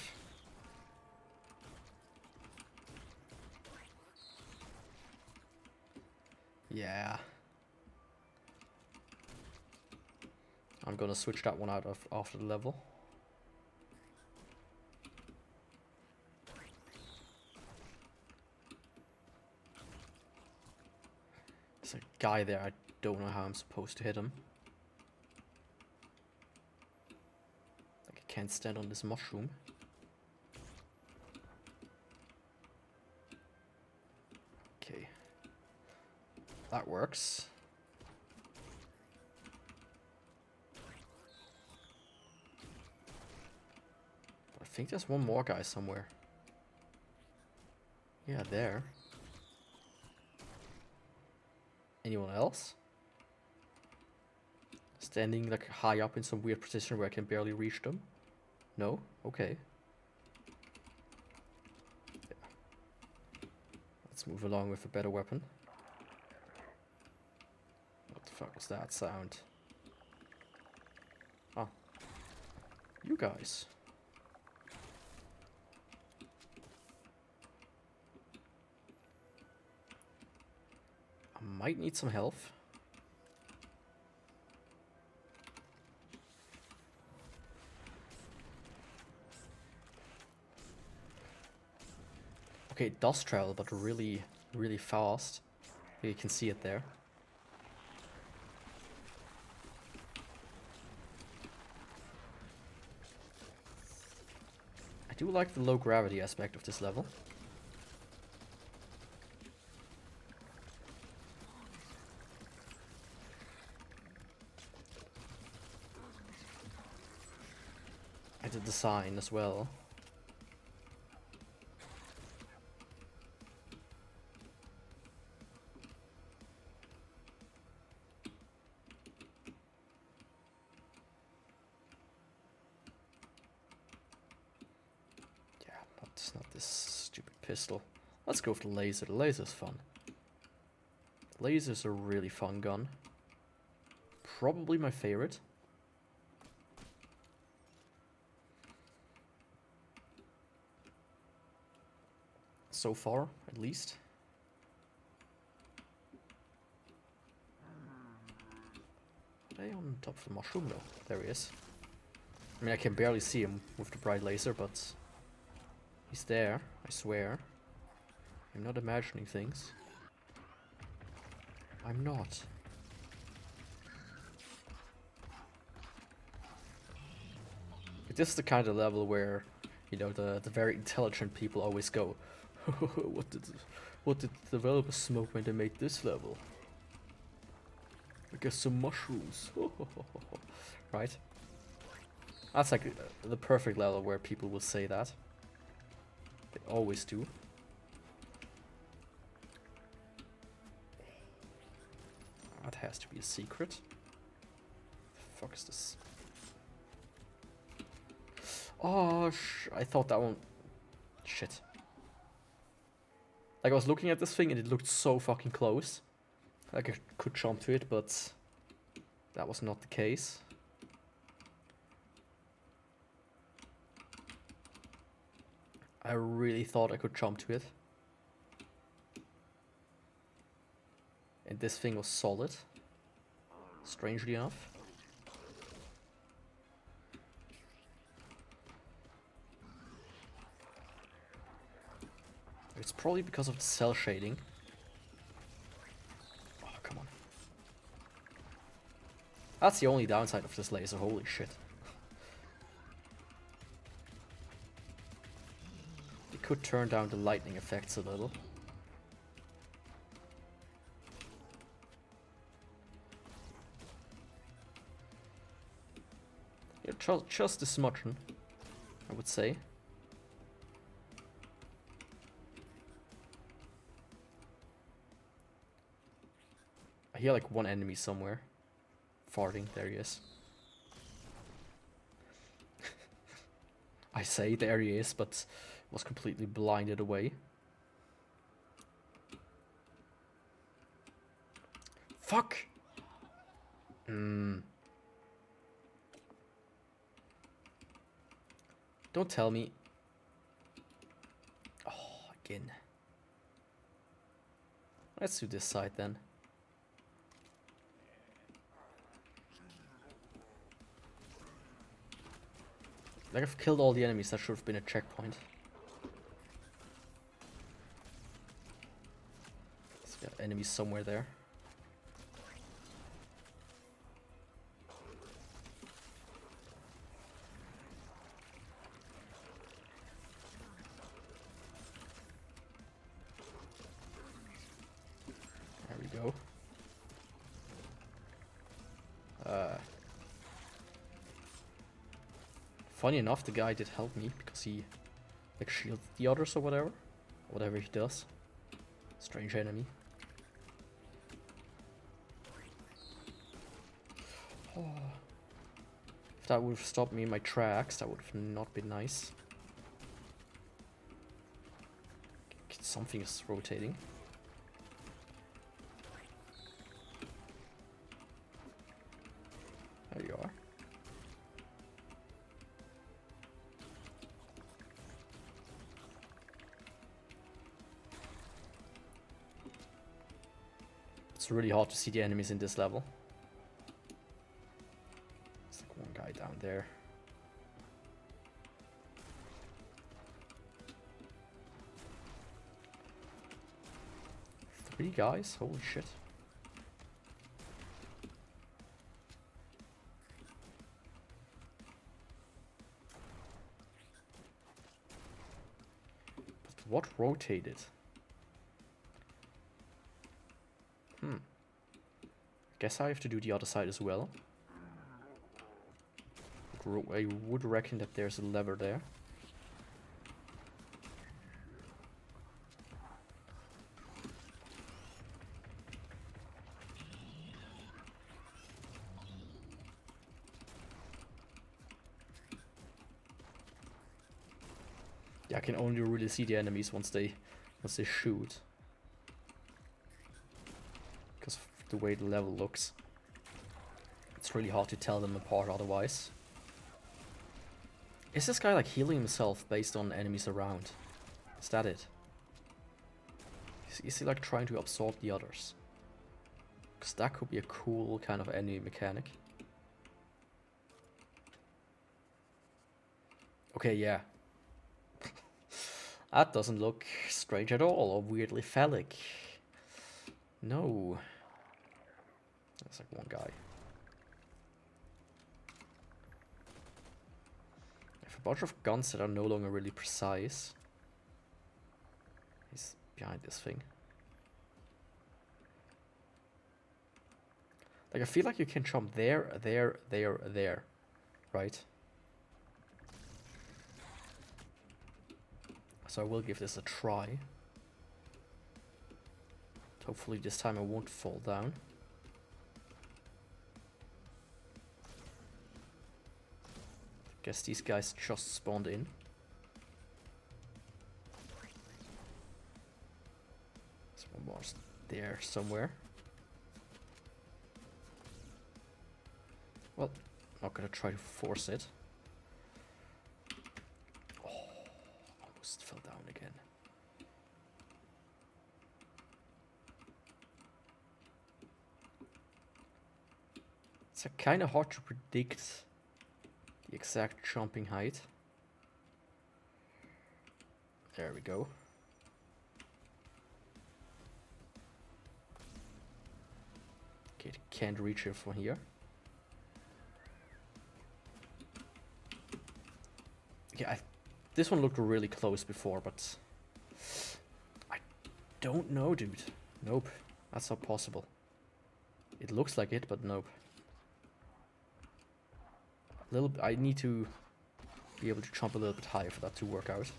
Yeah. I'm gonna switch that one out after the level. There's a guy there, I don't know how I'm supposed to hit him. Like I can't stand on this mushroom. Okay. That works. I think there's one more guy somewhere. Yeah, there. Anyone else? Standing like high up in some weird position where I can barely reach them? No? Okay. Yeah. Let's move along with a better weapon. What the fuck was that sound? Ah. You guys. I might need some health. Okay, it does travel, but really, really fast. You can see it there. I do like the low gravity aspect of this level. And the design as well. Not this stupid pistol. Let's go with the laser. The laser's fun. Laser's a really fun gun. Probably my favorite. So far, at least. Are they on top of the mushroom? No, there he is. I mean, I can barely see him with the bright laser, but he's there, I swear. I'm not imagining things. I'm not. This is the kind of level where, you know, the very intelligent people always go, what did the developers smoke when they made this level? I guess some mushrooms. Right? That's like the perfect level where people will say that. They always do. That has to be a secret. The fuck is this? Oh, I thought that one... Shit. Like, I was looking at this thing and it looked so fucking close. Like, I could jump to it, but that was not the case. I really thought I could jump to it. And this thing was solid. Strangely enough. It's probably because of the cell shading. Oh, come on. That's the only downside of this laser, holy shit. They could turn down the lightning effects a little. Yeah, just this much, I would say. I hear like one enemy somewhere. Farting, there he is. I say there he is, but was completely blinded away. Fuck! Don't tell me. Oh, again. Let's do this side then. Like, I've killed all the enemies, that should have been a checkpoint. There's got enemies somewhere there. There we go. Funny enough, the guy did help me because he like shielded the others or whatever. Whatever he does. Strange enemy. Oh. If that would have stopped me in my tracks, that would have not been nice. Something is rotating. There you are. It's really hard to see the enemies in this level. There's like one guy down there. Three guys? Holy shit. But what rotated? Guess I have to do the other side as well. I would reckon that there's a lever there. Yeah, I can only really see the enemies once they shoot. Because of the way the level looks. It's really hard to tell them apart otherwise. Is this guy like healing himself based on enemies around? Is that it? Is he like trying to absorb the others? Because that could be a cool kind of enemy mechanic. Okay, yeah. That doesn't look strange at all, or weirdly phallic. No. That's like one guy. I have a bunch of guns that are no longer really precise. He's behind this thing. Like, I feel like you can jump there, there, right? So I will give this a try. Hopefully this time I won't fall down. Guess these guys just spawned in. There's one more there somewhere. Well, not gonna try to force it. Oh, almost fell down again. It's kind of hard to predict the exact jumping height. There we go. Okay, can't reach it from here. Yeah, this one looked really close before, but I don't know, dude. Nope, that's not possible. It looks like it, but nope. I need to be able to jump a little bit higher for that to work out.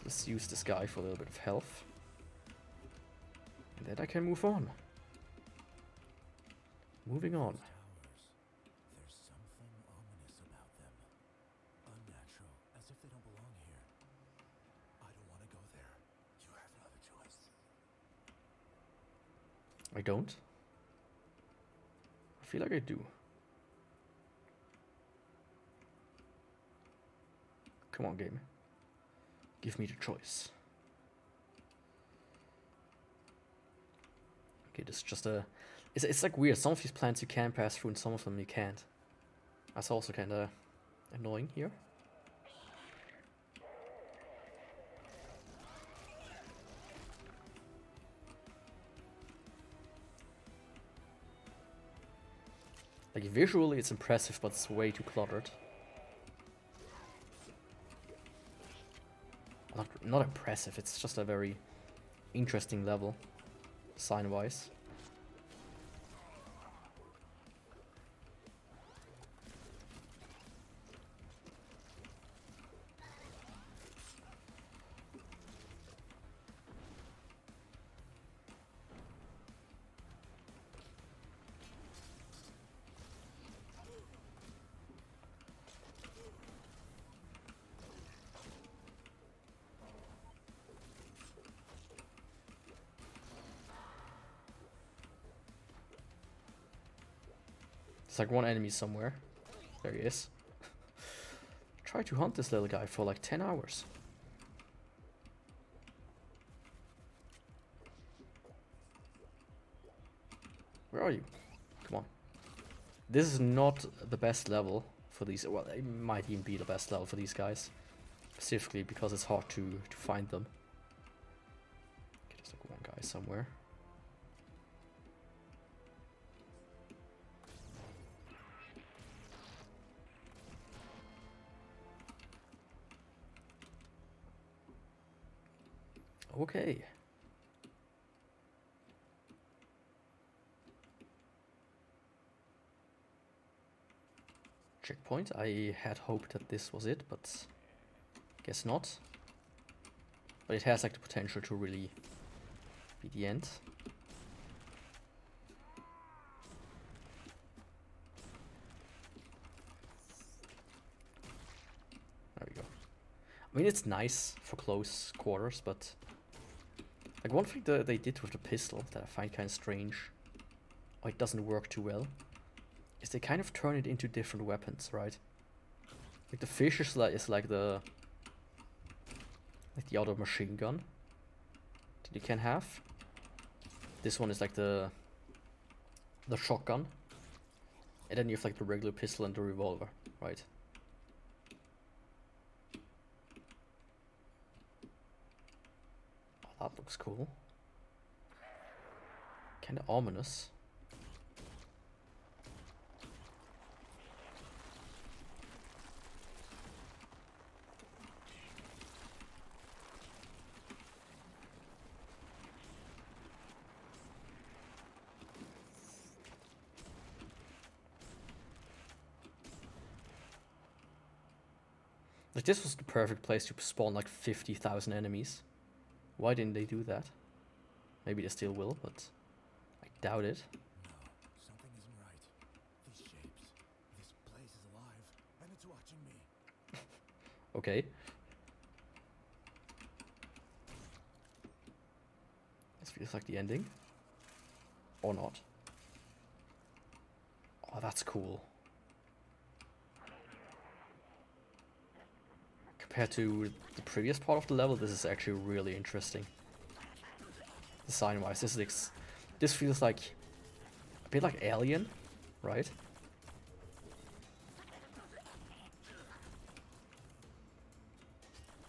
Let's use this guy for a little bit of health. And then I can move on. Moving on. There's something ominous about them. Unnatural, as if they don't belong here. I don't want to go there. You have another choice. I don't. I feel like I do. Come on, game. Give me the choice. Okay, this is just a... It's like weird. Some of these plants you can pass through and some of them you can't. That's also kind of annoying here. Like, visually it's impressive, but it's way too cluttered. Not impressive, it's just a very interesting level, design-wise. There's like one enemy somewhere. There he is. Try to hunt this little guy for like 10 hours. Where are you? Come on. This is not the best level for these. Well, it might even be the best level for these guys. Specifically because it's hard to find them. Okay, there's like one guy somewhere. Okay. Checkpoint. I had hoped that this was it, but guess not. But it has like the potential to really be the end. There we go. I mean, it's nice for close quarters, but like one thing that they did with the pistol that I find kind of strange, or it doesn't work too well, is they kind of turn it into different weapons, right? Like the fish is like the other machine gun that you can have. This one is like the shotgun, and then you have like the regular pistol and the revolver, right? That looks cool. Kinda ominous. Like, this was the perfect place to spawn like 50,000 enemies. Why didn't they do that? Maybe they still will, but I doubt it. No, something isn't right. These shapes. This place is alive, and it's watching me. Okay. This feels like the ending. Or not. Oh, that's cool. Compared to the previous part of the level, this is actually really interesting. Design-wise, this feels like a bit like Alien, right?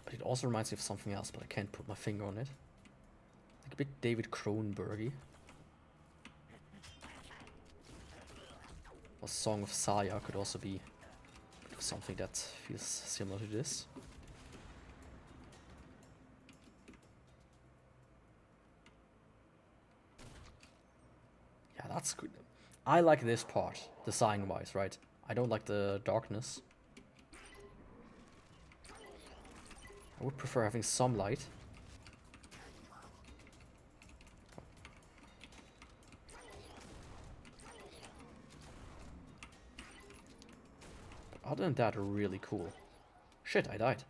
But it also reminds me of something else, but I can't put my finger on it. Like a bit David Cronenberg-y. Or Song of Saya could also be something that feels similar to this. Yeah, that's good. I like this part, design-wise, right? I don't like the darkness. I would prefer having some light. But other than that, really cool. Shit, I died.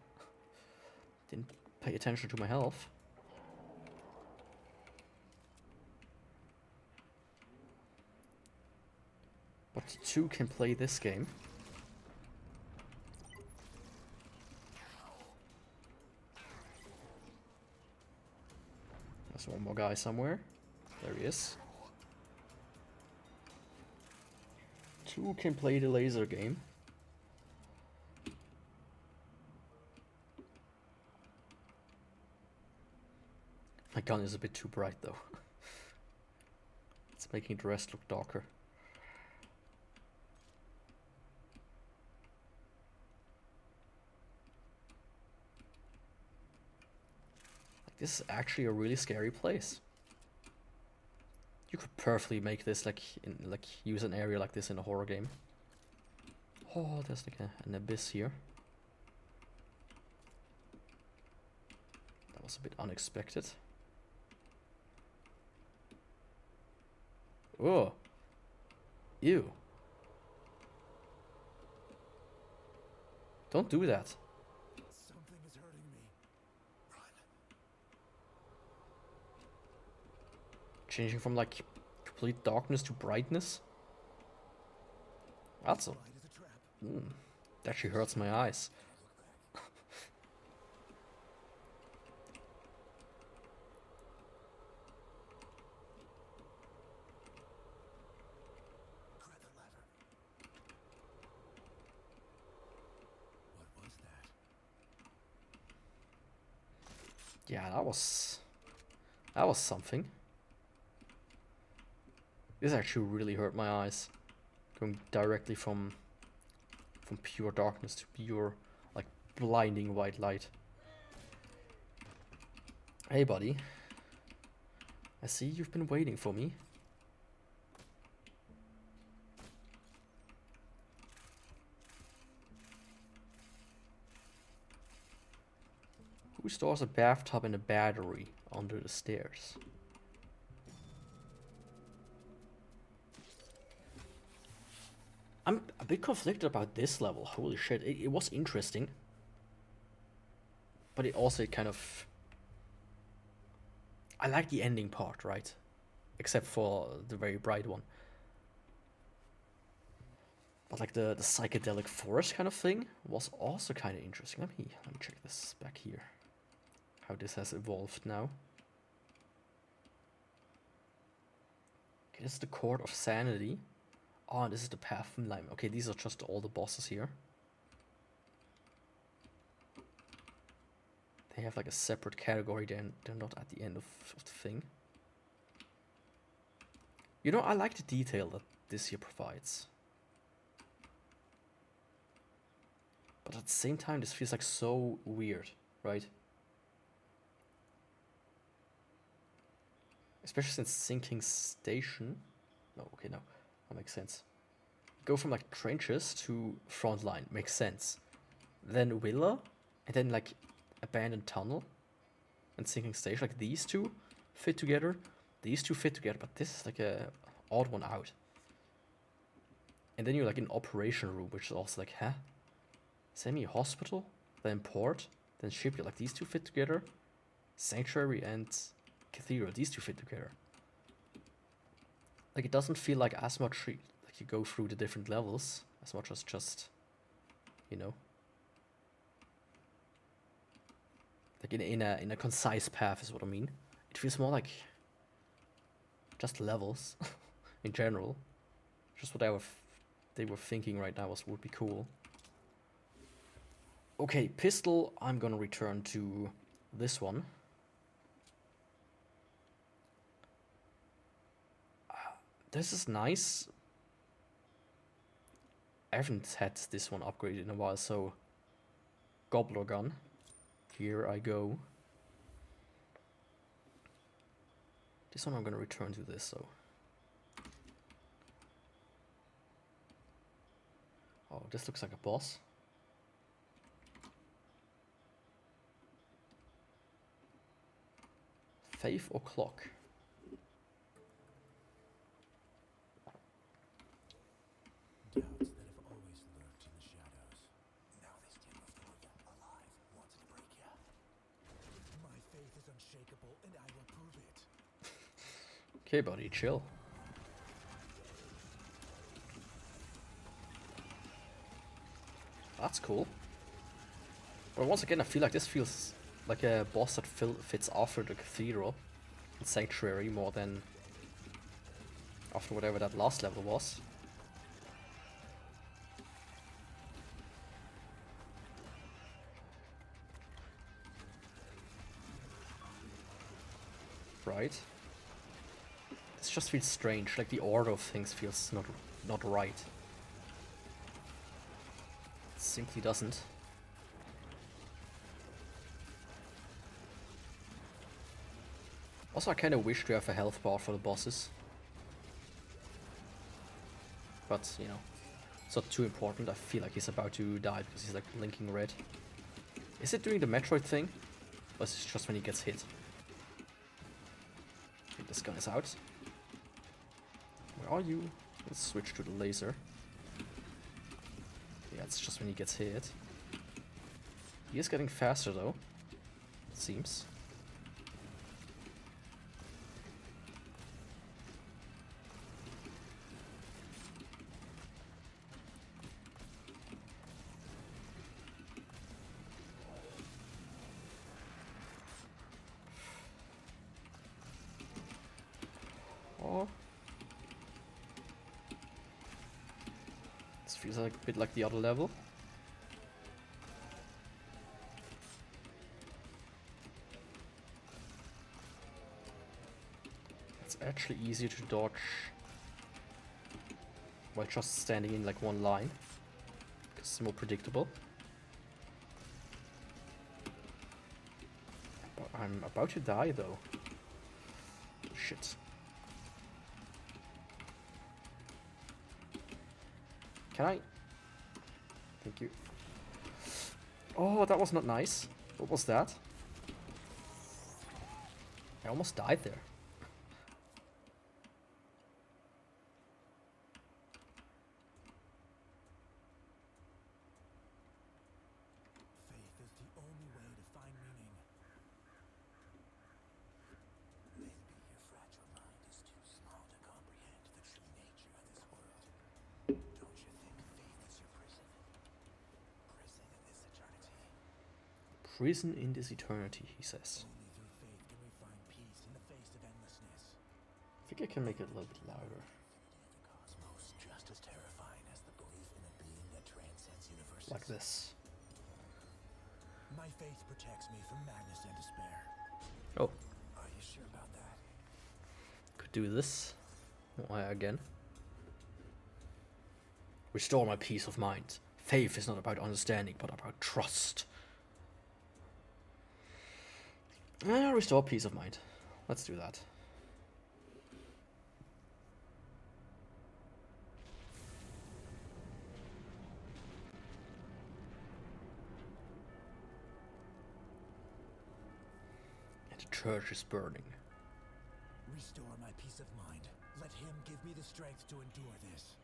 Didn't pay attention to my health. But two can play this game. There's one more guy somewhere. There he is. Two can play the laser game. My gun is a bit too bright though. It's making the rest look darker. Like, this is actually a really scary place. You could perfectly make this use an area like this in a horror game. Oh, there's like an abyss here. That was a bit unexpected. Oh. Ew. Don't do that. Something is hurting me. Run. Changing from like complete darkness to brightness. That's a... Light is a trap. That actually hurts my eyes. Look back. Grab the lever. What was that? Yeah, that was something. This actually really hurt my eyes. Going directly from pure darkness to pure, like, blinding white light. Hey, buddy. I see you've been waiting for me. Who stores a bathtub and a battery under the stairs? I'm a bit conflicted about this level. Holy shit, it was interesting. But it also kind of... I like the ending part, right? Except for the very bright one. But like the psychedelic forest kind of thing was also kind of interesting. Let me check this back here. How this has evolved now. Okay, this is the Court of Sanity. Oh, and this is the Path from Lime. Okay, these are just all the bosses here. They have like a separate category, then they're not at the end of the thing. You know, I like the detail that this here provides. But at the same time, this feels like so weird, right? Especially since sinking station. No, okay, no, that makes sense. Go from like trenches to front line, makes sense. Then villa, and then like abandoned tunnel and sinking station. Like these two fit together, these two fit together, but this is like a odd one out. And then you're like in operation room, which is also like, huh? Semi-hospital, then port, then shipyard. Like these two fit together. Sanctuary and cathedral, these two fit together. Like it doesn't feel like as much like you go through the different levels as much as just, you know, like in a concise path is what I mean. It feels more like just levels in general. Just what they were thinking right now would be cool. Okay, pistol, I'm gonna return to this one. This is nice. I haven't had this one upgraded in a while, so gobbler gun. Here I go. This one I'm gonna return to this, so. Oh, this looks like a boss. Faith or clock? Doubts that have always lurked in the shadows. Now they stand before you, alive, wanting to break you. My faith is unshakable, and I will prove it. Okay, buddy, chill. That's cool. But once again, I feel like this feels like a boss that fits after the cathedral and sanctuary more than after whatever that last level was. Right. This just feels strange, like the order of things feels not right. It simply doesn't. Also, I kind of wish to have a health bar for the bosses. But, you know, it's not too important. I feel like he's about to die because he's like blinking red. Is it doing the Metroid thing? Or is it just when he gets hit? Okay, this gun is out. Where are you? Let's switch to the laser. Yeah, it's just when he gets hit. He is getting faster though, it seems. Oh. This feels like a bit like the other level. It's actually easier to dodge while just standing in like one line, because it's more predictable. But I'm about to die though. Shit. Can I? Thank you. Oh, that was not nice. What was that? I almost died there. Faith is the only way to find meaning. Maybe your fragile mind is too small to comprehend the true nature of this world. Don't you think faith is your prison? Prison in this eternity. Prison in this eternity, he says. Only through faith can we find peace in the face of endlessness. I think I can make it a little bit louder. Infinity of the cosmos, just as terrifying as the belief in a being that transcends universes. Like this. My My faith protects me from madness and despair. Oh, Are you sure about that? could do this. Again. Restore my peace of mind. Faith is not about understanding, but about trust. Restore peace of mind. Let's do that. And the church is burning. Restore my peace of mind. Let him give me the strength to endure this.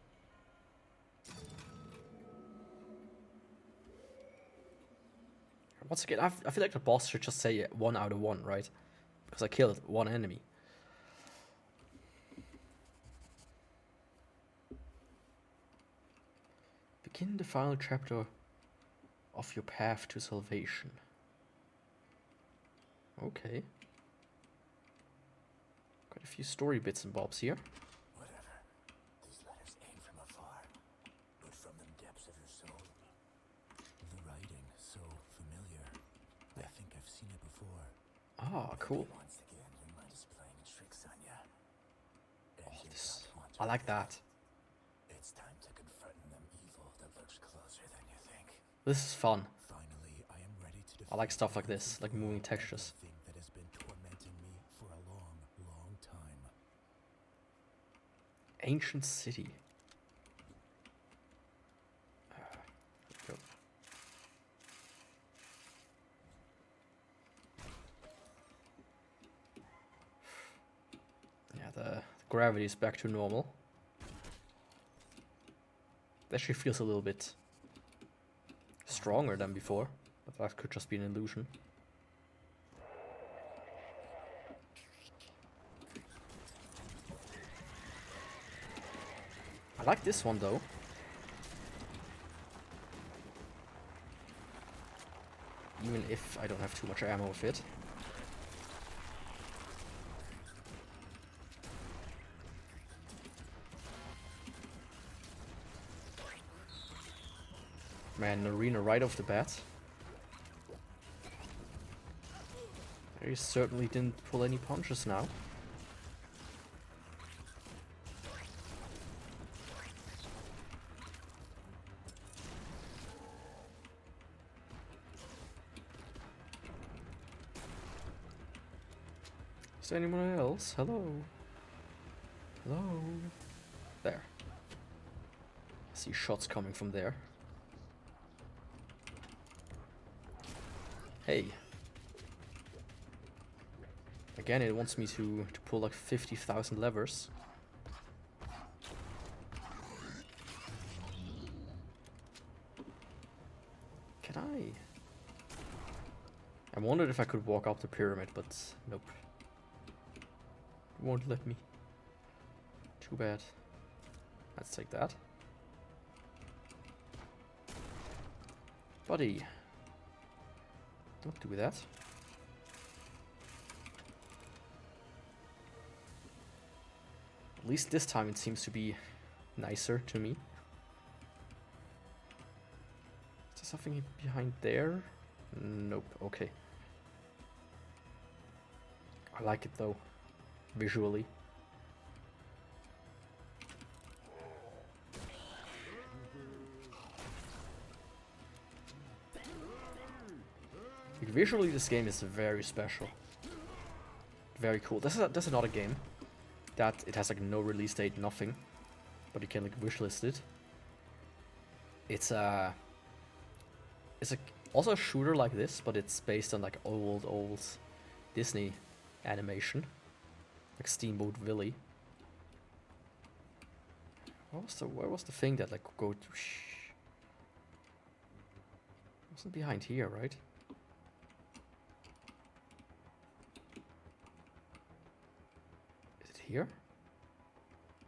Once again, I feel like the boss should just say 1 out of 1, right? Because I killed one enemy. Begin the final chapter of your path to salvation. Okay. Quite a few story bits and bobs here. Whatever. These letters ain't from afar, but from the depths of your soul. The writing, so familiar. I think I've seen it before. Ah, cool. Once again, your mind is playing tricks on ya. And you This, don't want to I like admit that. it. It's time to confront them evil that lurks closer than you think. This is fun. Finally, I am ready to I like defeat stuff like once this, and like for moving all textures. everything that has been tormenting me for a long, long time. Ancient city. Go. Yeah, the gravity is back to normal. It actually feels a little bit stronger than before, but that could just be an illusion. I like this one though. Even if I don't have too much ammo with it. Man, arena right off the bat. He certainly didn't pull any punches now. Is there anyone else? Hello? Hello? There. I see shots coming from there. Hey. Again, it wants me to pull like 50,000 levers. Can I? I wondered if I could walk up the pyramid, but nope. It won't let me. Too bad. Let's take that. Buddy. Don't do that. At least this time it seems to be nicer to me. Is there something behind there? Nope, okay. I like it though, visually. Like, visually this game is very special. Very cool. That's another game that it has like no release date, nothing, but you can like wishlist it. It's also a shooter like this, but it's based on like old Disney animation, like Steamboat Willie. Where was the thing that like could go to? Wasn't behind here, right? Is it here?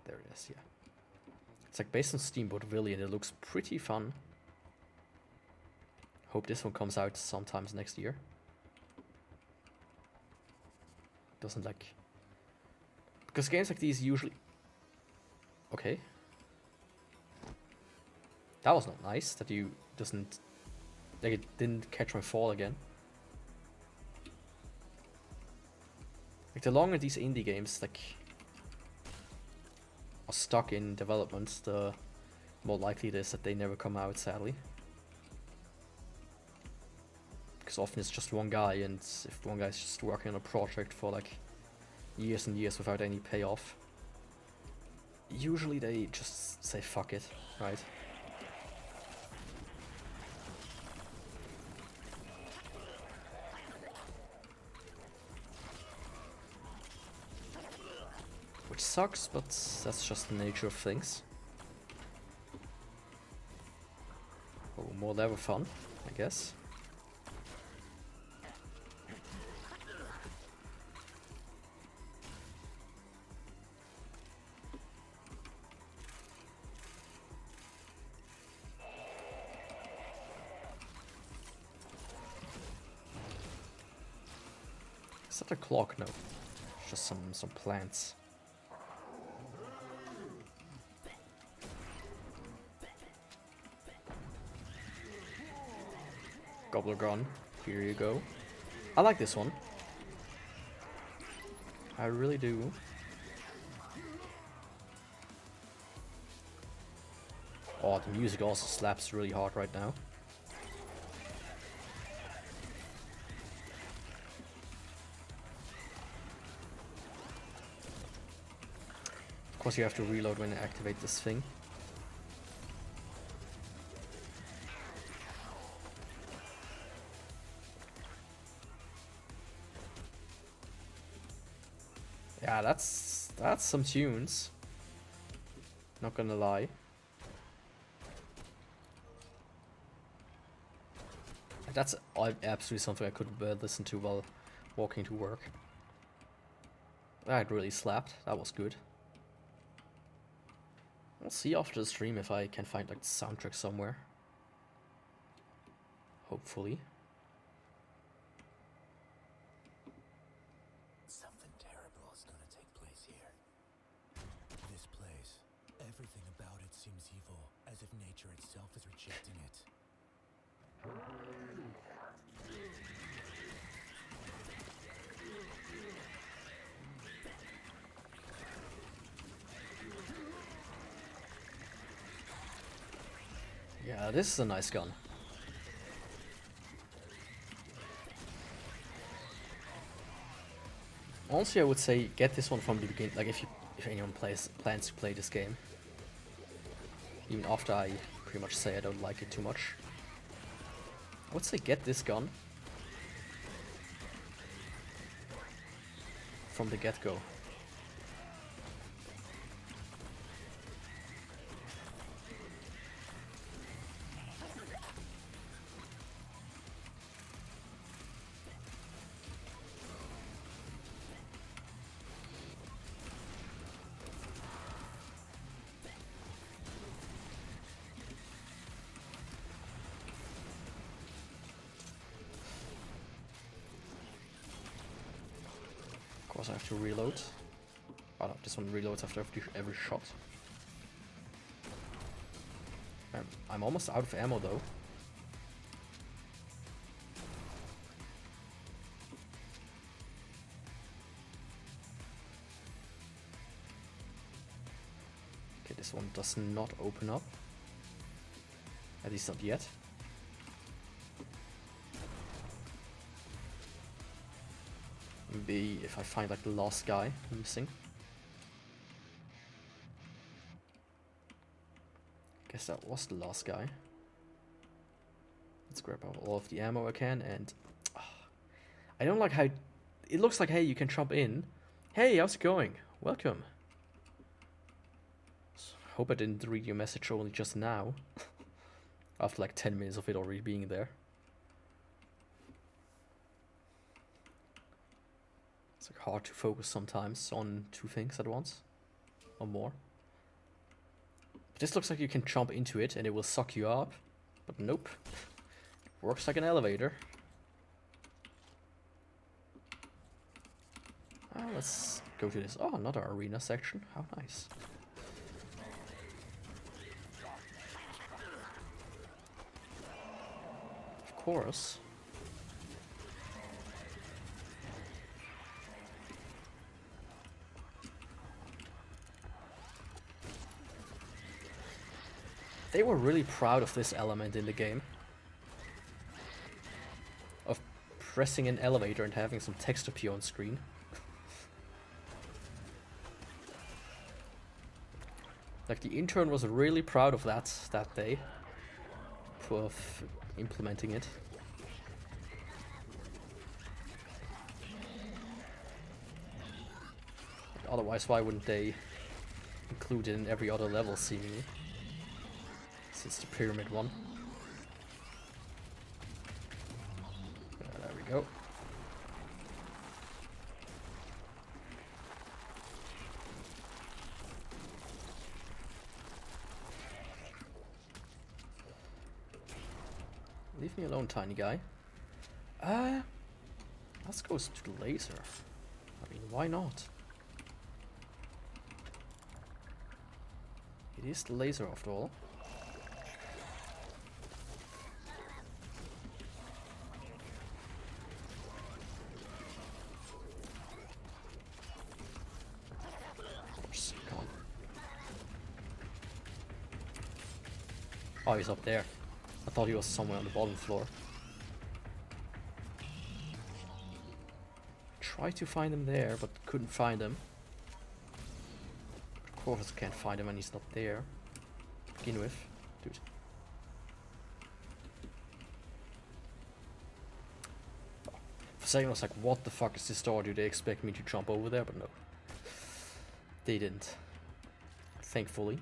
There it is. Yeah. It's like based on Steamboat Willie, and it looks pretty fun. Hope this one comes out sometimes next year. Doesn't like... Because games like these usually... Okay. That was not nice, that you doesn't They didn't catch my fall again. Like, the longer these indie games like are stuck in development, the more likely it is that they never come out, sadly. Because often it's just one guy, and if one guy's just working on a project for like years and years without any payoff, usually they just say fuck it, right? Which sucks, but that's just the nature of things. Oh, more level fun, I guess. Is that a clock? No. It's just some plants. Gobbler gun. Here you go. I like this one. I really do. Oh, the music also slaps really hard right now. Of course you have to reload when you activate this thing. Yeah, that's some tunes. Not gonna lie. That's absolutely something I could listen to while walking to work. That really slapped. That was good. We'll see after the stream if I can find like the soundtrack somewhere. Hopefully. Something terrible is gonna take place here. This place, everything about it seems evil, as if nature itself is rejecting it. Yeah, this is a nice gun. Honestly, I would say get this one from the beginning. Like if anyone plans to play this game, even after I pretty much say I don't like it too much, I would say get this gun from the get-go. Of course I have to reload. Oh no, this one reloads after every shot. I'm almost out of ammo though. Okay, this one does not open up. At least not yet. Maybe if I find like the last guy missing. Guess that was the last guy. Let's grab out all of the ammo I can, and I don't like how it looks like, hey, you can jump in. Hey, how's it going? Welcome. Hope I didn't read your message only just now. After like 10 minutes of it already being there. It's like hard to focus sometimes on two things at once. Or more. But this looks like you can jump into it and it will suck you up. But nope. Works like an elevator. Let's go to this. Oh, another arena section. How nice. Of course. They were really proud of this element in the game. Of pressing an elevator and having some text appear on screen. Like, the intern was really proud of that day. Of implementing it. Otherwise, why wouldn't they include it in every other level, seemingly? Since the pyramid one. There we go. Leave me alone, tiny guy. Let's go to the laser. I mean, why not? It is the laser after all. Of course, come on. Oh, he's up there. I thought he was somewhere on the bottom floor. Tried to find him there, but couldn't find him. Of course I can't find him when he's not there. To begin with, dude. For a second I was like, what the fuck is this door? Do they expect me to jump over there? But no. They didn't. Thankfully.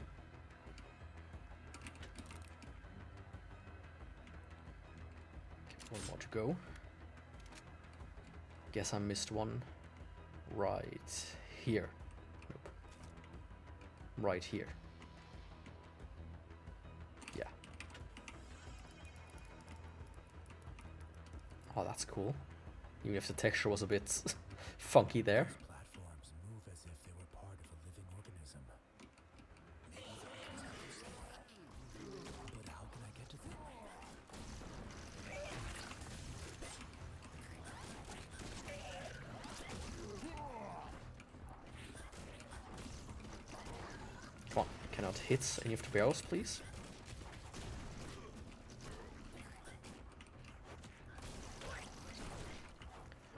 One more to go. Guess I missed one right here. Nope. Right here. Yeah. Oh, that's cool. Even if the texture was a bit funky there. Platforms move as if they were part of a living organism. But how can I get to them? Come on, cannot hit any of the barrels, please.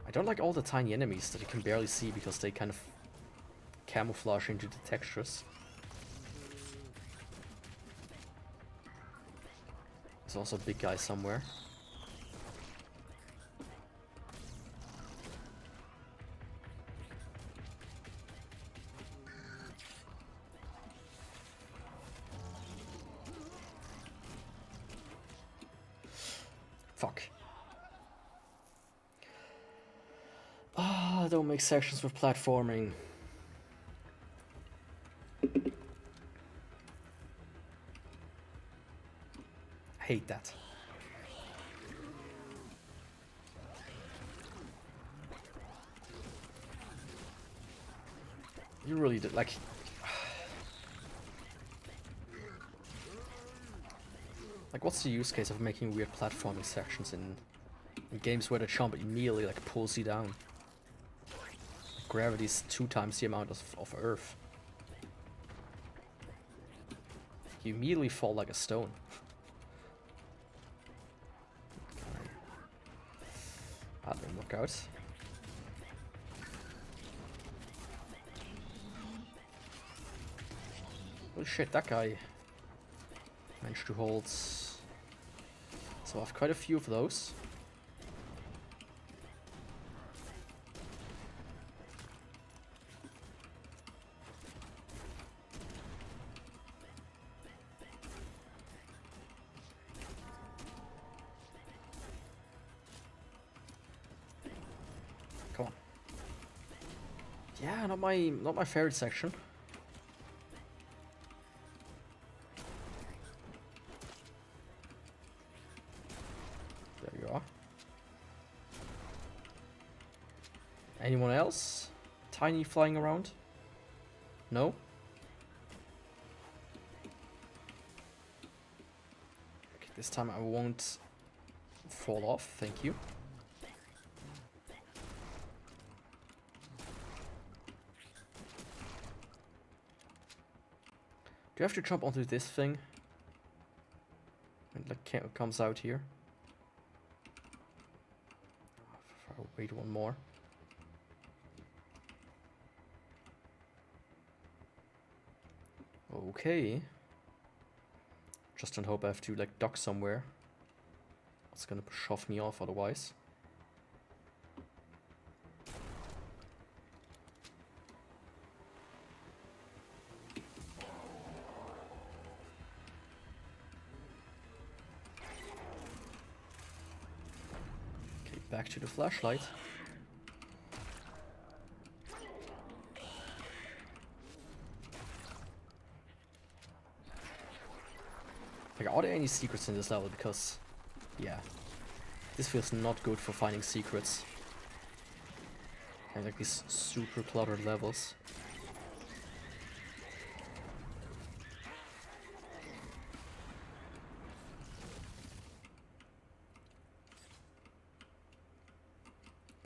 I don't like all the tiny enemies that you can barely see because they kind of camouflage into the textures. There's also a big guy somewhere. Fuck. Ah, don't make sections with platforming. Hate that. You really did, like... Like, what's the use case of making weird platforming sections in games where the jump immediately, like, pulls you down? Gravity's 2 times the amount of Earth. You immediately fall like a stone. That didn't work out. Oh shit, that guy managed to hold. So I have quite a few of those. Come on. Yeah, not my favorite section. There you are. Anyone else? Tiny flying around? No? Okay, this time I won't fall off, thank you. Do you have to jump onto this thing? And like comes out here. I'll wait one more. Okay. Just don't hope I have to like dock somewhere. It's gonna shove me off otherwise. Okay, back to the flashlight. Like, are there any secrets in this level? Because, yeah, this feels not good for finding secrets. And like these super cluttered levels.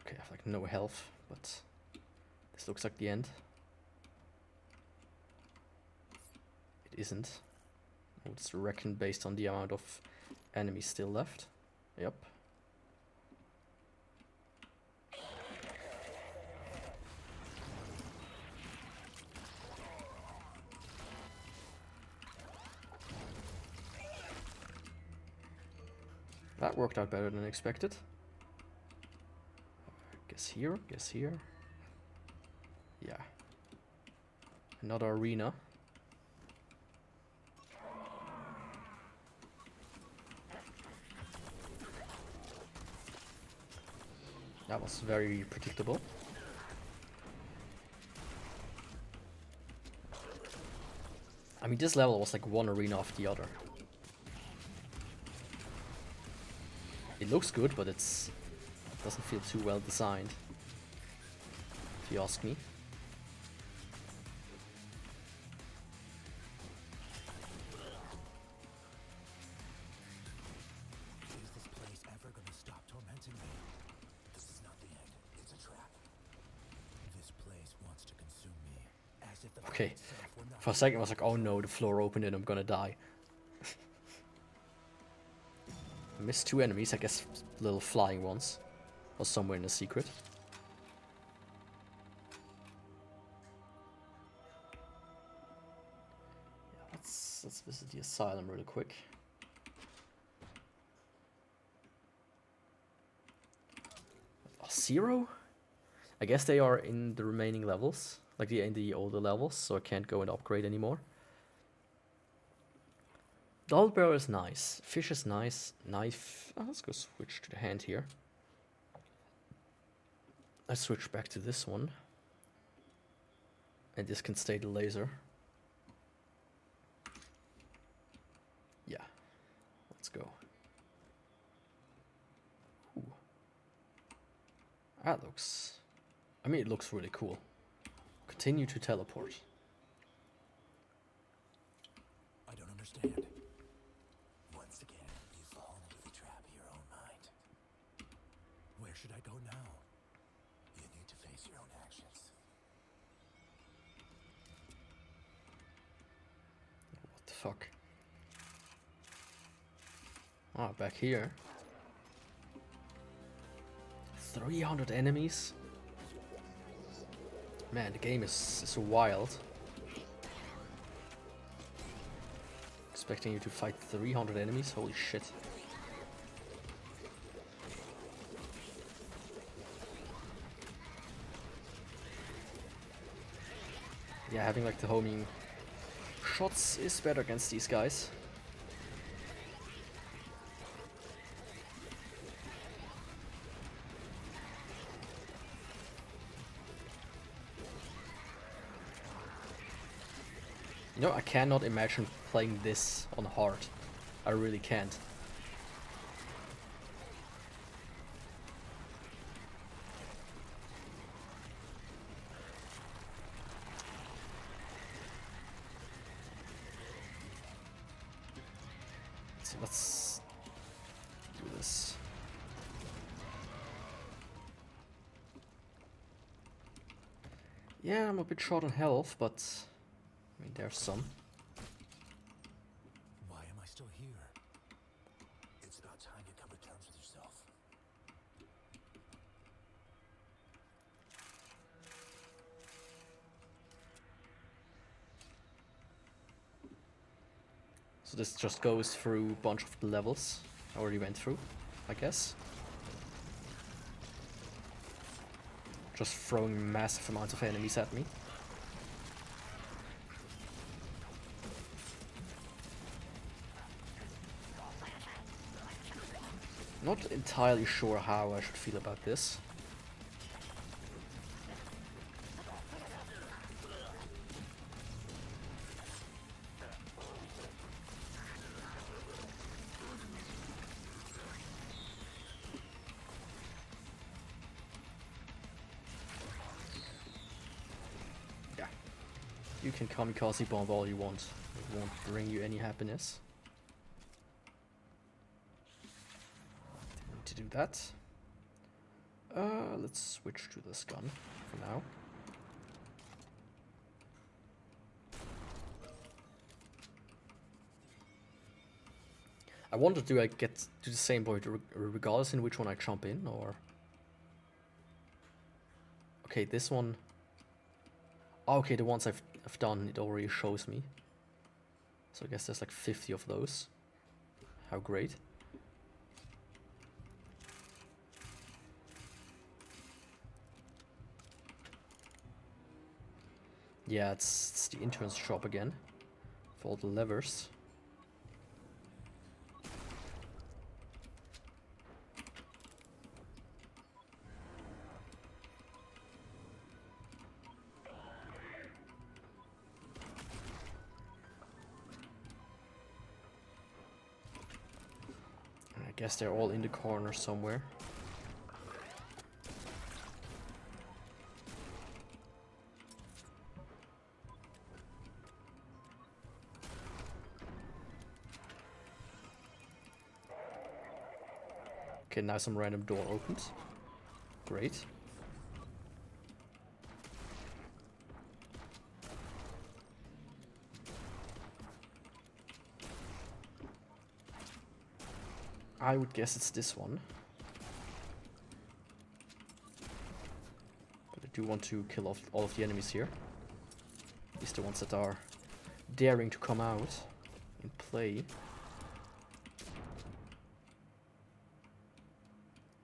Okay, I have like no health, but this looks like the end. It isn't. It's reckoned based on the amount of enemies still left. Yep. That worked out better than expected. Guess here, guess here. Yeah. Another arena. That was very predictable. I mean, this level was like one arena after the other. It looks good, but it doesn't feel too well designed, if you ask me. Is this place ever gonna stop tormenting me? This is not the end. It's a trap. This place wants to consume me, as if the Okay, itself were not. for a second I was like, oh no, the floor opened and I'm gonna die. I missed two enemies, I guess little flying ones. Or somewhere in the secret. Yeah, let's visit the asylum really quick. Zero? I guess they are in the remaining levels, like in the older levels, so I can't go and upgrade anymore. Doll bear is nice. Fish is nice. Knife. Oh, let's go switch to the hand here. Let's switch back to this one. And this can stay the laser. Yeah. Let's go. Ooh. That looks... I mean, it looks really cool. Continue to teleport. I don't understand. Once again, you fall into the trap of your own mind. Where should I go now? You need to face your own actions. What the fuck? Ah, back here. 300 enemies? Man, the game is so wild. Expecting you to fight 300 enemies? Holy shit. Yeah, having like the homing shots is better against these guys. You know, I cannot imagine playing this on hard. I really can't. So let's do this. Yeah, I'm a bit short on health, but I mean, there's some. Why am I still here? It's about time you come to terms with yourself. So this just goes through a bunch of the levels I already went through, I guess. Just throwing massive amounts of enemies at me. Not entirely sure how I should feel about this. Yeah. You can kamikaze bomb all you want. It won't bring you any happiness. To do that. Let's switch to this gun for now. I wonder, do I get to the same point regardless in which one I jump in, or... Okay, this one... Oh, okay, the ones I've done, it already shows me. So I guess there's like 50 of those. How great. Yeah, it's the intern's shop again. For all the levers. I guess they're all in the corner somewhere. Okay, now some random door opens. Great. I would guess it's this one. But I do want to kill off all of the enemies here. At least the ones that are daring to come out and play.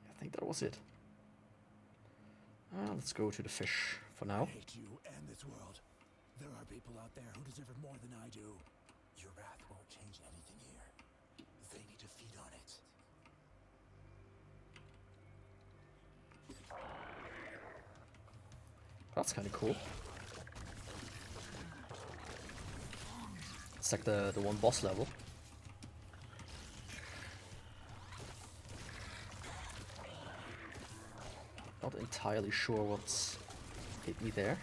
I think that was it. Let's go to the fish for now. I hate you and this world. There are people out there who deserve it more than I do. Your wrath won't change anything here. They need to feed on it. That's kind of cool. It's like the one boss level. Not entirely sure what's hit me there.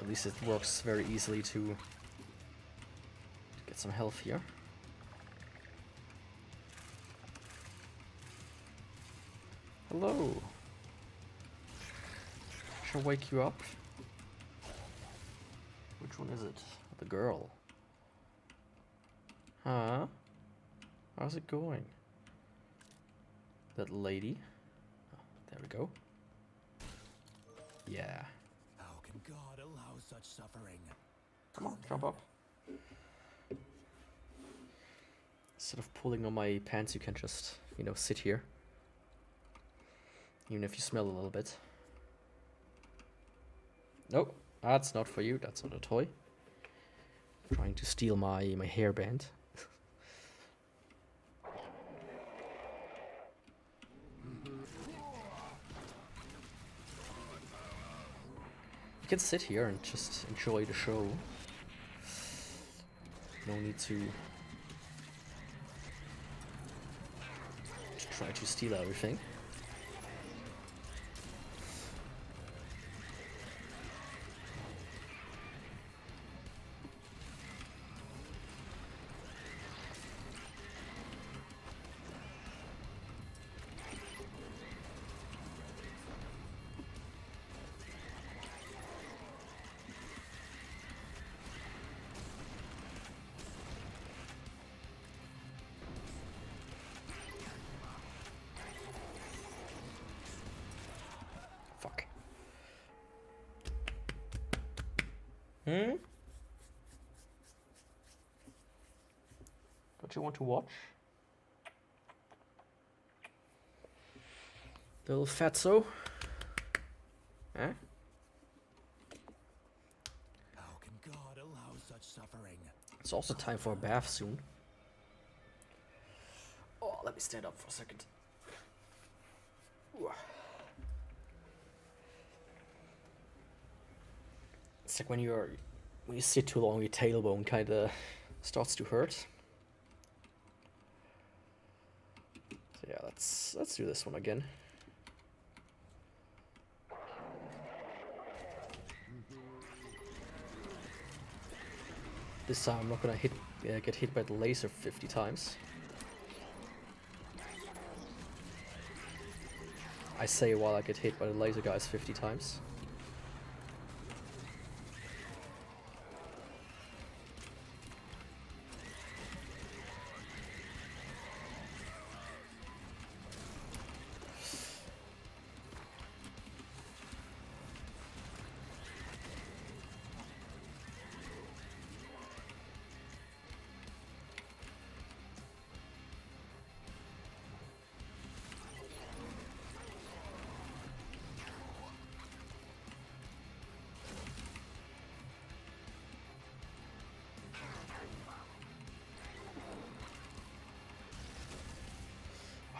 At least it works very easily to get some health here. Hello. Shall I wake you up? Which one is it? The girl. Huh? How's it going? That lady. Oh, there we go. Yeah. How can God allow such suffering? Come on, jump up. Instead of pulling on my pants, you can just, you know, sit here. Even if you smell a little bit. Nope, that's not for you. That's not a toy. Trying to steal my hairband. You can sit here and just enjoy the show. No need to try to steal everything. Hmm? Don't you want to watch? Little fatso? Eh? How can God allow such suffering? It's also time for a bath soon. Oh, let me stand up for a second. Ooh. It's like when you sit too long, your tailbone kind of starts to hurt. So yeah, let's do this one again. This time I'm not gonna get hit by the laser 50 times. I say while I get hit by the laser guys 50 times.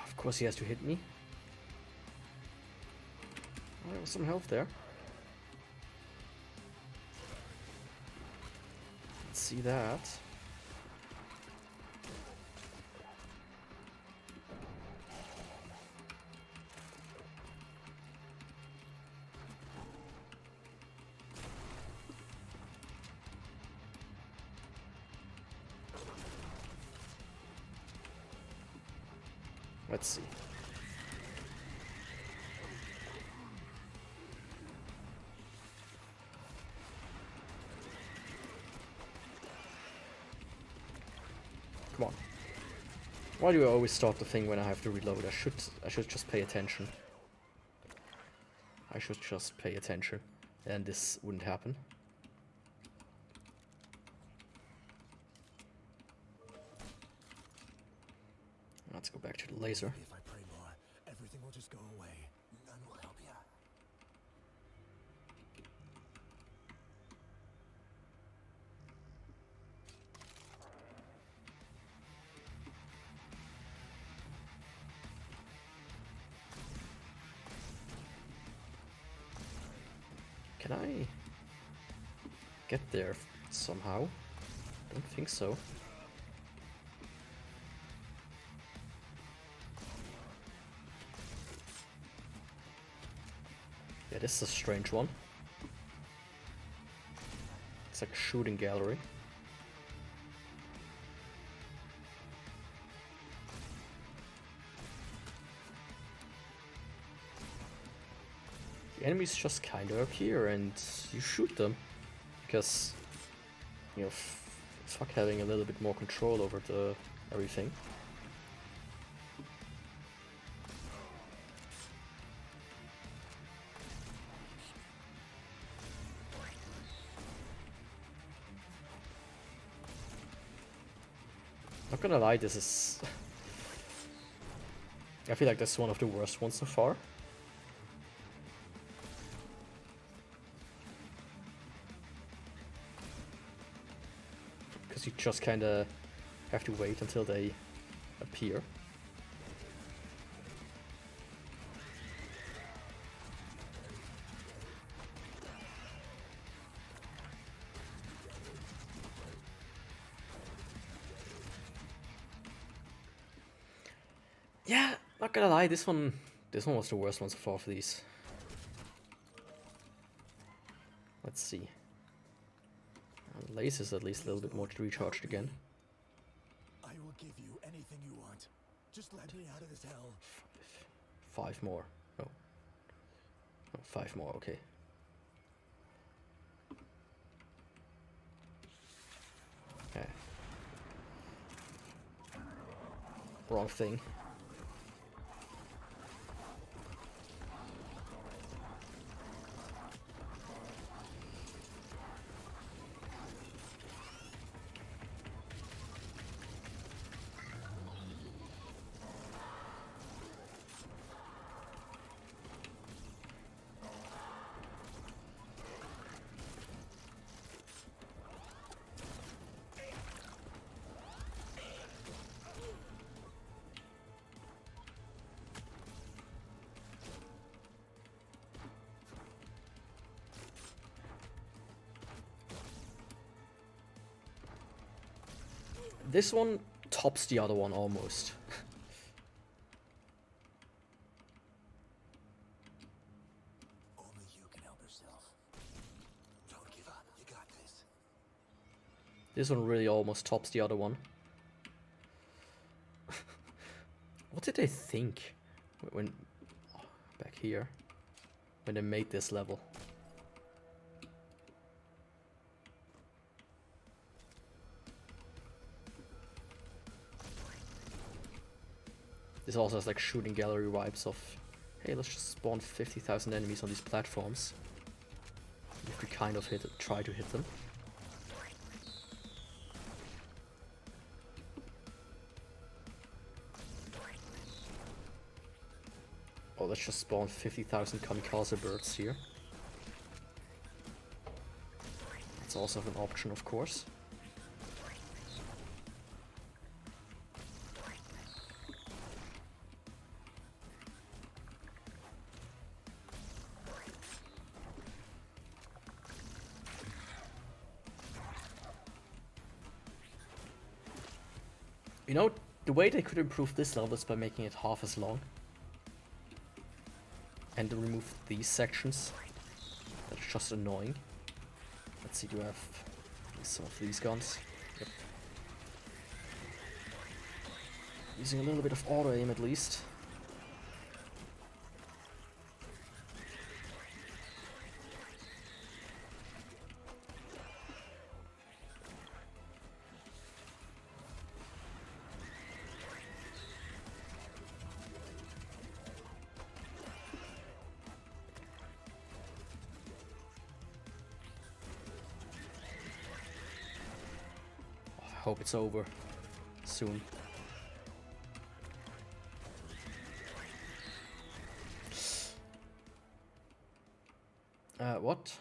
Of course he has to hit me. Oh, there was some health there. Let's see that. Let's see. Come on. Why do I always start the thing when I have to reload? I should just pay attention. I should just pay attention. And this wouldn't happen. Let's go back to the laser. If I pray more, everything will just go away. None will help ya. Can I get there somehow? Don't think so. Yeah, this is a strange one. It's like a shooting gallery. The enemies just kind of appear and you shoot them. Because, you know, fuck having a little bit more control over everything. Not gonna lie, this is... I feel like this is one of the worst ones so far. Because you just kinda have to wait until they appear. Yeah, not gonna lie, this one was the worst one so far for these. Let's see. Lace is at least a little bit more recharged again. I will give you anything you want. Just let me out of this hell. 5 more. No. No, 5 more, okay. Okay. Wrong thing. This one tops the other one almost. Only you can help yourself. Don't give up. You got this. This one really almost tops the other one. What did they think when back here when they made this level? This also has like shooting gallery vibes of, hey, let's just spawn 50,000 enemies on these platforms. If we kind of try to hit them. Oh, let's just spawn 50,000 kamikaze birds here. That's also an option, of course. You know, the way they could improve this level is by making it half as long. And to remove these sections. That's just annoying. Let's see, do I have some of these guns? Yep. Using a little bit of auto aim at least. I hope it's over soon. What?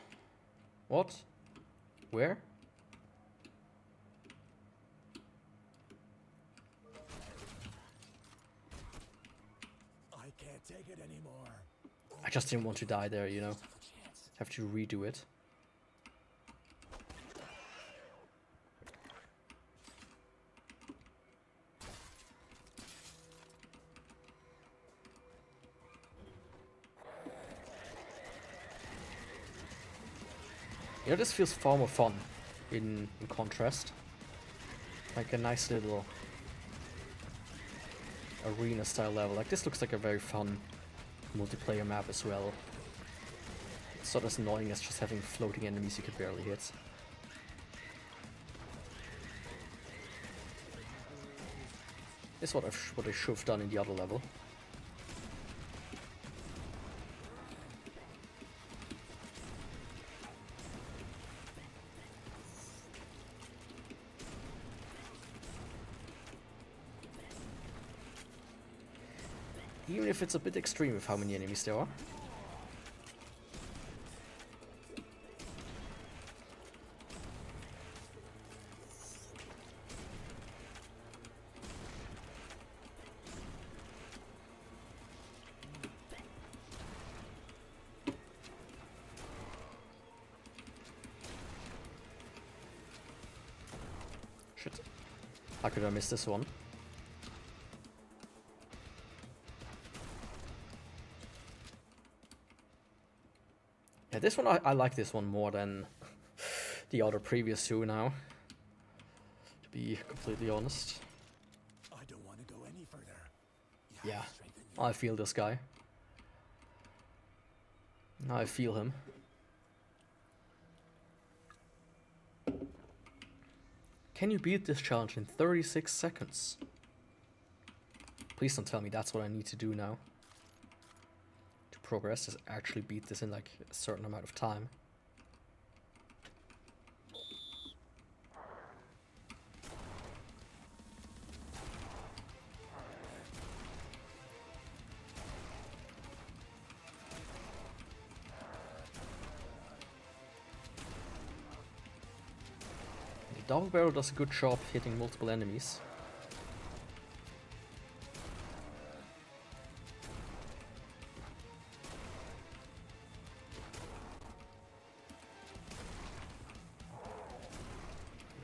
What? Where? I can't take it anymore. I just didn't want to die there, you know. Have to redo it. You know, this feels far more fun in contrast. Like a nice little arena style level. Like this looks like a very fun multiplayer map as well. It's not as annoying as just having floating enemies you can barely hit. This is what I should have done in the other level. Even if it's a bit extreme with how many enemies there are. Shit. How could I miss this one? Yeah, this one, I like this one more than the other previous two now. To be completely honest. I don't want to go any further. Yeah, I feel this guy. I feel him. Can you beat this challenge in 36 seconds? Please don't tell me that's what I need to do now. To progress is actually beat this in like a certain amount of time. The double barrel does a good job hitting multiple enemies.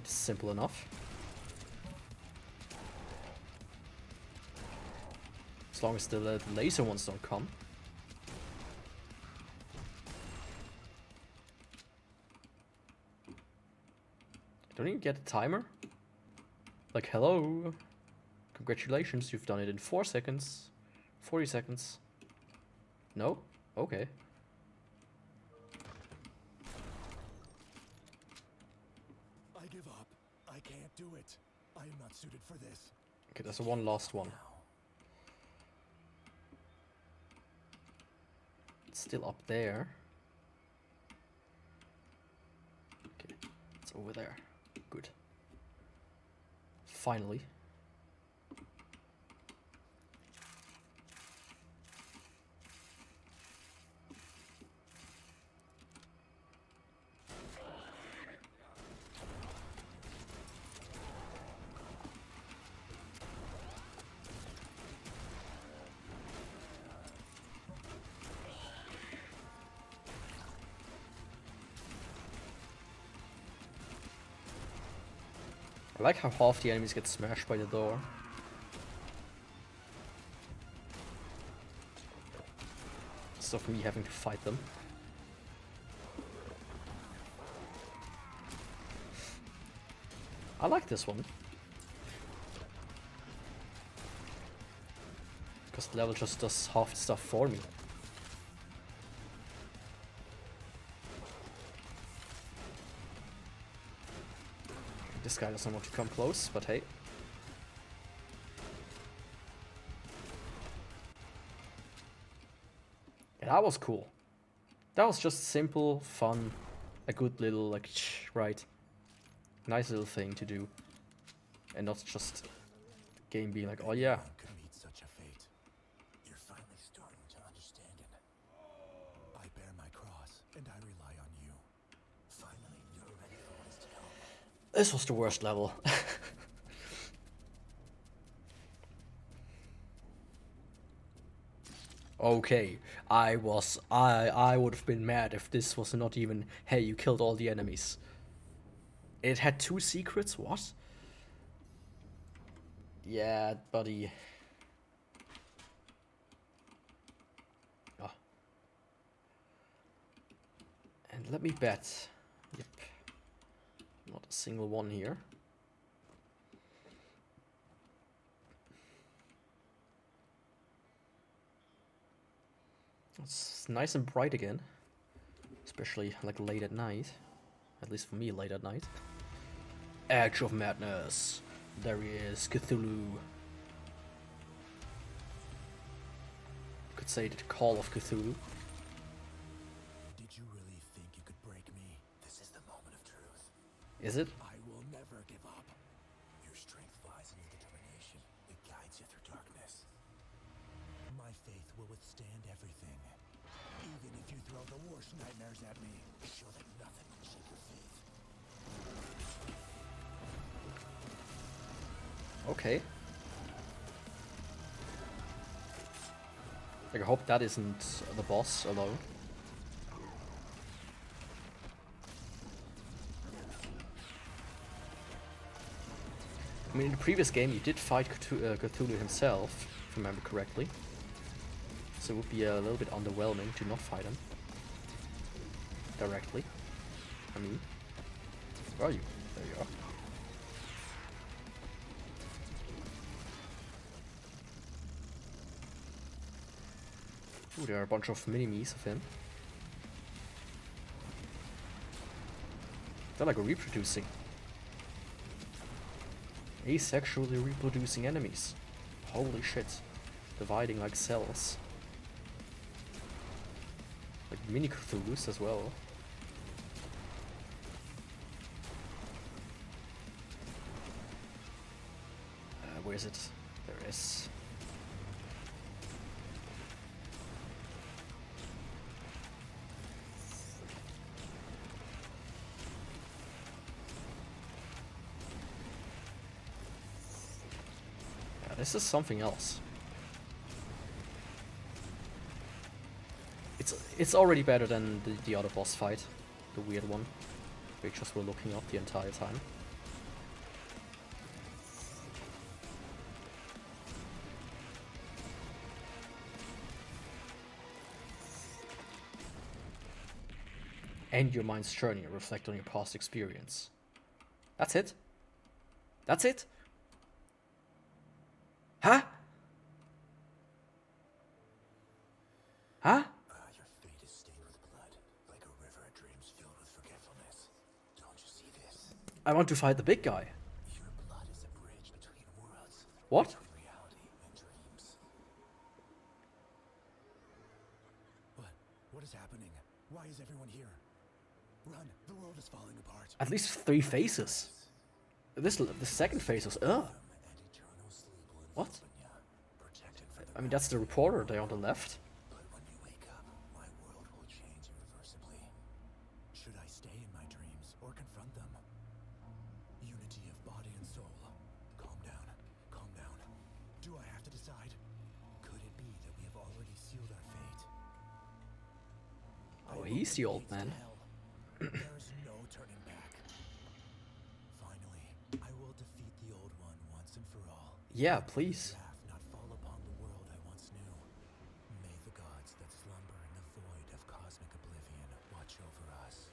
It's simple enough. As long as the laser ones don't come. Don't even get a timer? Like, hello? Congratulations, you've done it in 4 seconds. 40 seconds. No? Okay. I give up. I can't do it. I am not suited for this. Okay, there's one last one. It's still up there. Okay, it's over there. Good. Finally. I like how half the enemies get smashed by the door. Instead of me having to fight them. I like this one. Because the level just does half the stuff for me. This guy doesn't want to come close, but hey. Yeah, that was cool. That was just simple, fun, a good little, like, right. Nice little thing to do. And not just game being like, oh yeah. Could meet such a fate. You're finally starting to understand it. I bear my cross, and I rely on you. Finally, you're ready for what is to come. This was the worst level. Okay, I would have been mad if this was not even, hey, you killed all the enemies. It had 2 secrets, what? Yeah, buddy. Oh. And let me bet. Yep. Not a single one here. It's nice and bright again. Especially like late at night. At least for me, late at night. Edge of Madness. There he is, Cthulhu. You could say the Call of Cthulhu. Did you really think you could break me? This is the moment of truth. Is it? I will never give up. Your strength lies in your determination. It guides you through darkness. My faith will withstand everything. Even if you throw the worst nightmares at me, show that nothing can shake your faith. Okay. Like, I hope that isn't the boss alone. I mean, in the previous game you did fight Cthulhu himself, if I remember correctly. So it would be a little bit underwhelming to not fight him. Directly. I mean. Where are you? There you are. Ooh, there are a bunch of mini-me's of him. They're like reproducing. Asexually reproducing enemies. Holy shit. Dividing like cells. Like mini Cthulhus as well. Where is it? There it is. Yeah, this is something else. It's already better than the other boss fight, the weird one. We just were looking up the entire time. End your mind's journey and reflect on your past experience. That's it? That's it? Huh? Huh? Your fate is stained with blood, like a river of dreams filled with forgetfulness. Don't you see this? I want to fight the big guy. Your blood is a bridge between worlds. What? Between reality and dreams. What is happening? Why is everyone here? Run! The world is falling apart. At least 3 faces. The second face was, ugh. And eternal sleep will What? envelop you, protected from the I mean, that's the reporter there on the left. But when you wake up, my world will change irreversibly. Should I stay in my dreams or confront them? Unity of body and soul. Calm down. Calm down. Do I have to decide? Could it be that we have already sealed our fate? Oh, he's the old man. There is no turning back. Finally, I will defeat the old one once and for all. Yeah, please. Wrath not fall upon the world I once knew. May the gods that slumber in the void of cosmic oblivion watch over us.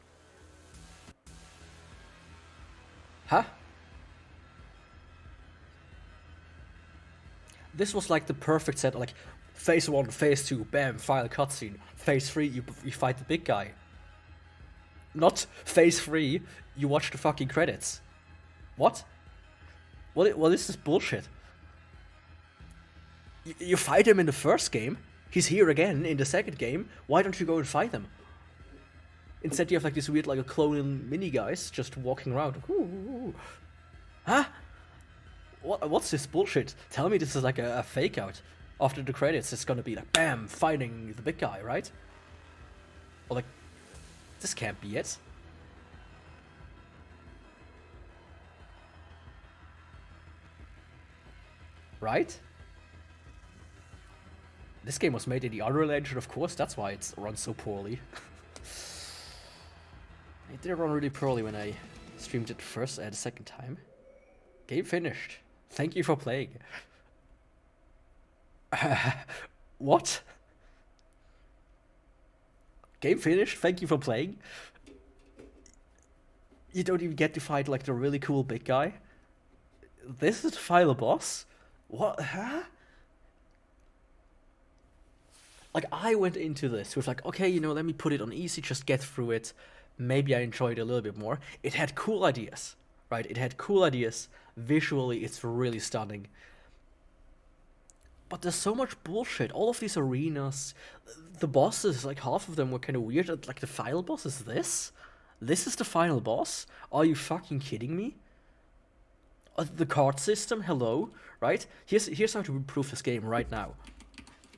Huh? This was like the perfect set, like phase 1, phase 2, bam, final cutscene. Phase 3, you fight the big guy. Not phase 3, you watch the fucking credits. What? What is this bullshit? You fight him in the first game, he's here again in the second game, why don't you go and fight him? Instead you have like this weird like a cloning mini guys just walking around. Ooh. Huh? What's this bullshit? Tell me this is like a fake out. After the credits it's gonna be like bam, fighting the big guy, right? Or like, this can't be it. Right? This game was made in the Unreal Engine, of course, that's why it's run so poorly. It did run really poorly when I streamed it the second time. Game finished. Thank you for playing. What? Game finished, thank you for playing. You don't even get to fight like the really cool big guy. This is the final boss? What? Huh? Like, I went into this with like, okay, you know, let me put it on easy, just get through it. Maybe I enjoyed it a little bit more. It had cool ideas, right? It had cool ideas. Visually, it's really stunning. But there's so much bullshit. All of these arenas, the bosses, like half of them were kind of weird. Like the final boss is this? This is the final boss? Are you fucking kidding me? The card system, hello, right? Here's how to improve this game right now,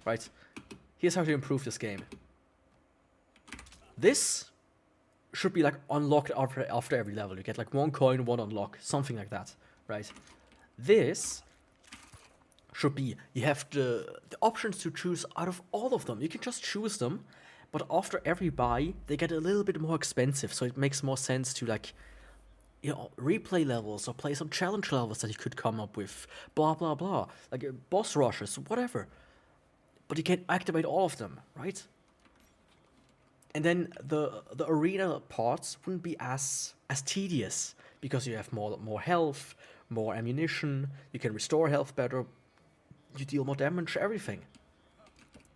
right? Here's how to improve this game. This should be like unlocked after every level. You get like 1 coin, 1 unlock, something like that, right? This should be, you have the options to choose out of all of them. You can just choose them, but after every buy, they get a little bit more expensive, so it makes more sense to like, you know, replay levels or play some challenge levels that you could come up with, blah, blah, blah. Like boss rushes, whatever. But you can activate all of them, right? And then the arena parts wouldn't be as tedious because you have more health, more ammunition, you can restore health better, you deal more damage, everything.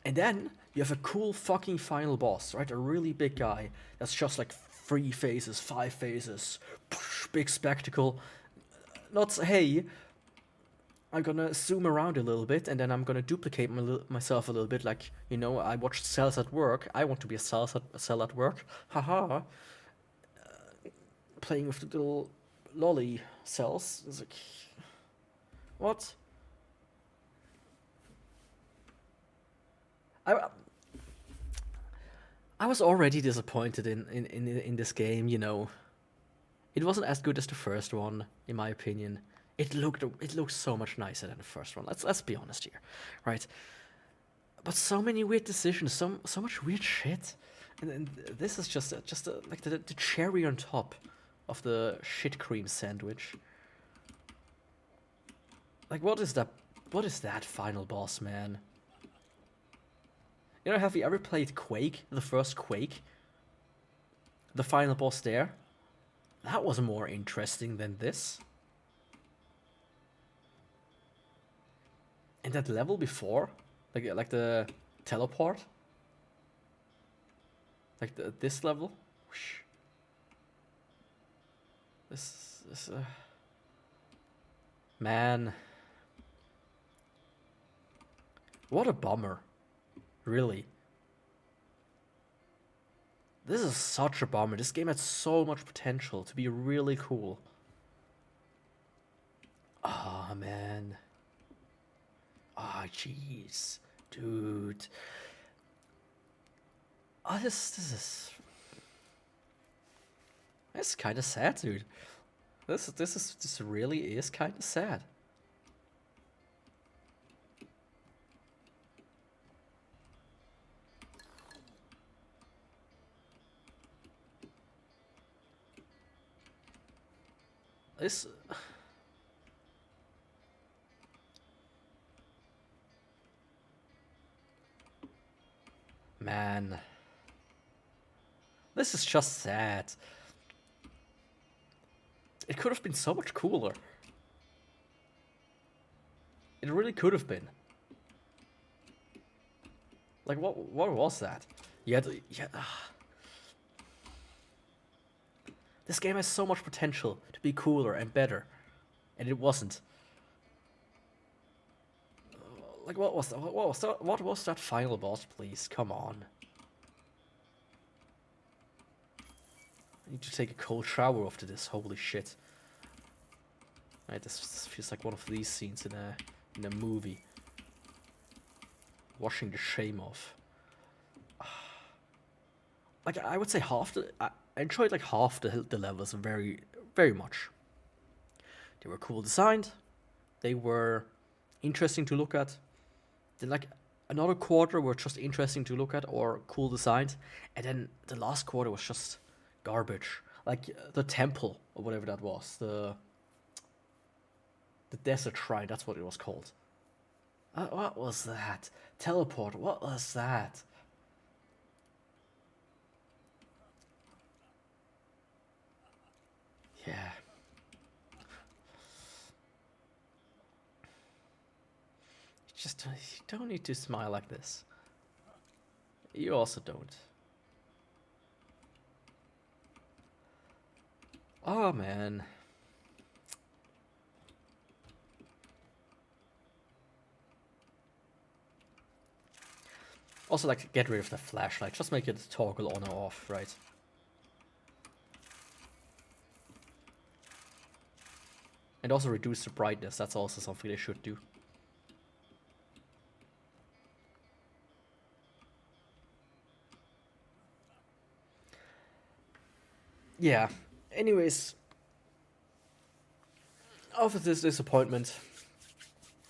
And then you have a cool fucking final boss, right? A really big guy that's just like 3 phases, 5 phases, big spectacle. Not, hey, I'm gonna zoom around a little bit and then I'm gonna duplicate myself a little bit. Like, you know, I watched Cells at Work. I want to be a cell at work. Haha. Playing with the little lolly cells. It's like, what? I was already disappointed in this game, you know. It wasn't as good as the first one, in my opinion. It looked so much nicer than the first one. Let's be honest here, right? But so many weird decisions, so much weird shit, and this is just like the cherry on top of the shit cream sandwich. Like, what is that? What is that final boss, man? You know, have you ever played Quake, the first Quake? The final boss there, that was more interesting than this. And that level before, like the teleport, like this level, whoosh. This man, what a bummer, really. This is such a bummer. This game had so much potential to be really cool. Ah, oh, man. Ah, oh, jeez, dude. Oh, this kind of sad, dude. This really is kind of sad. This. Man. This is just sad. It could have been so much cooler. It really could have been. Like, what was that? Yeah. This game has so much potential to be cooler and better, and it wasn't. Like, what was that? What was that final boss, please? Come on. I need to take a cold shower after this. Holy shit. Right, this feels like one of these scenes in a movie. Washing the shame off. Like, I would say I enjoyed like half the levels very, very much. They were cool designed. They were interesting to look at. Then like another quarter were just interesting to look at or cool designed. And then the last quarter was just garbage. Like the temple or whatever that was. The desert shrine, that's what it was called. What was that? Teleport, what was that? Yeah. You don't need to smile like this. You also don't. Oh man. Also, like, get rid of the flashlight. Just make it toggle on or off, right? And also reduce the brightness. That's also something they should do. Yeah. Anyways, after this disappointment,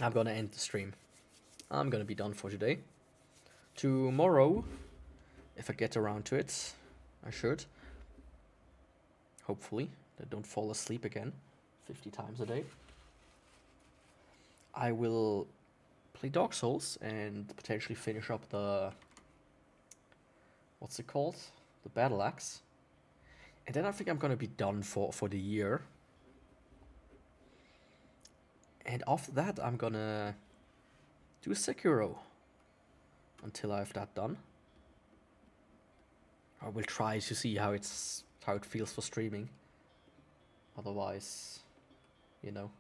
I'm gonna end the stream. I'm gonna be done for today. Tomorrow, if I get around to it, I should. Hopefully, I don't fall asleep again 50 times a day. I will play Dark Souls and potentially finish up the... what's it called? The Battle Axe. And then I think I'm gonna be done for the year. And after that, I'm gonna do Sekiro until I have that done. I will try to see how it feels for streaming. Otherwise, you know.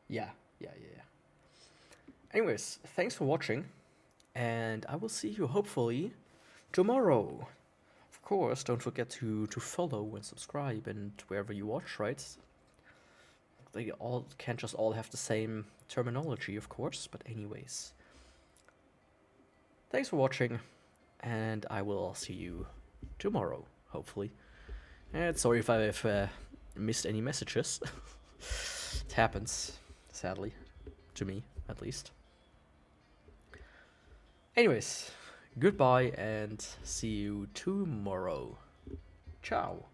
Yeah. Anyways, thanks for watching, and I will see you hopefully tomorrow. Of course, don't forget to follow and subscribe and wherever you watch, right? They all can't just all have the same terminology, of course, but anyways. thanks for watching, and I will see you tomorrow, hopefully. And sorry if I've missed any messages. It happens, sadly, to me at least. Anyways, goodbye and see you tomorrow. Ciao.